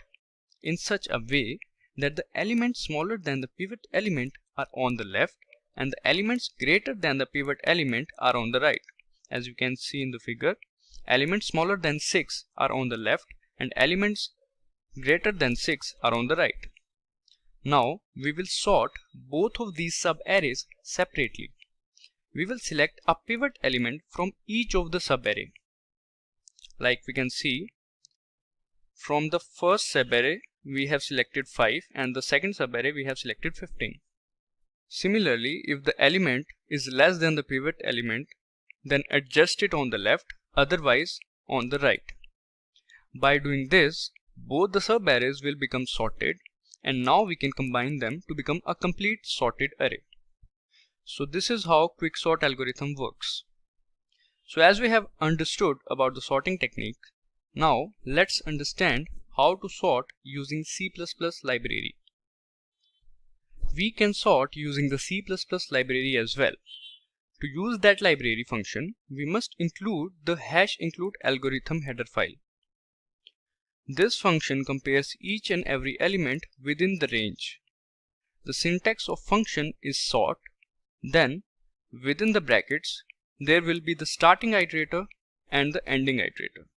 in such a way that the elements smaller than the pivot element are on the left and the elements greater than the pivot element are on the right. As you can see in the figure, elements smaller than 6 are on the left and elements greater than 6 are on the right. Now we will sort both of these subarrays separately. We will select a pivot element from each of the subarray. Like we can see, from the first subarray we have selected 5 and the second subarray we have selected 15. Similarly, if the element is less than the pivot element, then adjust it on the left, otherwise on the right. By doing this, both the subarrays will become sorted and now we can combine them to become a complete sorted array. So this is how quicksort algorithm works. So as we have understood about the sorting technique, now let's understand how to sort using C++ library. We can sort using the C++ library as well. To use that library function, we must include the #include algorithm header file. This function compares each and every element within the range. The syntax of function is sort, then within the brackets there will be the starting iterator and the ending iterator.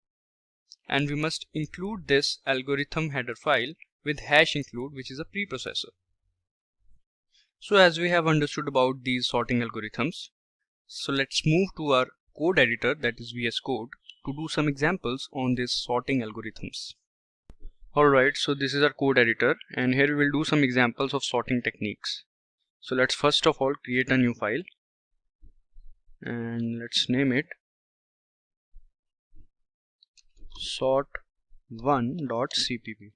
And we must include this algorithm header file with #include, which is a preprocessor. So as we have understood about these sorting algorithms, so let's move to our code editor, that is VS Code, to do some examples on these sorting algorithms. Alright, so this is our code editor and here we will do some examples of sorting techniques. So let's first of all create a new file and let's name it sort1.cpp.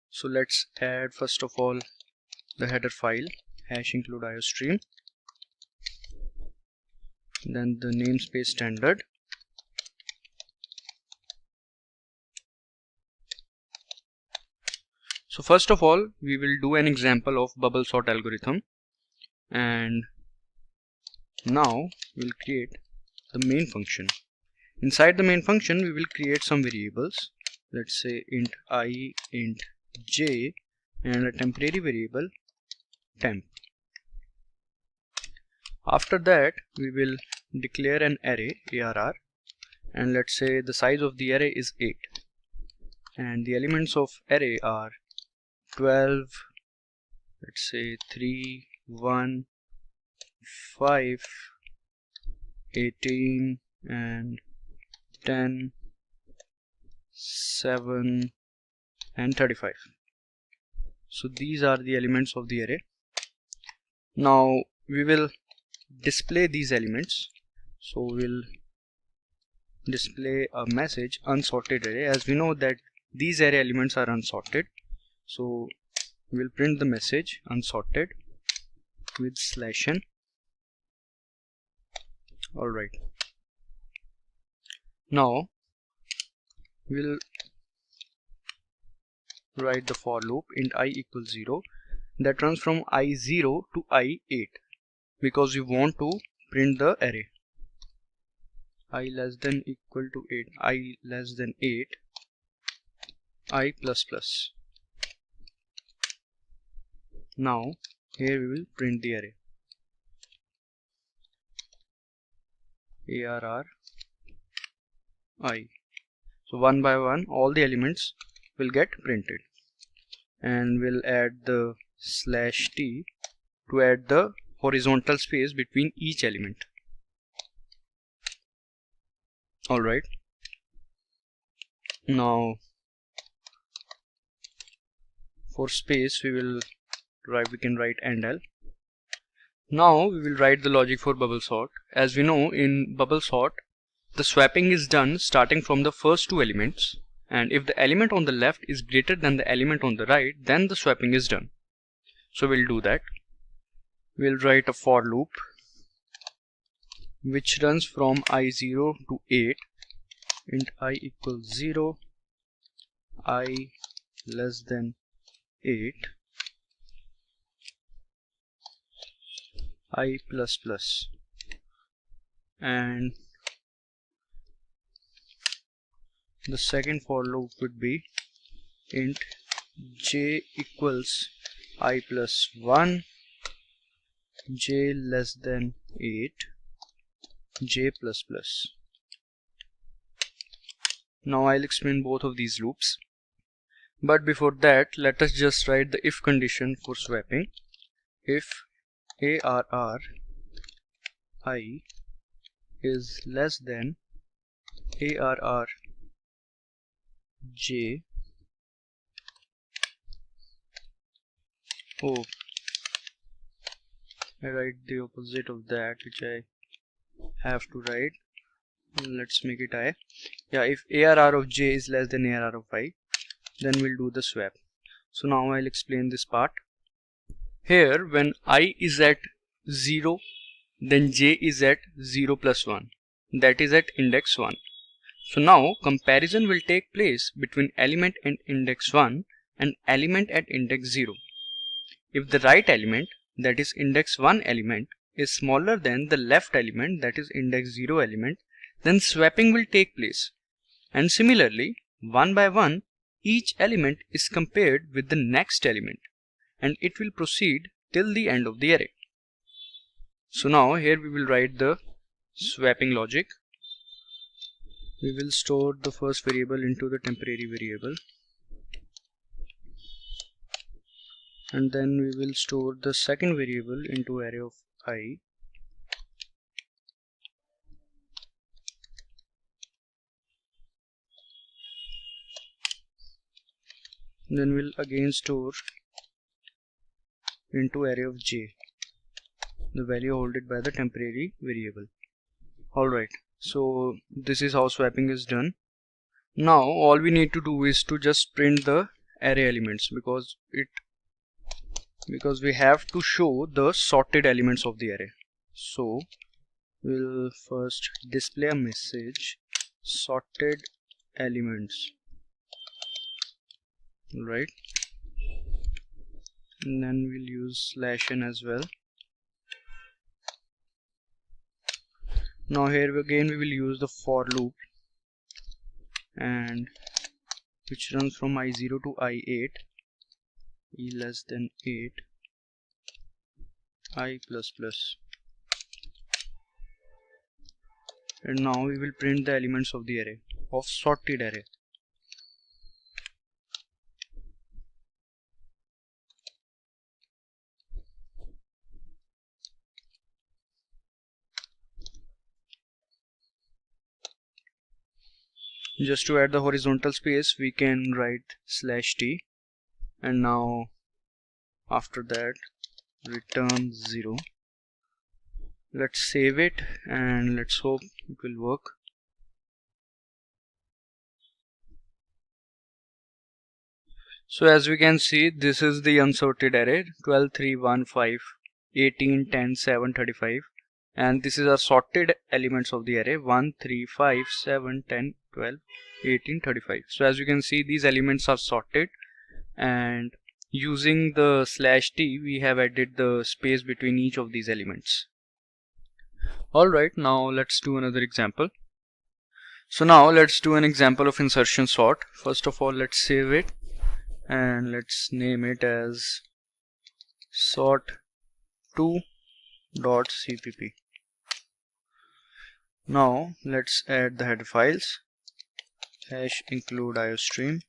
So let's add first of all the header file #include iostream, then the namespace standard, so first of all we will do an example of bubble sort algorithm, and now we'll create the main function. Inside the main function we will create some variables let's say int I, int j, and a temporary variable temp. After that we will declare an array arr, and let's say the size of the array is 8, and the elements of array are 12, let's say 3, 1, 5, 18, and 10, 7, and 35. So these are the elements of the array. Now we will display these elements. So we'll display a message unsorted array, as we know that these array elements are unsorted. So we'll print the message unsorted with /n. Alright, now we'll write the for loop int I equals 0 that runs from I0 to I8, because we want to print the array I less than equal to 8, I less than 8, I plus plus. Now here we will print the array arr I. So one by one all the elements will get printed, and we'll add the /t to add the horizontal space between each element. Alright, now for space we can write endl. Now we will write the logic for bubble sort. As we know, in bubble sort the swapping is done starting from the first two elements, and if the element on the left is greater than the element on the right, then the swapping is done. So we'll do that. We'll write a for loop which runs from I0 to 8, int I equals 0, I less than 8, I plus plus, and the second for loop would be int j equals I plus 1, j less than 8, j plus plus. Now I'll explain both of these loops, but before that let us just write the if condition for swapping. If arr I is less than arr j, oh, I write the opposite of that, which I have to write. Let's make it I. Yeah, if arr of j is less than arr of I, then we'll do the swap. So now I'll explain this part. Here when I is at 0, then j is at 0 plus 1, that is at index 1. So now comparison will take place between element at index 1 and element at index 0. If the right element, that is index 1 element, is smaller than the left element, that is index 0 element, then swapping will take place. And similarly, one by one, each element is compared with the next element, and it will proceed till the end of the array. So now here we will write the swapping logic. We will store the first variable into the temporary variable, and then we will store the second variable into array of I. Then we'll again store into array of j, the value holded by the temporary variable. Alright, so this is how swapping is done. Now all we need to do is to just print the array elements, because we have to show the sorted elements of the array. So we'll first display a message sorted elements, right, and then we'll use /n as well. Now here again we will use the for loop, and which runs from I0 to I8, e less than 8, I plus plus. And now we will print the elements of the array, of sorted array. Just to add the horizontal space, we can write /t, and now after that return 0. Let's save it and let's hope it will work. So as we can see, this is the unsorted array 12, 3, 1, 5, 18, 10, 7, 35, and this is our sorted elements of the array 1, 3, 5, 7, 10, 12, 18, 35. So as you can see, these elements are sorted, and using the /t we have added the space between each of these elements. Alright, now let's do another example. So now let's do an example of insertion sort. First of all, let's save it and let's name it as sort2.cpp. Now let's add the header files, #include iostream,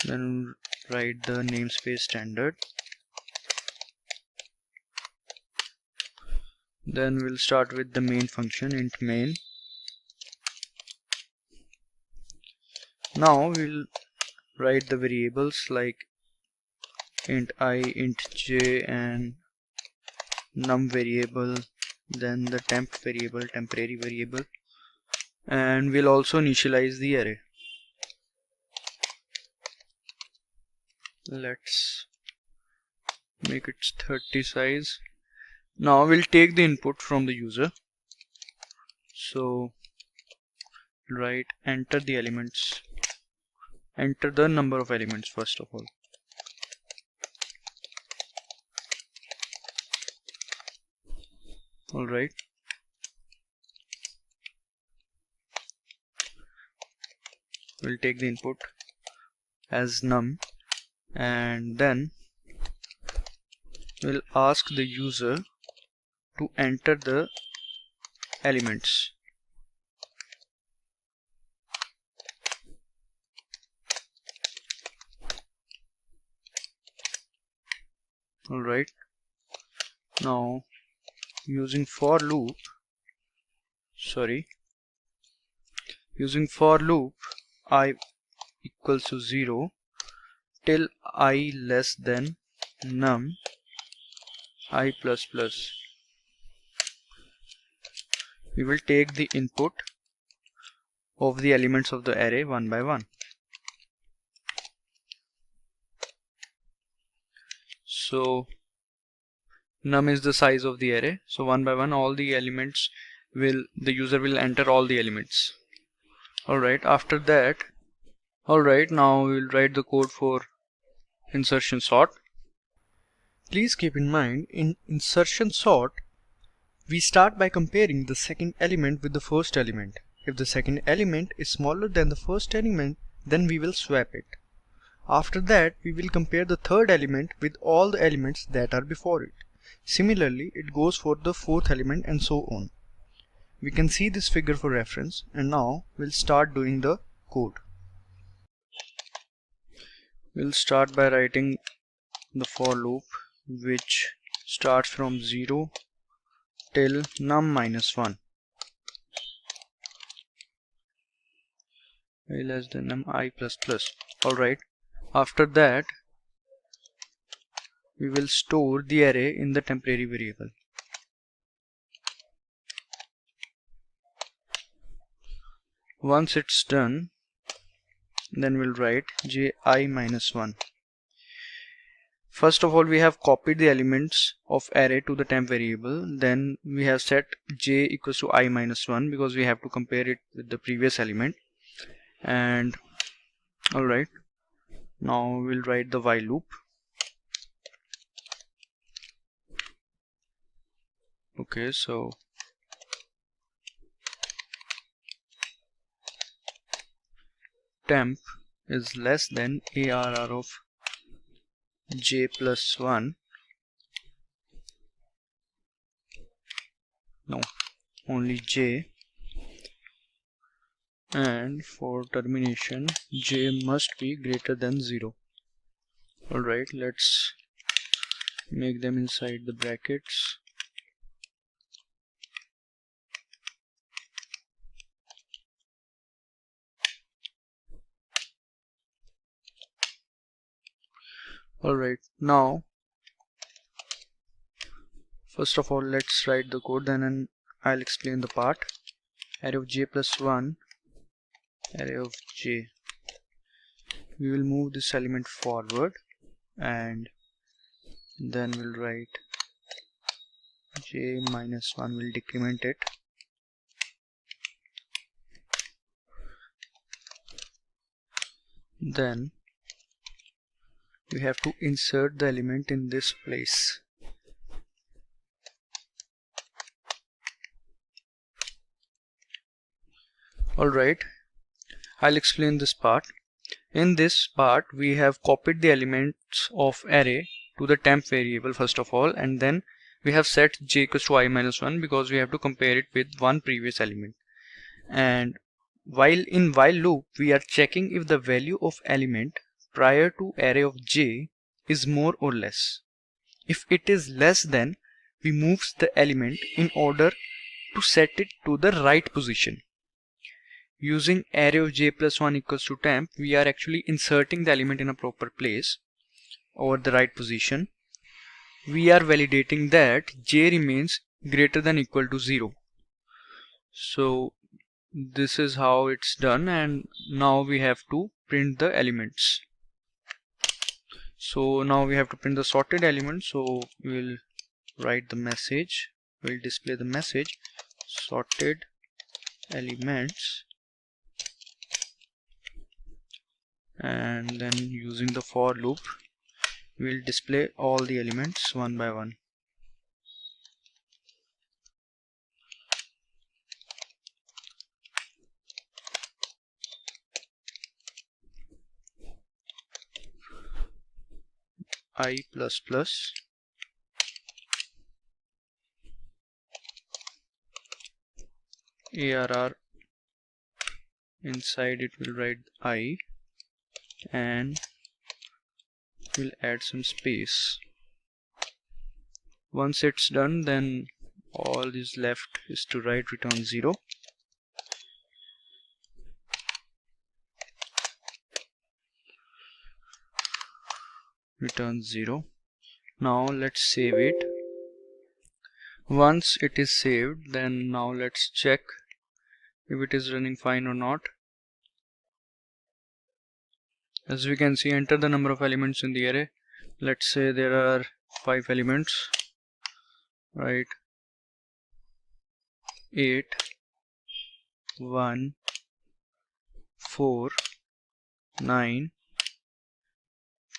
then write the namespace standard. Then we'll start with the main function, int main. Now we'll write the variables like int I, int j, and num variable, then the temp variable, temporary variable, and we'll also initialize the array. Let's make it 30 size. Now we'll take the input from the user. So write enter the elements, enter the number of elements first of all. Alright, we'll take the input as num, and then we'll ask the user to enter the elements. Alright, now using for loop I equals to 0 till I less than num I plus plus. We will take the input of the elements of the array one by one. So num is the size of the array, so one by one all the elements the user will enter all the elements. Alright, after that, now we will write the code for insertion sort. Please keep in mind, in insertion sort we start by comparing the second element with the first element. If the second element is smaller than the first element, then we will swap it. After that, we will compare the third element with all the elements that are before it. Similarly, it goes for the fourth element and so on. We can see this figure for reference, and now we'll start doing the code. We'll start by writing the for loop, which starts from 0 till num minus 1, I less than num I plus plus. Alright, after that we will store the array in the temporary variable. Once it's done, then we'll write ji minus 1. First of all, we have copied the elements of array to the temp variable. Then we have set j equals to I minus 1 because we have to compare it with the previous element. And alright, now we'll write the while loop. Okay, so temp is less than ARR of j plus 1, no, only j, and for termination j must be greater than 0. Alright, let's make them inside the brackets. Alright, now first of all let's write the code, then I'll explain the part. Array of j plus 1, array of j. We will move this element forward and then we'll write j minus 1, will decrement it. Then we have to insert the element in this place. Alright, I'll explain this part. In this part we have copied the elements of array to the temp variable first of all, and then we have set j equals to I minus 1 because we have to compare it with one previous element. And while in while loop we are checking if the value of element prior to array of j is more or less. If it is less, then we move the element in order to set it to the right position. Using array of j plus 1 equals to temp, we are actually inserting the element in a proper place or the right position. We are validating that j remains greater than equal to 0. So this is how it's done, and now we have to print the elements. So now we have to print the sorted element, so we'll write the message, we'll display the message sorted elements, and then using the for loop we'll display all the elements one by one. I plus plus ARR, inside it will write I, and we'll add some space. Once it's done, then all is left is to write return 0. Return 0. Now let's save it. Once it is saved, then now let's check if it is running fine or not. As we can see, enter the number of elements in the array. Let's say there are 5 elements, right? 8, 1, 4, 9,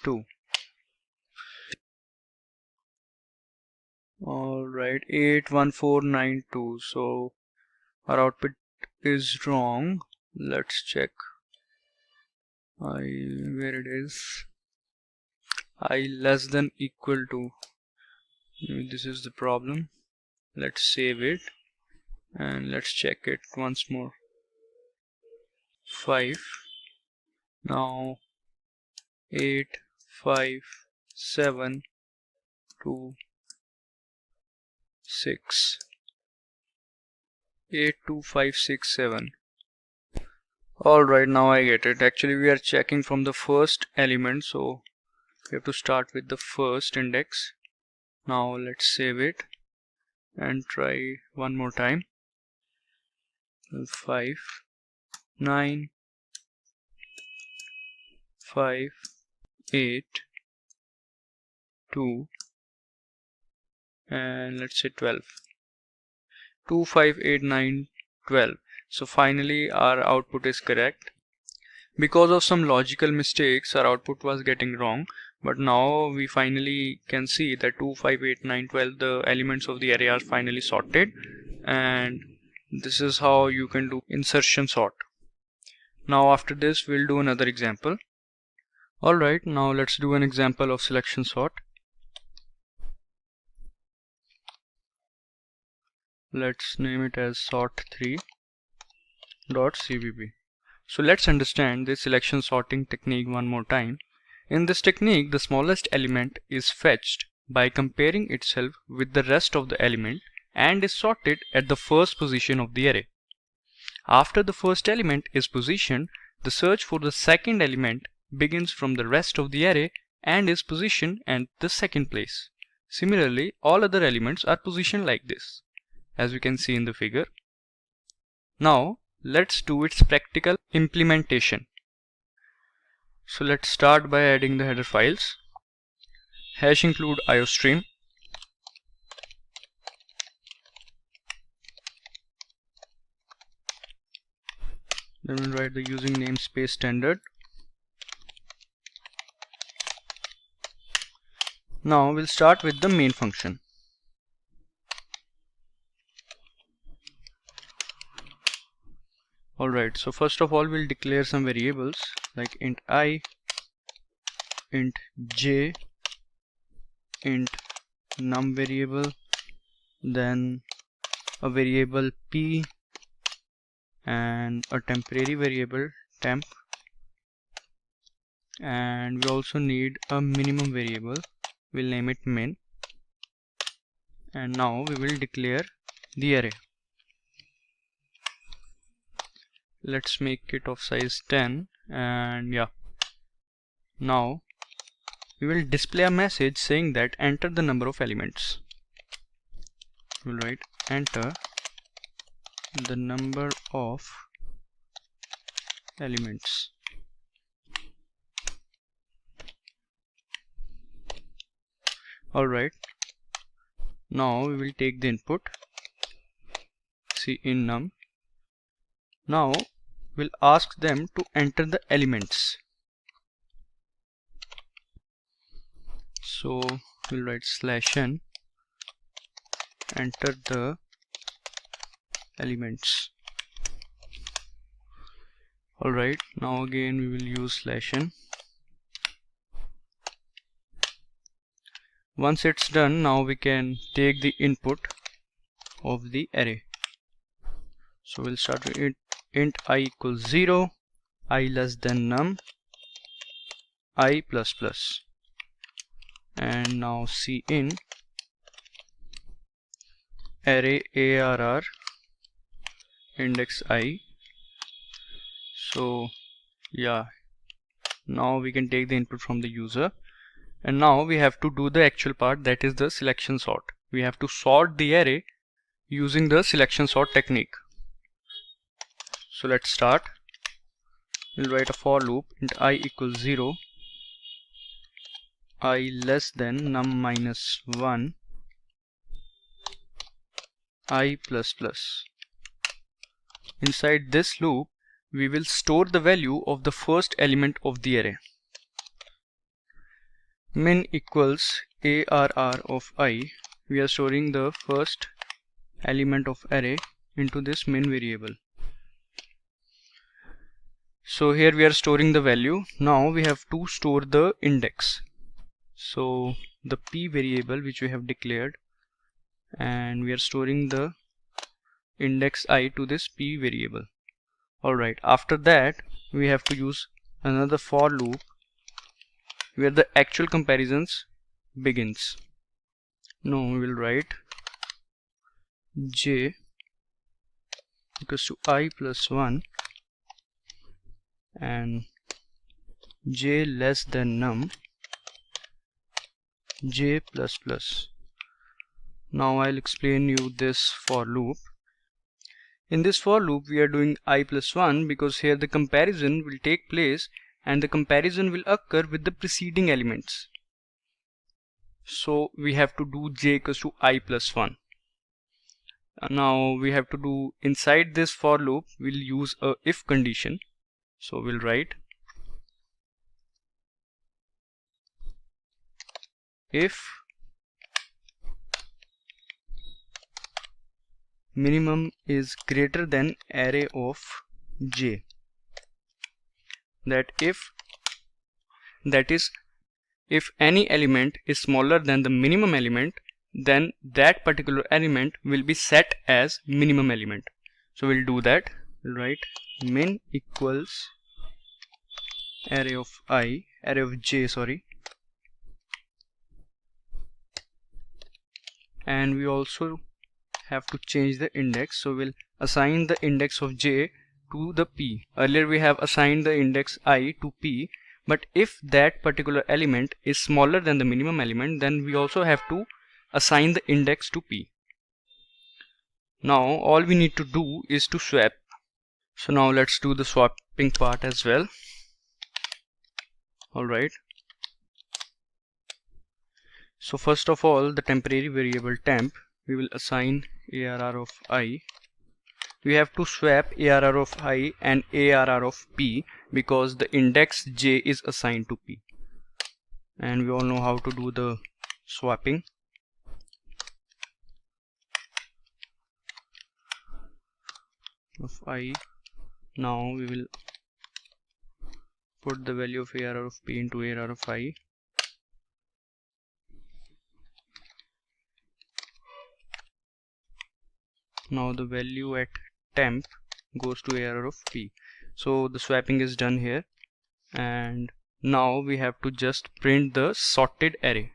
2. Alright, 8, 1, 4, 9, 2. So our output is wrong. Let's check where it is. I less than equal to. This is the problem. Let's save it and let's check it once more. 5. Now 8, 5, 7, 2, 6. 8, 2, 5, 6, 7. Alright, now I get it. Actually we are checking from the first element, so we have to start with the first index. Now let's save it and try one more time. 5, 9, 5, 8, 2, and let's say 12. 2, 5, 8, 9, 12. So finally our output is correct. Because of some logical mistakes, our output was getting wrong, but now we finally can see that 2, 5, 8, 9, 12, the elements of the array are finally sorted, and this is how you can do insertion sort. Now after this we'll do another example. Alright, now let's do an example of selection sort. Let's name it as sort3.cpp. So let's understand this selection sorting technique one more time. In this technique, the smallest element is fetched by comparing itself with the rest of the element and is sorted at the first position of the array. After the first element is positioned, the search for the second element begins from the rest of the array and is positioned at the second place. Similarly, all other elements are positioned like this, as we can see in the figure. Now, let's do its practical implementation. So let's start by adding the header files. Hash include iostream. Then we'll write the using namespace standard. Now we'll start with the main function. Alright, so first of all we'll declare some variables like int I, int j, int num variable, then a variable p, and a temporary variable temp, and we also need a minimum variable. We'll name it min, and now we will declare the array. Let's make it of size 10, and yeah, now we will display a message saying that enter the number of elements. We'll write enter the number of elements. Alright, now we will take the input, see in num. Now we'll ask them to enter the elements. So we'll write /n, enter the elements. Alright, now again we will use /n. Once it's done, now we can take the input of the array. So we'll start with int I equals 0, I less than num, I plus plus, and now cin array arr index I. So yeah, now we can take the input from the user, and now we have to do the actual part, that is the selection sort. We have to sort the array using the selection sort technique. So let's start. We'll write a for loop int I equals 0, I less than num minus 1, I plus plus. Inside this loop we will store the value of the first element of the array. Min equals arr of I. We are storing the first element of array into this min variable. So here we are storing the value. Now we have to store the index. So the p variable which we have declared, and we are storing the index I to this p variable. Alright, after that we have to use another for loop where the actual comparisons begins. Now we will write j equals to I plus 1 and j less than num, j plus plus. Now I'll explain you this for loop. In this for loop we are doing I plus 1 because here the comparison will take place and the comparison will occur with the preceding elements. So we have to do j equals to I plus 1. Now we have to do inside this for loop, we'll use a if condition. So we'll write if minimum is greater than array of j, that if any element is smaller than the minimum element, then that particular element will be set as minimum element. So we'll do that. We'll write min equals array of j, and we also have to change the index. So we'll assign the index of j to the p. Earlier we have assigned the index I to p, but if that particular element is smaller than the minimum element, then we also have to assign the index to p. Now all we need to do is to swap. So now let's do the swapping part as well. Alright. So first of all, the temporary variable temp, we will assign ARR of I. We have to swap ARR of I and ARR of P because the index J is assigned to P. And we all know how to do the swapping. Of I. Now we will put the value of ARR of P into ARR of I. Now the value at temp goes to ARR of P. So the swapping is done here, and now we have to just print the sorted array.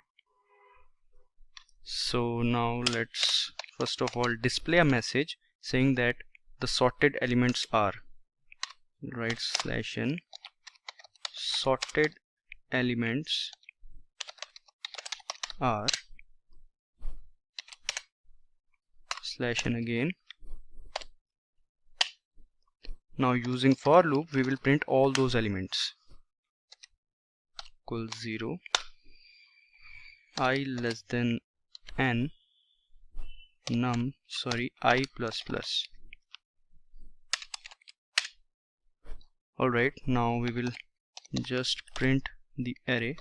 So now let's first of all display a message saying that the sorted elements are, right, /n sorted elements are /n again. Now using for loop we will print all those elements equals 0, I less than n, I plus plus. Alright, now we will just print the array,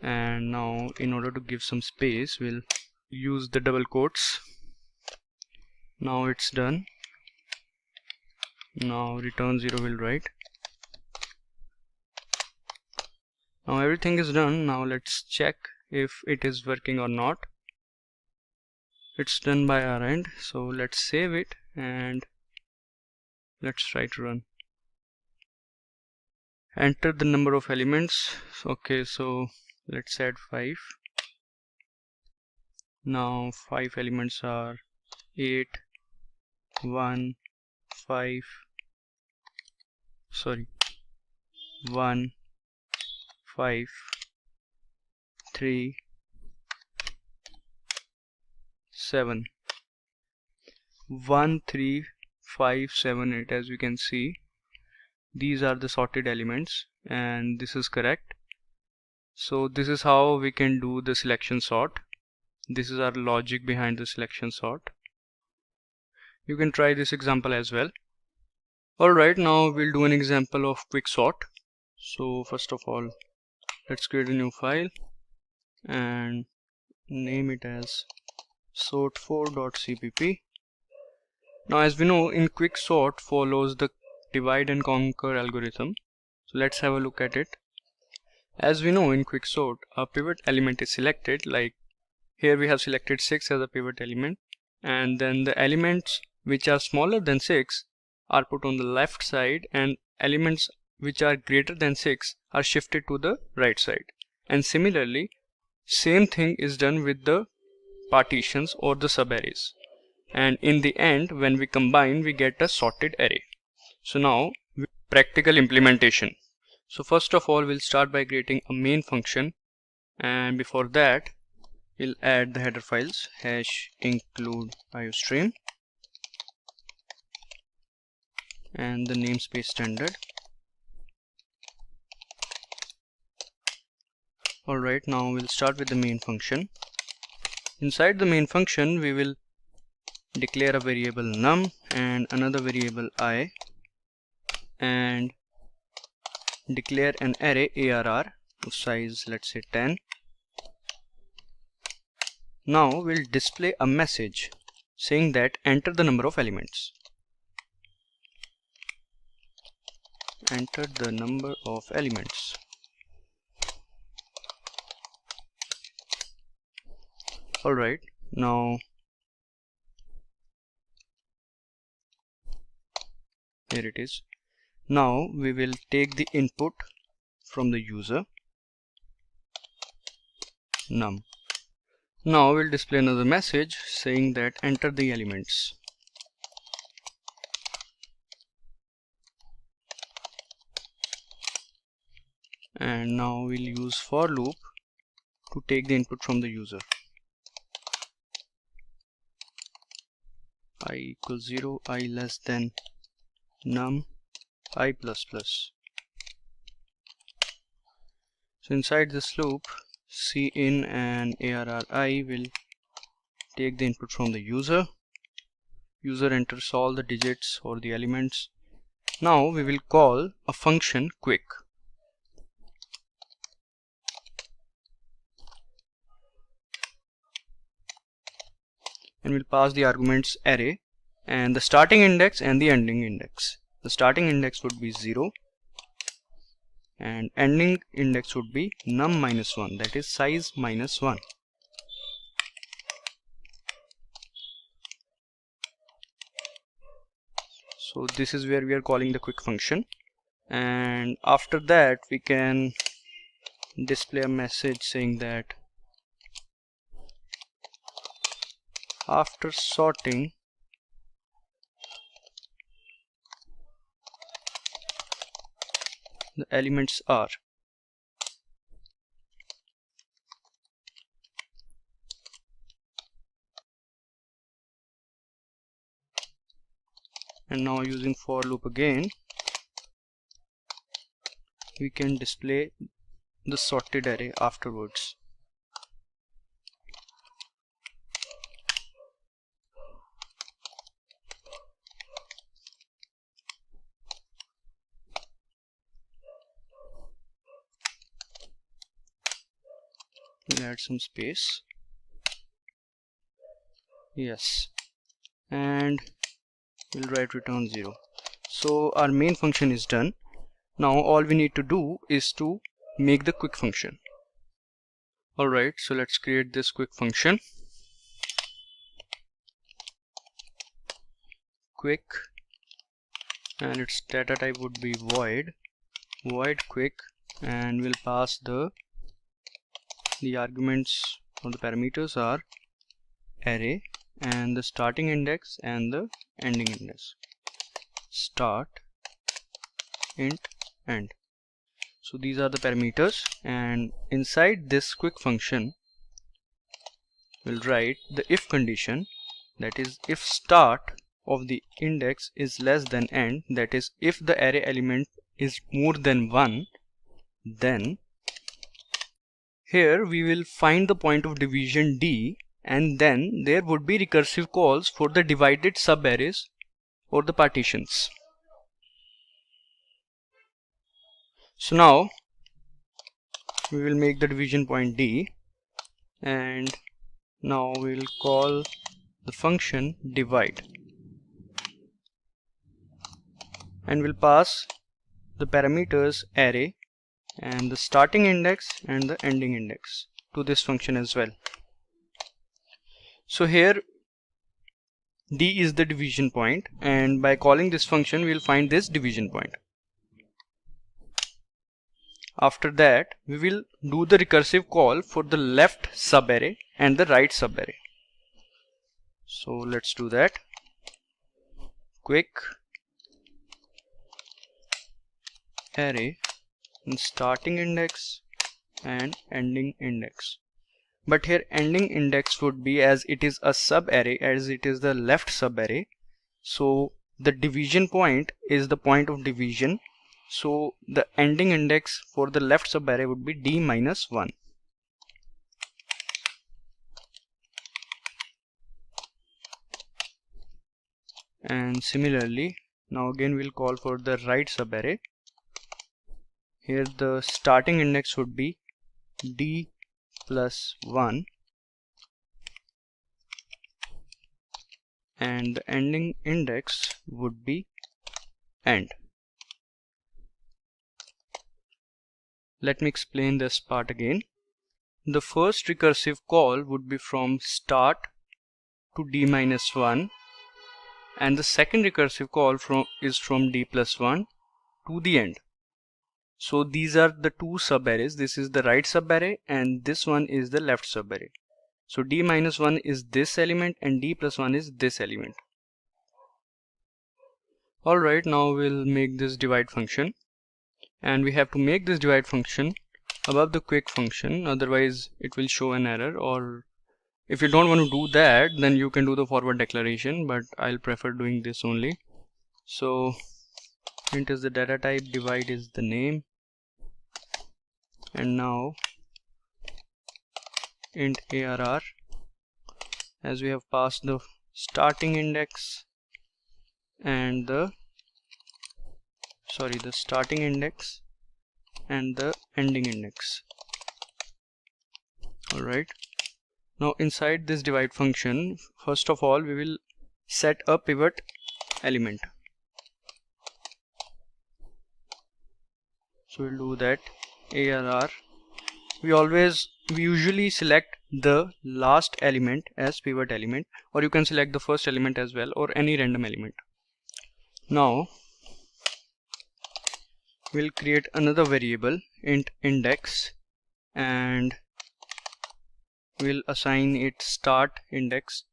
and now in order to give some space we'll use the double quotes. Now it's done. Now return 0 will write. Now everything is done. Now let's check if it is working or not. It's done by our end, so let's save it and let's try to run. Enter the number of elements. Okay, so let's add 5. Now 5 elements are 8, 1, 5, 1, 5, 3, 7. 1, 3, 5, 7, 8. As you can see, these are the sorted elements and this is correct. So this is how we can do the selection sort. This is our logic behind the selection sort. You can try this example as well. Alright, now we'll do an example of quick sort. So first of all, let's create a new file and name it as sort4.cpp. Now as we know, in quick sort follows the divide and conquer algorithm. So let's have a look at it. As we know, in quick sort a pivot element is selected, like here we have selected 6 as a pivot element, and then the elements which are smaller than 6 are put on the left side and elements which are greater than 6 are shifted to the right side. And similarly, same thing is done with the partitions or the subarrays, and in the end when we combine we get a sorted array. So now practical implementation. So first of all we'll start by creating a main function, and before that we'll add the header files #include iostream and the namespace standard. Alright, now we'll start with the main function. Inside the main function we will declare a variable num and another variable I, and declare an array ARR of size, let's say 10. Now we'll display a message saying that enter the number of elements. enter the number of elements. Alright, now here it is. Now we will take the input from the user, num. Now we'll display another message saying that enter the elements. And now we'll use for loop to take the input from the user. I equals 0, I less than num I plus plus. So inside this loop, cin and arri will take the input from the user. User enters all the digits or the elements. Now we will call a function quick. And we'll pass the arguments array and the starting index and the ending index. The starting index would be 0 and ending index would be num minus 1, that is size minus 1. So this is where we are calling the quick function, and after that we can display a message saying that after sorting the elements are. And now using for loop again, we can display the sorted array afterwards. We'll add some space. Yes, and we'll write return 0. So our main function is done. Now all we need to do is to make the quick function. Alright, so let's create this quick function. Quick, and its data type would be void quick, and we'll pass the arguments or the parameters are array and the starting index and the ending index. Start, int, end. So these are the parameters, and inside this quick function we'll write the if condition, that is if start of the index is less than end, that is if the array element is more than 1, then here we will find the point of division D, and then there would be recursive calls for the divided subarrays or the partitions. So now we will make the division point D, and now we will call the function divide, and we'll pass the parameters array and the starting index and the ending index to this function as well. So here D is the division point, and by calling this function we will find this division point. After that we will do the recursive call for the left subarray and the right subarray. So let's do that. Quick array and starting index and ending index, but here ending index would be, as it is a subarray, as it is the left subarray, so the division point is the point of division, so the ending index for the left subarray would be D minus 1. And similarly now again we'll call for the right subarray. Here the starting index would be D plus 1 and the ending index would be end. let me explain this part again. The first recursive call would be from start to d minus 1, and the second recursive call is from d plus 1 to the end. So these are the two subarrays. This is the right subarray and this one is the left subarray. So d minus 1 is this element and d plus 1 is this element. Alright, now we'll make this divide function, and we have to make this divide function above the quick function, otherwise it will show an error. Or if you don't want to do that, then you can do the forward declaration, but I'll prefer doing this only. So int is the data type, divide is the name, and now int arr, as we have passed the starting index and the starting index and the ending index. Alright, now inside this divide function, first of all we will set a pivot element. So we'll do that arr. We usually select the last element as pivot element, or you can select the first element as well, or any random element. Now we'll create another variable int index, and we'll assign it start index.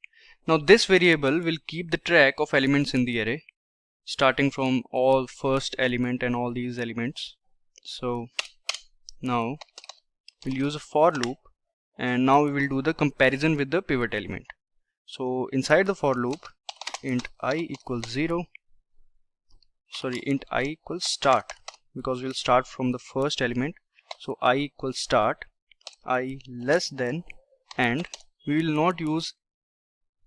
Now this variable will keep the track of elements in the array, starting from all first element and all these elements. So now we'll use a for loop, and now we will do the comparison with the pivot element. So inside the for loop, int I equals start, because we'll start from the first element. So I equals start, I less than, and we will not use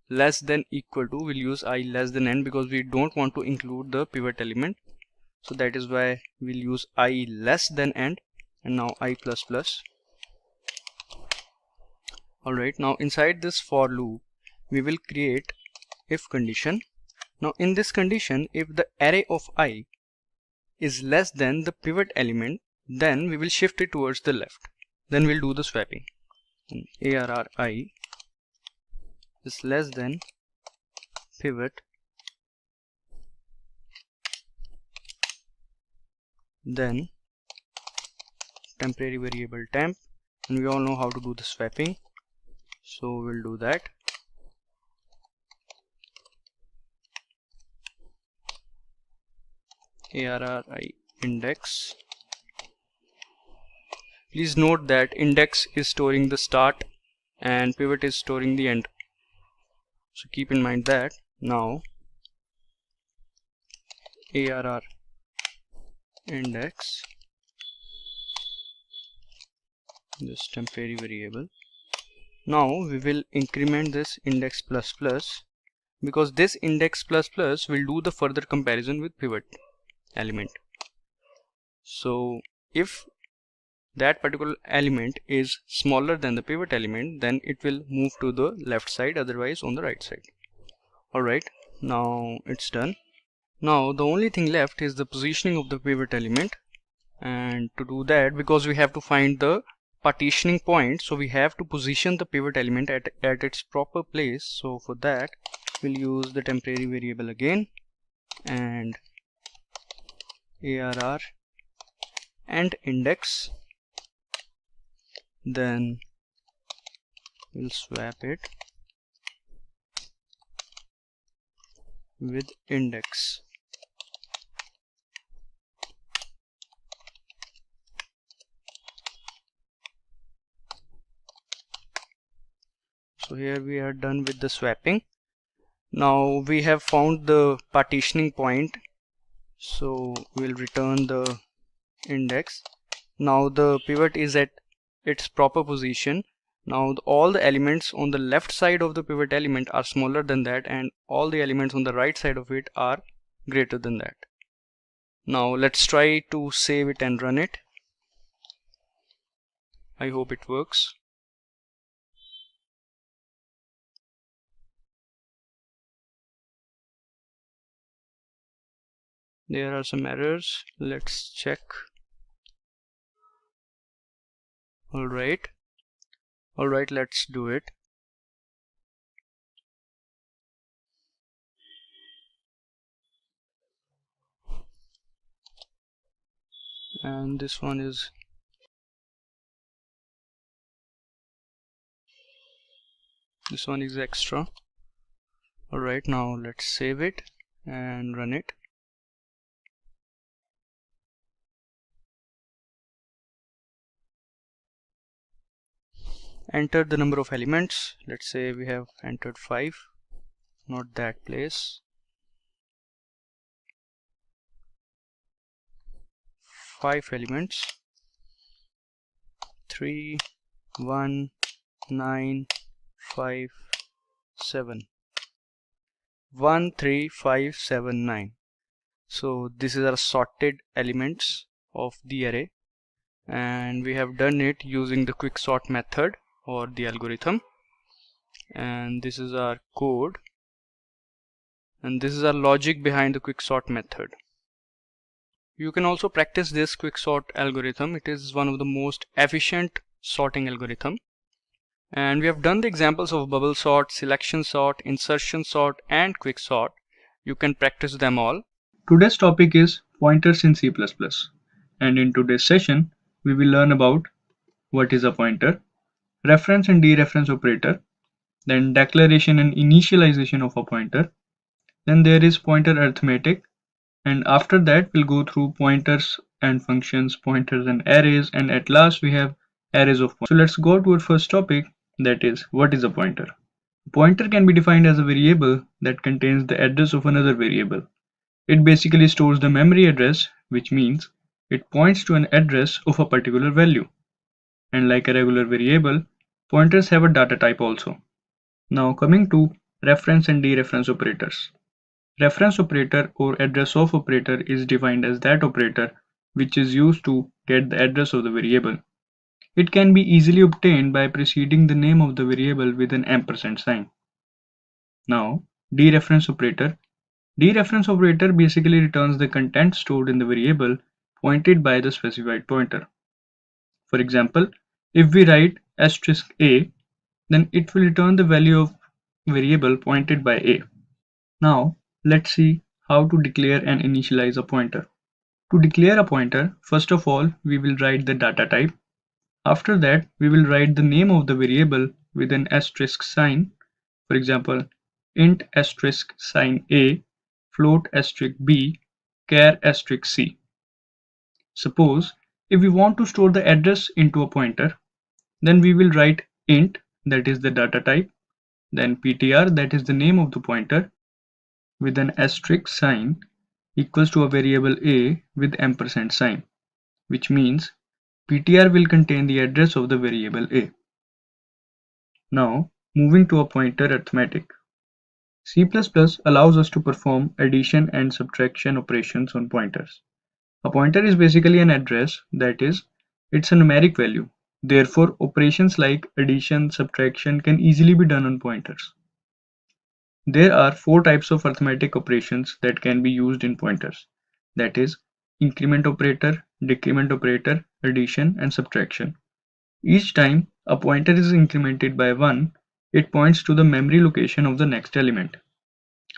less than equal to, we'll use I less than n, because we don't want to include the pivot element. So that is why we'll use I less than n, and now I plus plus. Alright, now inside this for loop we will create if condition. Now in this condition, if the array of I is less than the pivot element, then we will shift it towards the left. Then we'll do the swapping. And arr I is less than pivot, then temporary variable temp, and we all know how to do the swapping, so we'll do that. arr I index. Please note that index is storing the start and pivot is storing the end, so keep in mind that. Now arr index, this temporary variable. Now we will increment this index plus plus, because this index plus plus will do the further comparison with pivot element. So if that particular element is smaller than the pivot element, then it will move to the left side, otherwise on the right side. Alright, now it's done. Now the only thing left is the positioning of the pivot element, and to do that, because we have to find the partitioning point, so we have to position the pivot element at its proper place. So for that we'll use the temporary variable again, and arr and index, then we'll swap it with index. So here we are done with the swapping. Now we have found the partitioning point, so we'll return the index. Now the pivot is at its proper position. Now all the elements on the left side of the pivot element are smaller than that, and all the elements on the right side of it are greater than that. Now let's try to save it and run it. I hope it works. There are some errors. Let's check. Alright, let's do it. And this one is extra. Alright, now let's save it and run it. Enter the number of elements. Let's say we have entered 5, not that place. 5 elements, 3, 1, 9, 5, 7. 1, 3, 5, 7, 9. So this is our sorted elements of the array, and we have done it using the quicksort method or the algorithm. And this is our code, and this is our logic behind the quicksort method. You can also practice this quicksort algorithm. It is one of the most efficient sorting algorithm. And we have done the examples of bubble sort, selection sort, insertion sort, and quicksort. You can practice them all. Today's topic is pointers in C++. And in today's session, we will learn about what is a pointer, reference and dereference operator, then declaration and initialization of a pointer, then there is pointer arithmetic, and after that we'll go through pointers and functions, pointers and arrays, and at last we have arrays of pointers. So let's go to our first topic, that is, what is a pointer? A pointer can be defined as a variable that contains the address of another variable. It basically stores the memory address, which means it points to an address of a particular value. And like a regular variable, pointers have a data type also. Now coming to reference and dereference operators. Reference operator or address of operator is defined as that operator which is used to get the address of the variable. It can be easily obtained by preceding the name of the variable with an ampersand sign. Now, dereference operator. Dereference operator basically returns the content stored in the variable pointed by the specified pointer. For example, if we write *a, then it will return the value of variable pointed by a. Now, let's see how to declare and initialize a pointer. To declare a pointer, first of all, we will write the data type. After that, we will write the name of the variable with an asterisk sign. For example, int asterisk sign a, float asterisk b, char asterisk c. Suppose if we want to store the address into a pointer, then we will write int, that is the data type, then ptr, that is the name of the pointer, with an asterisk sign equals to a variable a with ampersand sign, which means ptr will contain the address of the variable a. Now moving to a pointer arithmetic. C++ allows us to perform addition and subtraction operations on pointers. A pointer is basically an address, that is, it's a numeric value. Therefore, operations like addition, subtraction can easily be done on pointers. There are 4 types of arithmetic operations that can be used in pointers, that is, increment operator, decrement operator, addition, and subtraction. Each time a pointer is incremented by 1, it points to the memory location of the next element.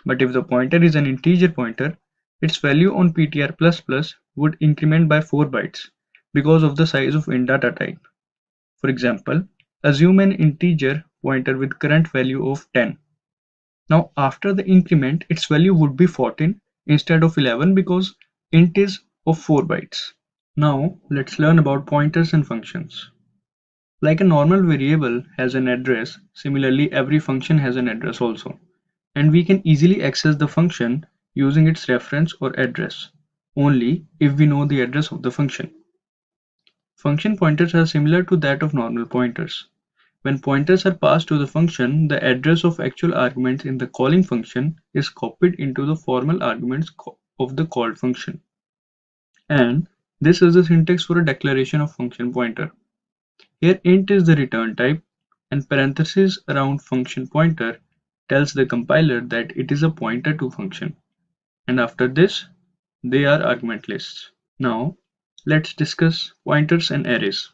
But if the pointer is an integer pointer, its value on ptr++ would increment by 4 bytes because of the size of int data type. For example, assume an integer pointer with current value of 10. Now after the increment, its value would be 14 instead of 11 because int is of 4 bytes. Now let's learn about pointers and functions. Like a normal variable has an address, similarly every function has an address also. And we can easily access the function using its reference or address, only if we know the address of the function. Function pointers are similar to that of normal pointers. When pointers are passed to the function, the address of actual arguments in the calling function is copied into the formal arguments of the called function. And this is the syntax for a declaration of function pointer. Here int is the return type, and parentheses around function pointer tells the compiler that it is a pointer to function. And after this, they are argument lists. Now, let's discuss pointers and arrays.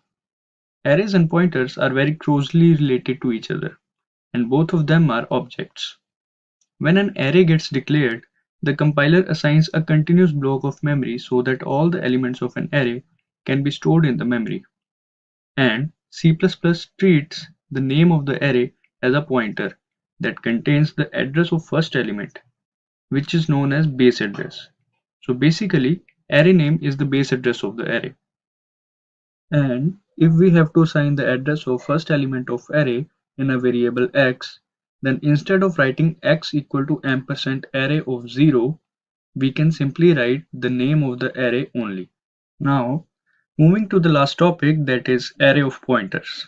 Arrays and pointers are very closely related to each other, and both of them are objects. When an array gets declared, the compiler assigns a continuous block of memory so that all the elements of an array can be stored in the memory. And C++ treats the name of the array as a pointer that contains the address of first element, which is known as base address. So basically, array name is the base address of the array. And if we have to assign the address of first element of array in a variable x, then instead of writing x equal to ampersand array of 0, we can simply write the name of the array only. Now, moving to the last topic, that is array of pointers.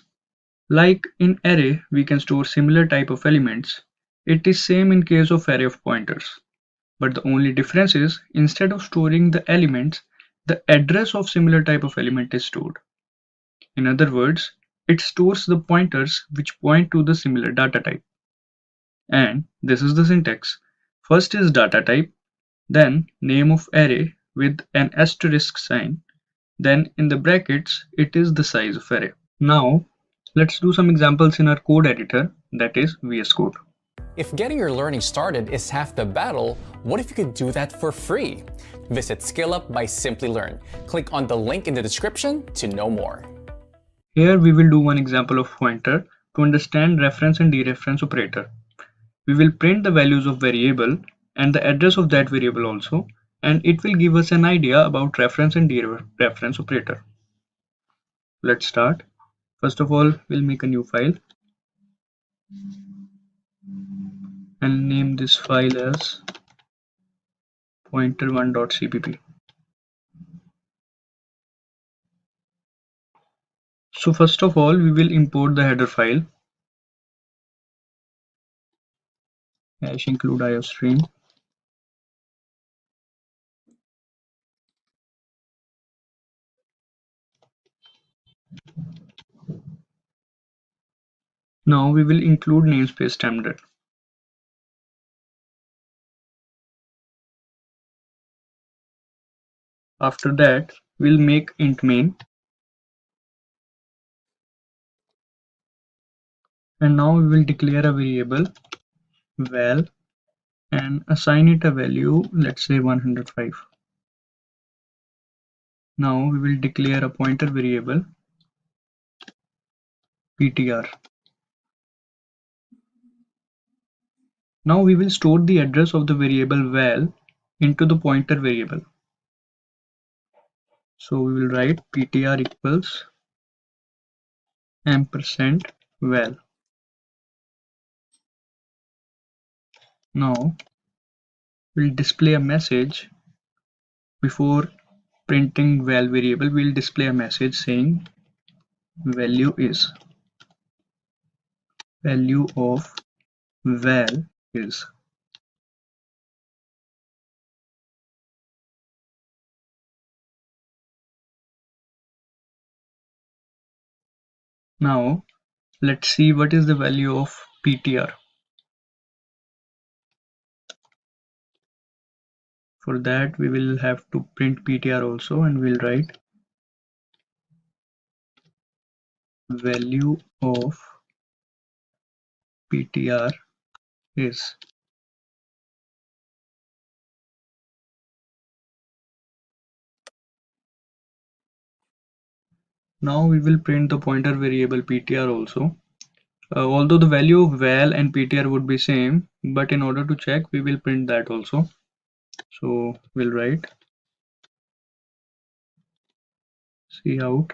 Like in array, we can store similar type of elements. It is same in case of array of pointers. But the only difference is, instead of storing the elements, the address of similar type of element is stored. In other words, it stores the pointers which point to the similar data type. And this is the syntax. First is data type, then name of array with an asterisk sign, then in the brackets it is the size of array. Now let's do some examples in our code editor, that is VS Code. If getting your learning started is half the battle, what if you could do that for free? Visit SkillUp by SimpliLearn. Click on the link in the description to know more. Here we will do one example of pointer to understand reference and dereference operator. We will print the values of variable and the address of that variable also, and it will give us an idea about reference and dereference operator. Let's start. First of all, we'll make a new file and name this file as pointer1.cpp. So first of all, we will import the header file hash include iostream. Now we will include namespace standard. After that, we'll make int main. And now we will declare a variable val and assign it a value, let's say 105. Now we will declare a pointer variable ptr. Now we will store the address of the variable val into the pointer variable. So we will write ptr equals ampersand val. Now we'll display a message. Before printing val variable, we'll display a message saying value of val is. Now let's see what is the value of ptr. For that we will have to print ptr also, and we'll write value of ptr is. Now we will print the pointer variable ptr also. Although the value of val and ptr would be same, but in order to check we will print that also. So we'll write cout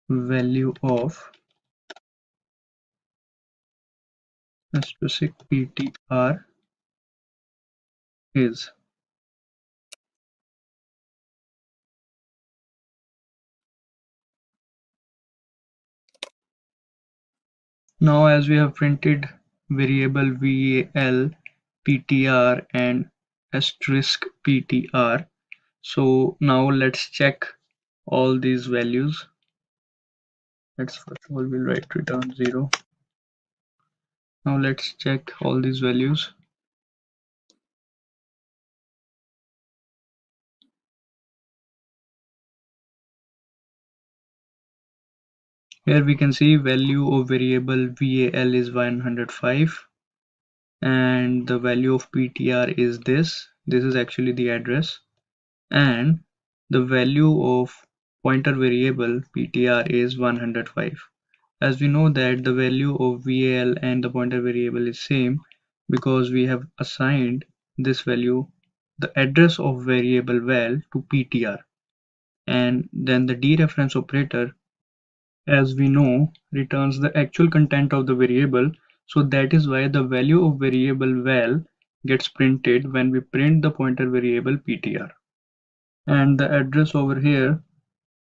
value of specific ptr is. Now as we have printed variable val, ptr and asterisk ptr, so now let's check all these values. Let's first of all we'll write return 0. Now let's check all these values. Here we can see value of variable val is 105 and the value of ptr is this. This is actually the address, and the value of pointer variable ptr is 105. As we know that the value of val and the pointer variable is same because we have assigned this value, the address of variable val, to ptr, and then the dereference operator, as we know, returns the actual content of the variable. So that is why the value of variable val gets printed when we print the pointer variable ptr. And the address over here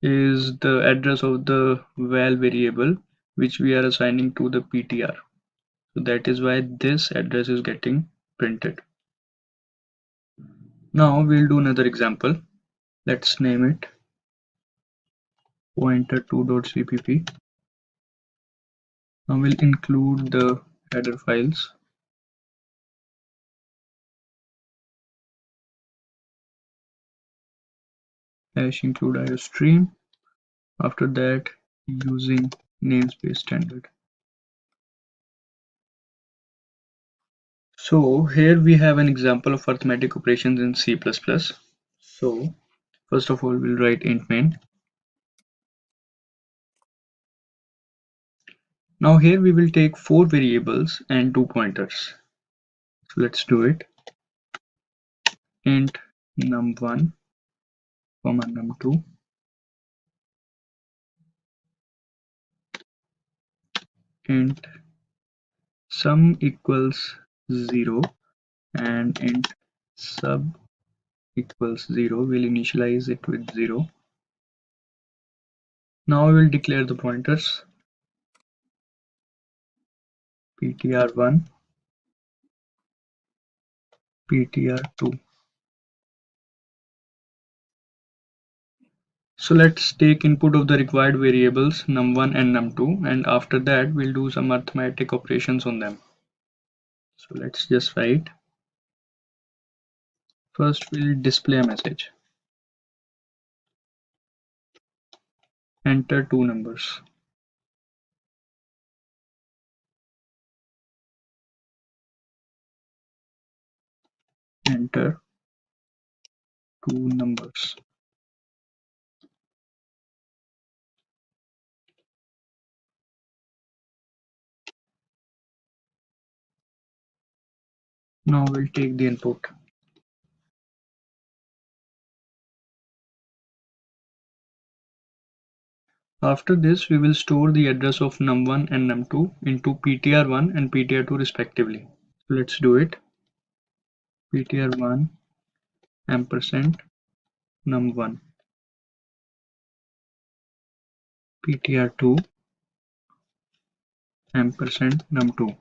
is the address of the val variable which we are assigning to the ptr. So that is why this address is getting printed. Now we'll do another example. Let's name it pointer2.cpp. Now we'll include the header files. Hash include iostream. After that, using namespace standard. So here we have an example of arithmetic operations in C++. So first of all, we'll write int main. Now here we will take 4 variables and 2 pointers. So let's do it. Int num1, num2, int sum equals 0, and int sub equals 0. We'll initialize it with 0. Now we will declare the pointers ptr1, ptr2. So let's take input of the required variables num1 and num2, and after that we'll do some arithmetic operations on them. So let's just write. First we'll display a message. Enter 2 numbers. Enter 2 numbers. Now we'll take the input. After this, we will store the address of num1 and num2 into ptr1 and ptr2 respectively. So let's do it. ptr1 ampersand num1, ptr2 ampersand num2.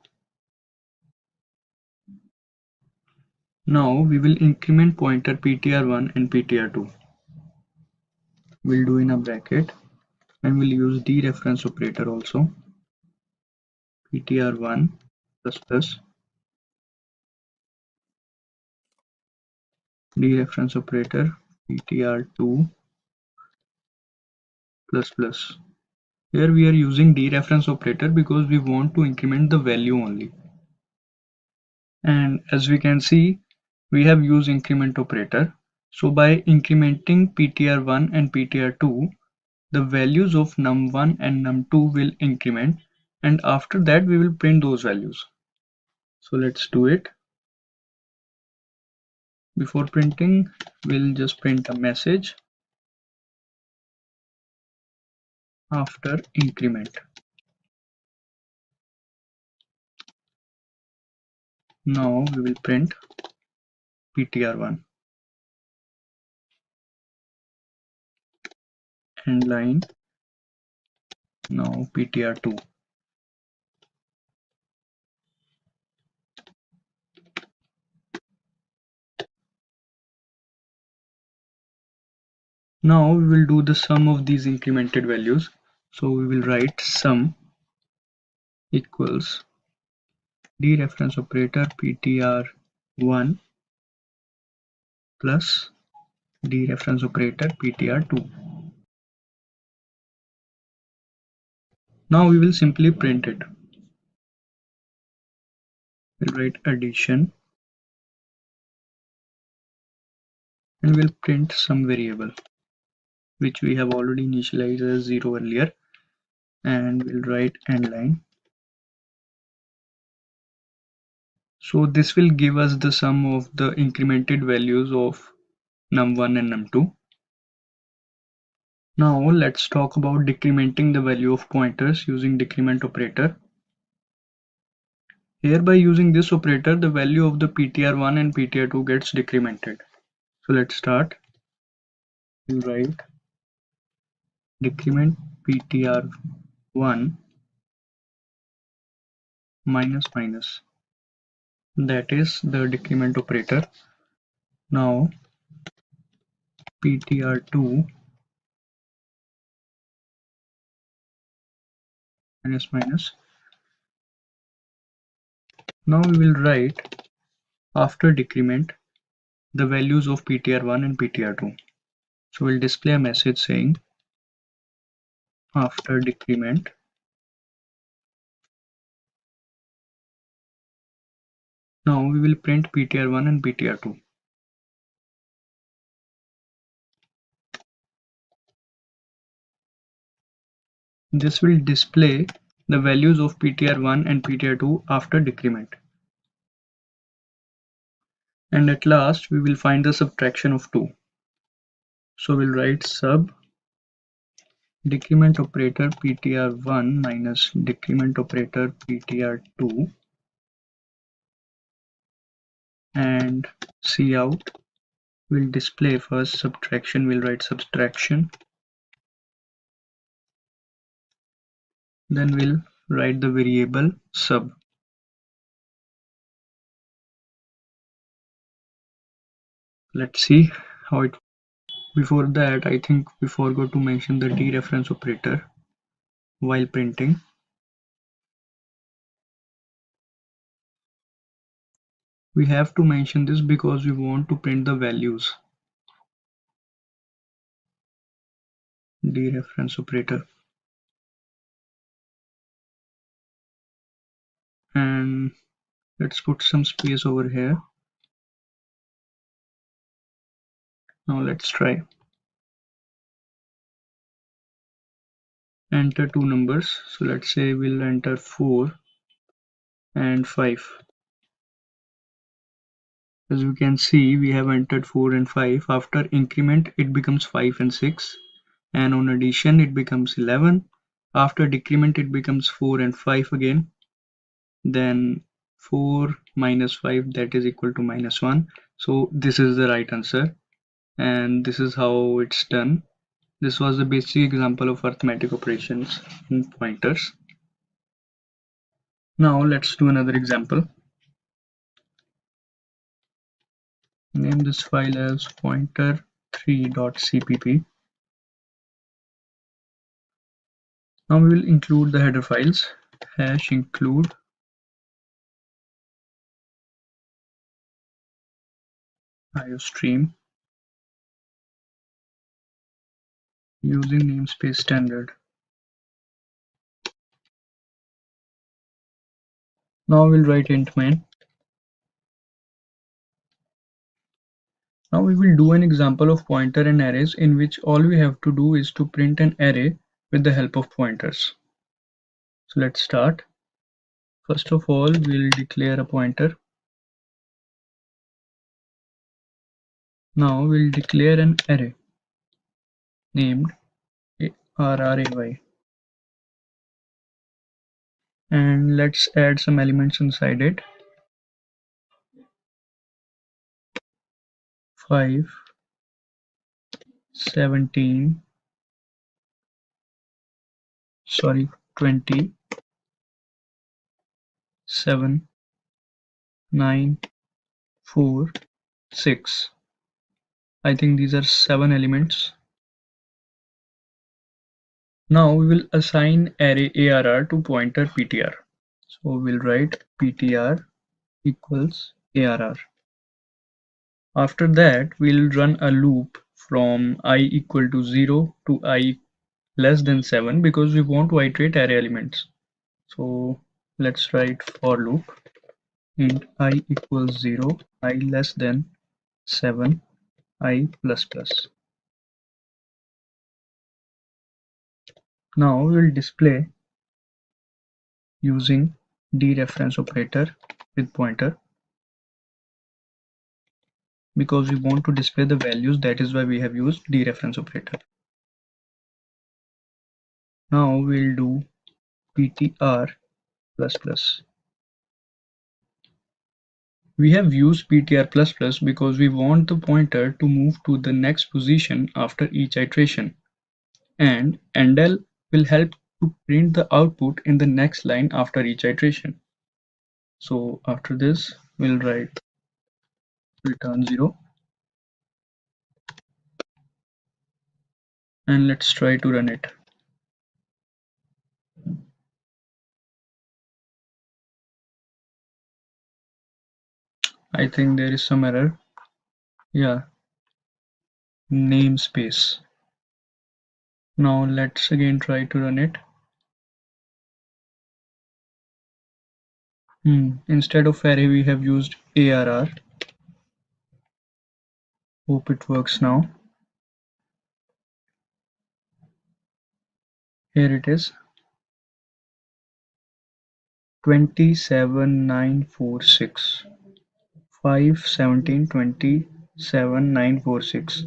Now we will increment pointer ptr1 and ptr2. We'll do in a bracket, and we'll use dereference operator also. ptr1 plus plus dereference operator ptr2 plus plus. Here we are using dereference operator because we want to increment the value only. And as we can see, we have used increment operator. So by incrementing ptr1 and ptr2, the values of num1 and num2 will increment, and after that we will print those values. So let's do it. Before printing, we'll just print a message after increment. Now we will print ptr1 and line. Now ptr2. Now we will do the sum of these incremented values. So we will write sum equals dereference operator ptr1 plus dereference operator ptr2. Now we will simply print it. We'll write addition and we'll print some variable which we have already initialized as 0 earlier, and we'll write end line. So this will give us the sum of the incremented values of num1 and num2. Now let's talk about decrementing the value of pointers using decrement operator. Here, by using this operator, the value of the ptr1 and ptr2 gets decremented. So let's start. We'll write decrement ptr1 minus minus. That is the decrement operator. Now ptr2 minus minus. Now we will write after decrement the values of ptr1 and ptr2. So we'll display a message saying after decrement now we will print ptr1 and ptr2. This will display the values of ptr1 and ptr2 after decrement. And at last we will find the subtraction of 2. So we'll write sub decrement operator ptr1 minus decrement operator ptr2 and cout will display first subtraction. We'll write subtraction, then we'll write the variable sub. Let's see how it. Before that, I think we forgot to mention the dereference operator while printing. We have to mention this because we want to print the values. Dereference operator. And let's put some space over here. Now let's try. Enter two numbers. So let's say we'll enter 4 and 5. As you can see, we have entered 4 and 5. After increment, it becomes 5 and 6. And on addition, it becomes 11. After decrement, it becomes 4 and 5 again. Then 4 minus 5, that is equal to minus 1. So this is the right answer. And this is how it's done. This was the basic example of arithmetic operations in pointers. Now let's do another example. Name this file as pointer3.cpp. Now we will include the header files hash include iostream using namespace standard. Now we'll write int main. Now we will do an example of pointer and arrays in which all we have to do is to print an array with the help of pointers. So let's start. First of all, we'll declare a pointer. Now we'll declare an array named RRAY. And let's add some elements inside it. 5, 17, 20, 7, 9, 4, 6. I think these are 7 elements. Now we will assign array ARR to pointer PTR. So we'll write PTR equals ARR. After that, we'll run a loop from I equal to 0 to I less than 7 because we want to iterate array elements. So let's write for loop int I equals 0, I less than 7, I plus plus. Now we'll display using dereference operator with pointer because we want to display the values, that is why we have used dereference operator. Now we'll do ptr plus plus. We have used ptr++ because we want the pointer to move to the next position after each iteration, and endl will help to print the output in the next line after each iteration. So after this we'll write return 0 and let's try to run it. I think there is some error. Yeah, namespace. Now let's again try to run it. Instead of array we have used arr. Hope it works now. Here it is, 27946, 517 27946.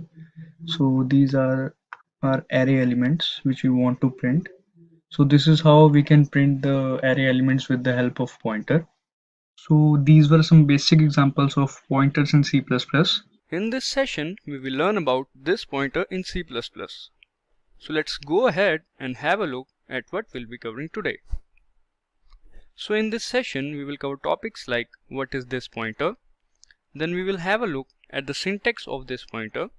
So these are our array elements which we want to print. So this is how we can print the array elements with the help of pointer. So these were some basic examples of pointers in C++. In this session, we will learn about this pointer in C++. So let's go ahead and have a look at what we'll be covering today. So in this session, we will cover topics like what is this pointer, then we will have a look at the syntax of this pointer,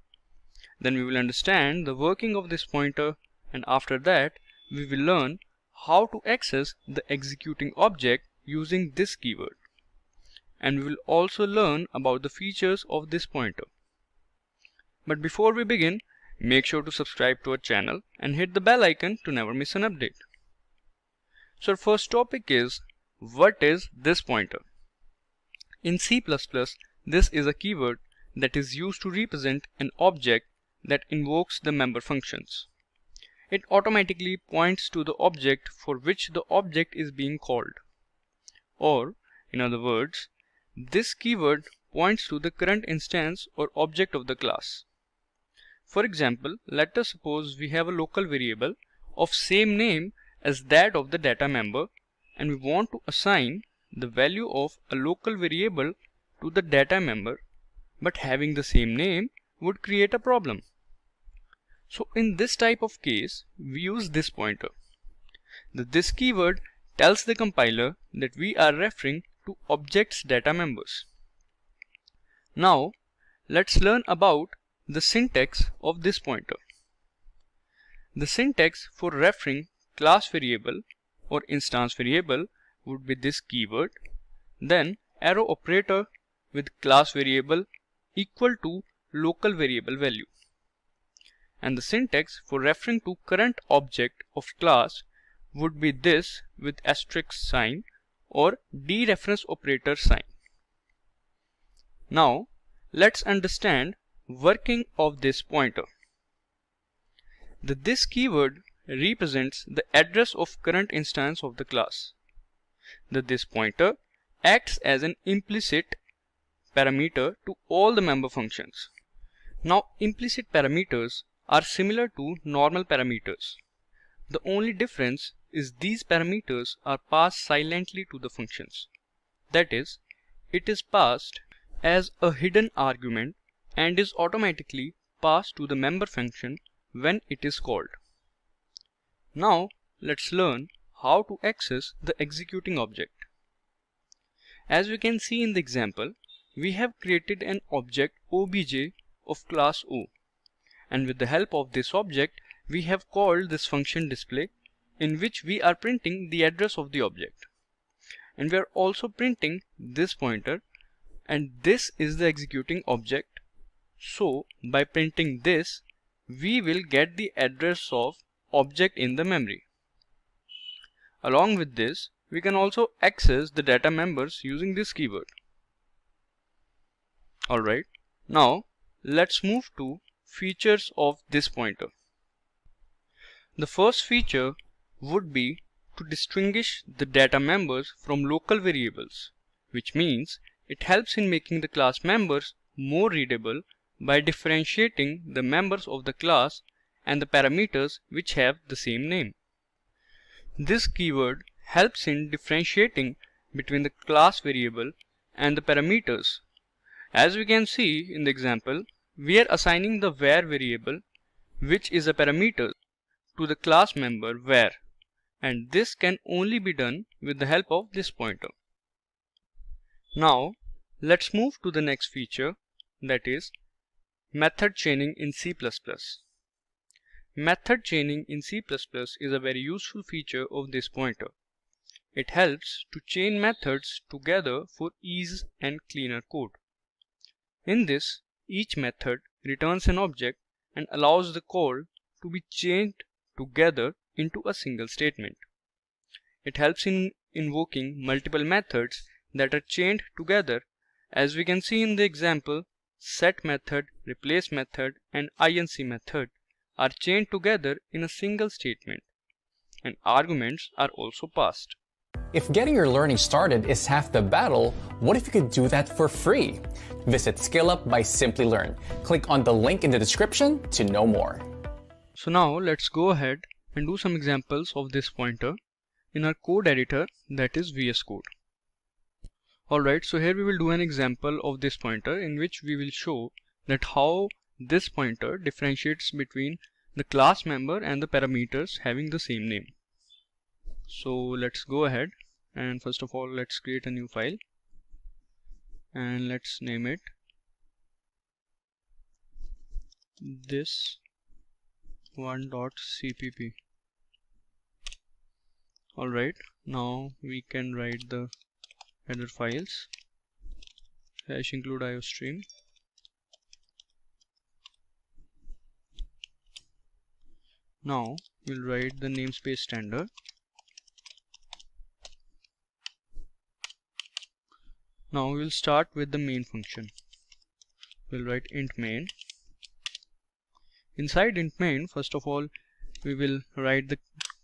then we will understand the working of this pointer, and after that, we will learn how to access the executing object using this keyword. And we will also learn about the features of this pointer. But before we begin, make sure to subscribe to our channel and hit the bell icon to never miss an update. So our first topic is, what is this pointer? In C++, this is a keyword that is used to represent an object that invokes the member functions. It automatically points to the object for which the object is being called. Or, in other words, this keyword points to the current instance or object of the class. For example, let us suppose we have a local variable of same name as that of the data member, and we want to assign the value of a local variable to the data member, but having the same name would create a problem. So in this type of case, we use this pointer. This keyword tells the compiler that we are referring to object's data members. Now let's learn about the syntax of this pointer. The syntax for referring class variable or instance variable would be this keyword, then arrow operator with class variable equal to local variable value. And the syntax for referring to current object of class would be this with asterisk sign or dereference operator sign. Now let's understand working of this pointer. This keyword represents the address of current instance of the class. This pointer acts as an implicit parameter to all the member functions. Now implicit parameters are similar to normal parameters. The only difference is these parameters are passed silently to the functions. That is, it is passed as a hidden argument and is automatically passed to the member function when it is called. Now let's learn how to access the executing object. As we can see in the example, we have created an object obj of class O, and with the help of this object we have called this function display, in which we are printing the address of the object, and we are also printing this pointer, and this is the executing object. So by printing this, we will get the address of object in the memory. Along with this, we can also access the data members using this keyword. Alright, now let's move to features of this pointer. The first feature would be to distinguish the data members from local variables, which means it helps in making the class members more readable by differentiating the members of the class and the parameters which have the same name. This keyword helps in differentiating between the class variable and the parameters. As we can see in the example, we are assigning the var variable, which is a parameter, to the class member var, and this can only be done with the help of this pointer. Now let's move to the next feature, that is method chaining in C++. Method chaining in C++ is a very useful feature of this pointer. It helps to chain methods together for ease and cleaner code. In this, each method returns an object and allows the call to be chained together into a single statement. It helps in invoking multiple methods that are chained together. As we can see in the example, set method, replace method, and inc method are chained together in a single statement, and arguments are also passed. If getting your learning started is half the battle, what if you could do that for free? Visit SkillUp by SimpliLearn. Click on the link in the description to know more. So now let's go ahead and do some examples of this pointer in our code editor, that is VS Code. Alright, so here we will do an example of this pointer in which we will show that how this pointer differentiates between the class member and the parameters having the same name. So let's go ahead and first of all let's create a new file and let's name it this one.cpp. Alright, now we can write the header files #include iostream. Now we'll write the namespace standard. Now we'll start with the main function. We'll write int main. Inside int main, first of all, we will write the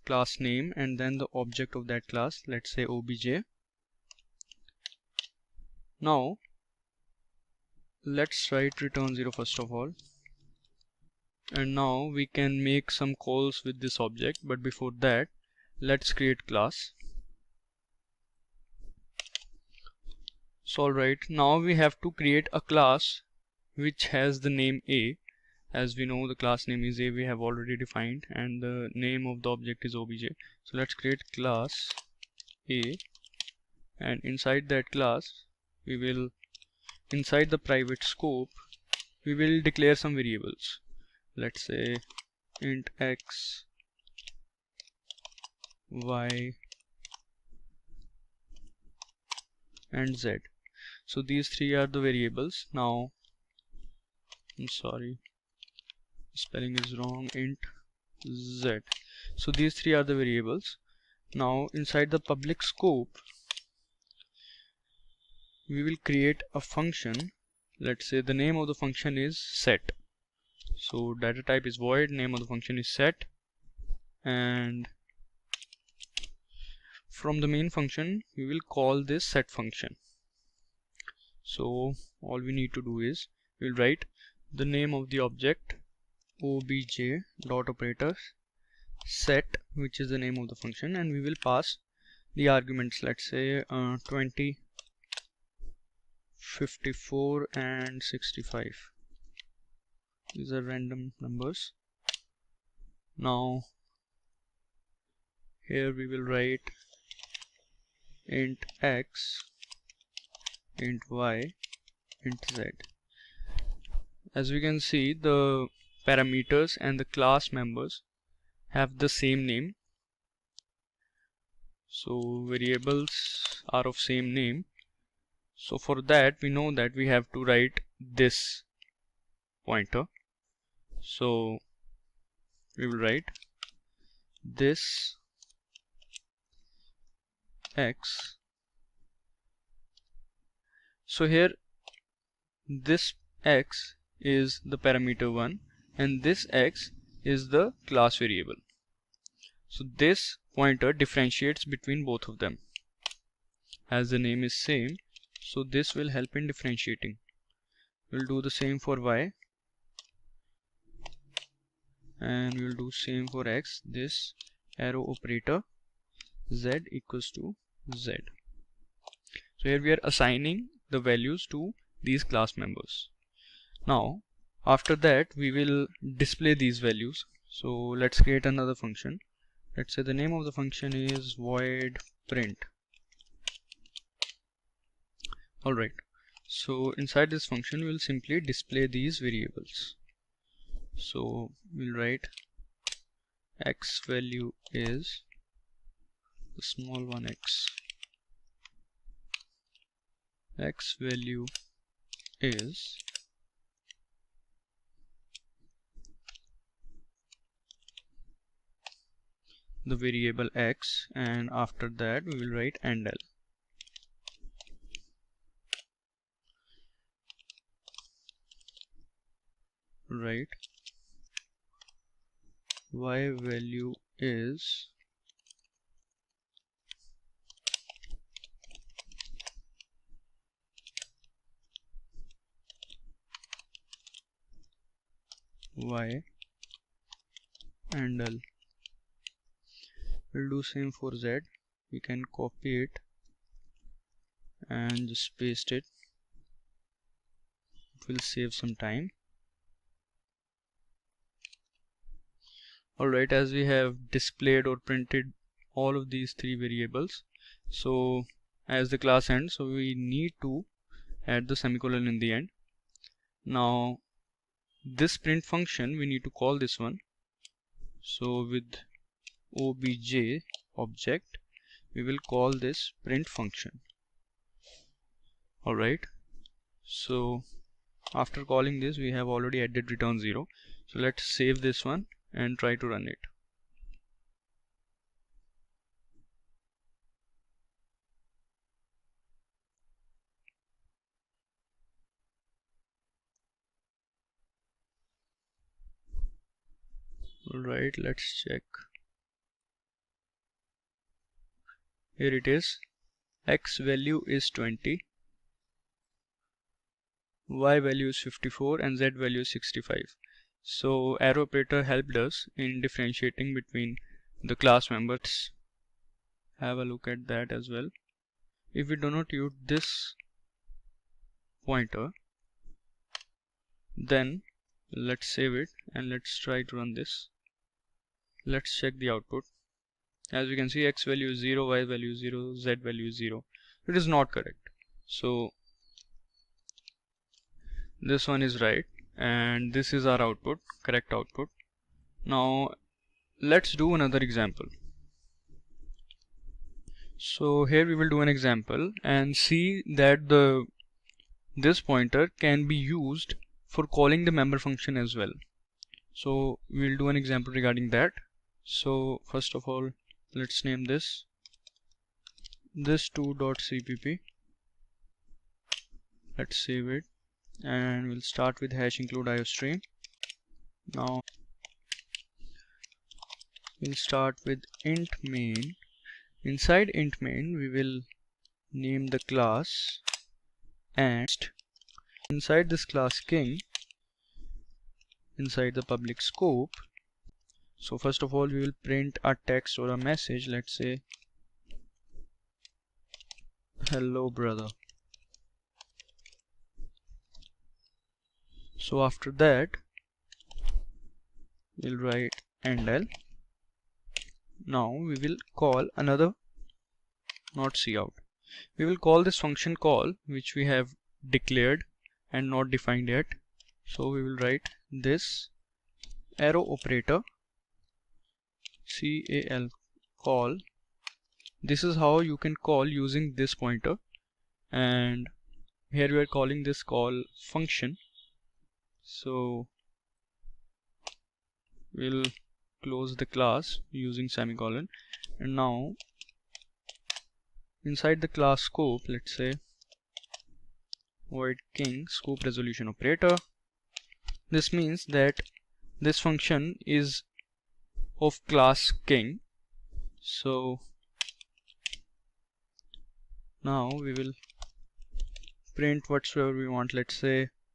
class name and then the object of that class, let's say obj. Now let's write return 0 first of all, and now we can make some calls with this object, but before that let's create class. So alright, now we have to create a class which has the name A. As we know, the class name is A, we have already defined, and the name of the object is obj. So let's create class A, and inside that class we will, inside the private scope, we will declare some variables. Let's say int x, y, and z. So these three are the variables. Now I'm sorry, spelling is wrong, int z. So these three are the variables. Now inside the public scope we will create a function. Let's say the name of the function is set. So data type is void, name of the function is set, and from the main function we will call this set function. So all we need to do is we'll write the name of the object obj dot operators set, which is the name of the function, and we will pass the arguments, let's say 20, 54 and 65. These are random numbers. Now here we will write int x, int y, int z. As we can see, the parameters and the class members have the same name. So variables are of same name. So for that we know that we have to write this pointer. So we will write this x. So here this x is the parameter 1 and this x is the class variable. So this pointer differentiates between both of them, as the name is same, so this will help in differentiating. We'll do the same for y and we'll do same for x. This arrow operator z equals to z. So here we are assigning the values to these class members. Now after that we will display these values. So let's create another function. Let's say the name of the function is void print. Alright, so inside this function we will simply display these variables. So we'll write x value is the small one x value is the variable x, and after that we will write and l. Right, y value is y and l. We'll do same for z. We can copy it and just paste it. It will save some time. Alright, as we have displayed or printed all of these three variables, so as the class ends, so we need to add the semicolon in the end. Now this print function, we need to call this one. So with obj object we will call this print function. Alright, so after calling this we have already added return 0. So let's save this one and try to run it. Alright, let's check. Here it is. X value is 20, y value is 54 and z value is 65. So arrow operator helped us in differentiating between the class members. Have a look at that as well. If we do not use this pointer, then let's save it and let's try to run this. Let's check the output. As you can see, x value is 0, y value is 0, z value is 0. It is not correct. So this one is right and this is our output, correct output. Now let's do another example. So here we will do an example and see that this pointer can be used for calling the member function as well. So we'll do an example regarding that. So first of all, let's name this 2.cpp. Let's save it and we'll start with hash include iostream. Now we'll start with int main. Inside int main we will name the class, and inside this class king, inside the public scope, so first of all we will print a text or a message. Let's say hello brother. So after that we'll write and l. Now we will call another, not cout. We will call this function call which we have declared and not defined yet. So we will write this arrow operator cal call. This is how you can call using this pointer, and here we are calling this call function. So we'll close the class using semicolon, and now inside the class scope, let's say void king scope resolution operator. This means that this function is of class king. So now we will print whatsoever we want. Let's say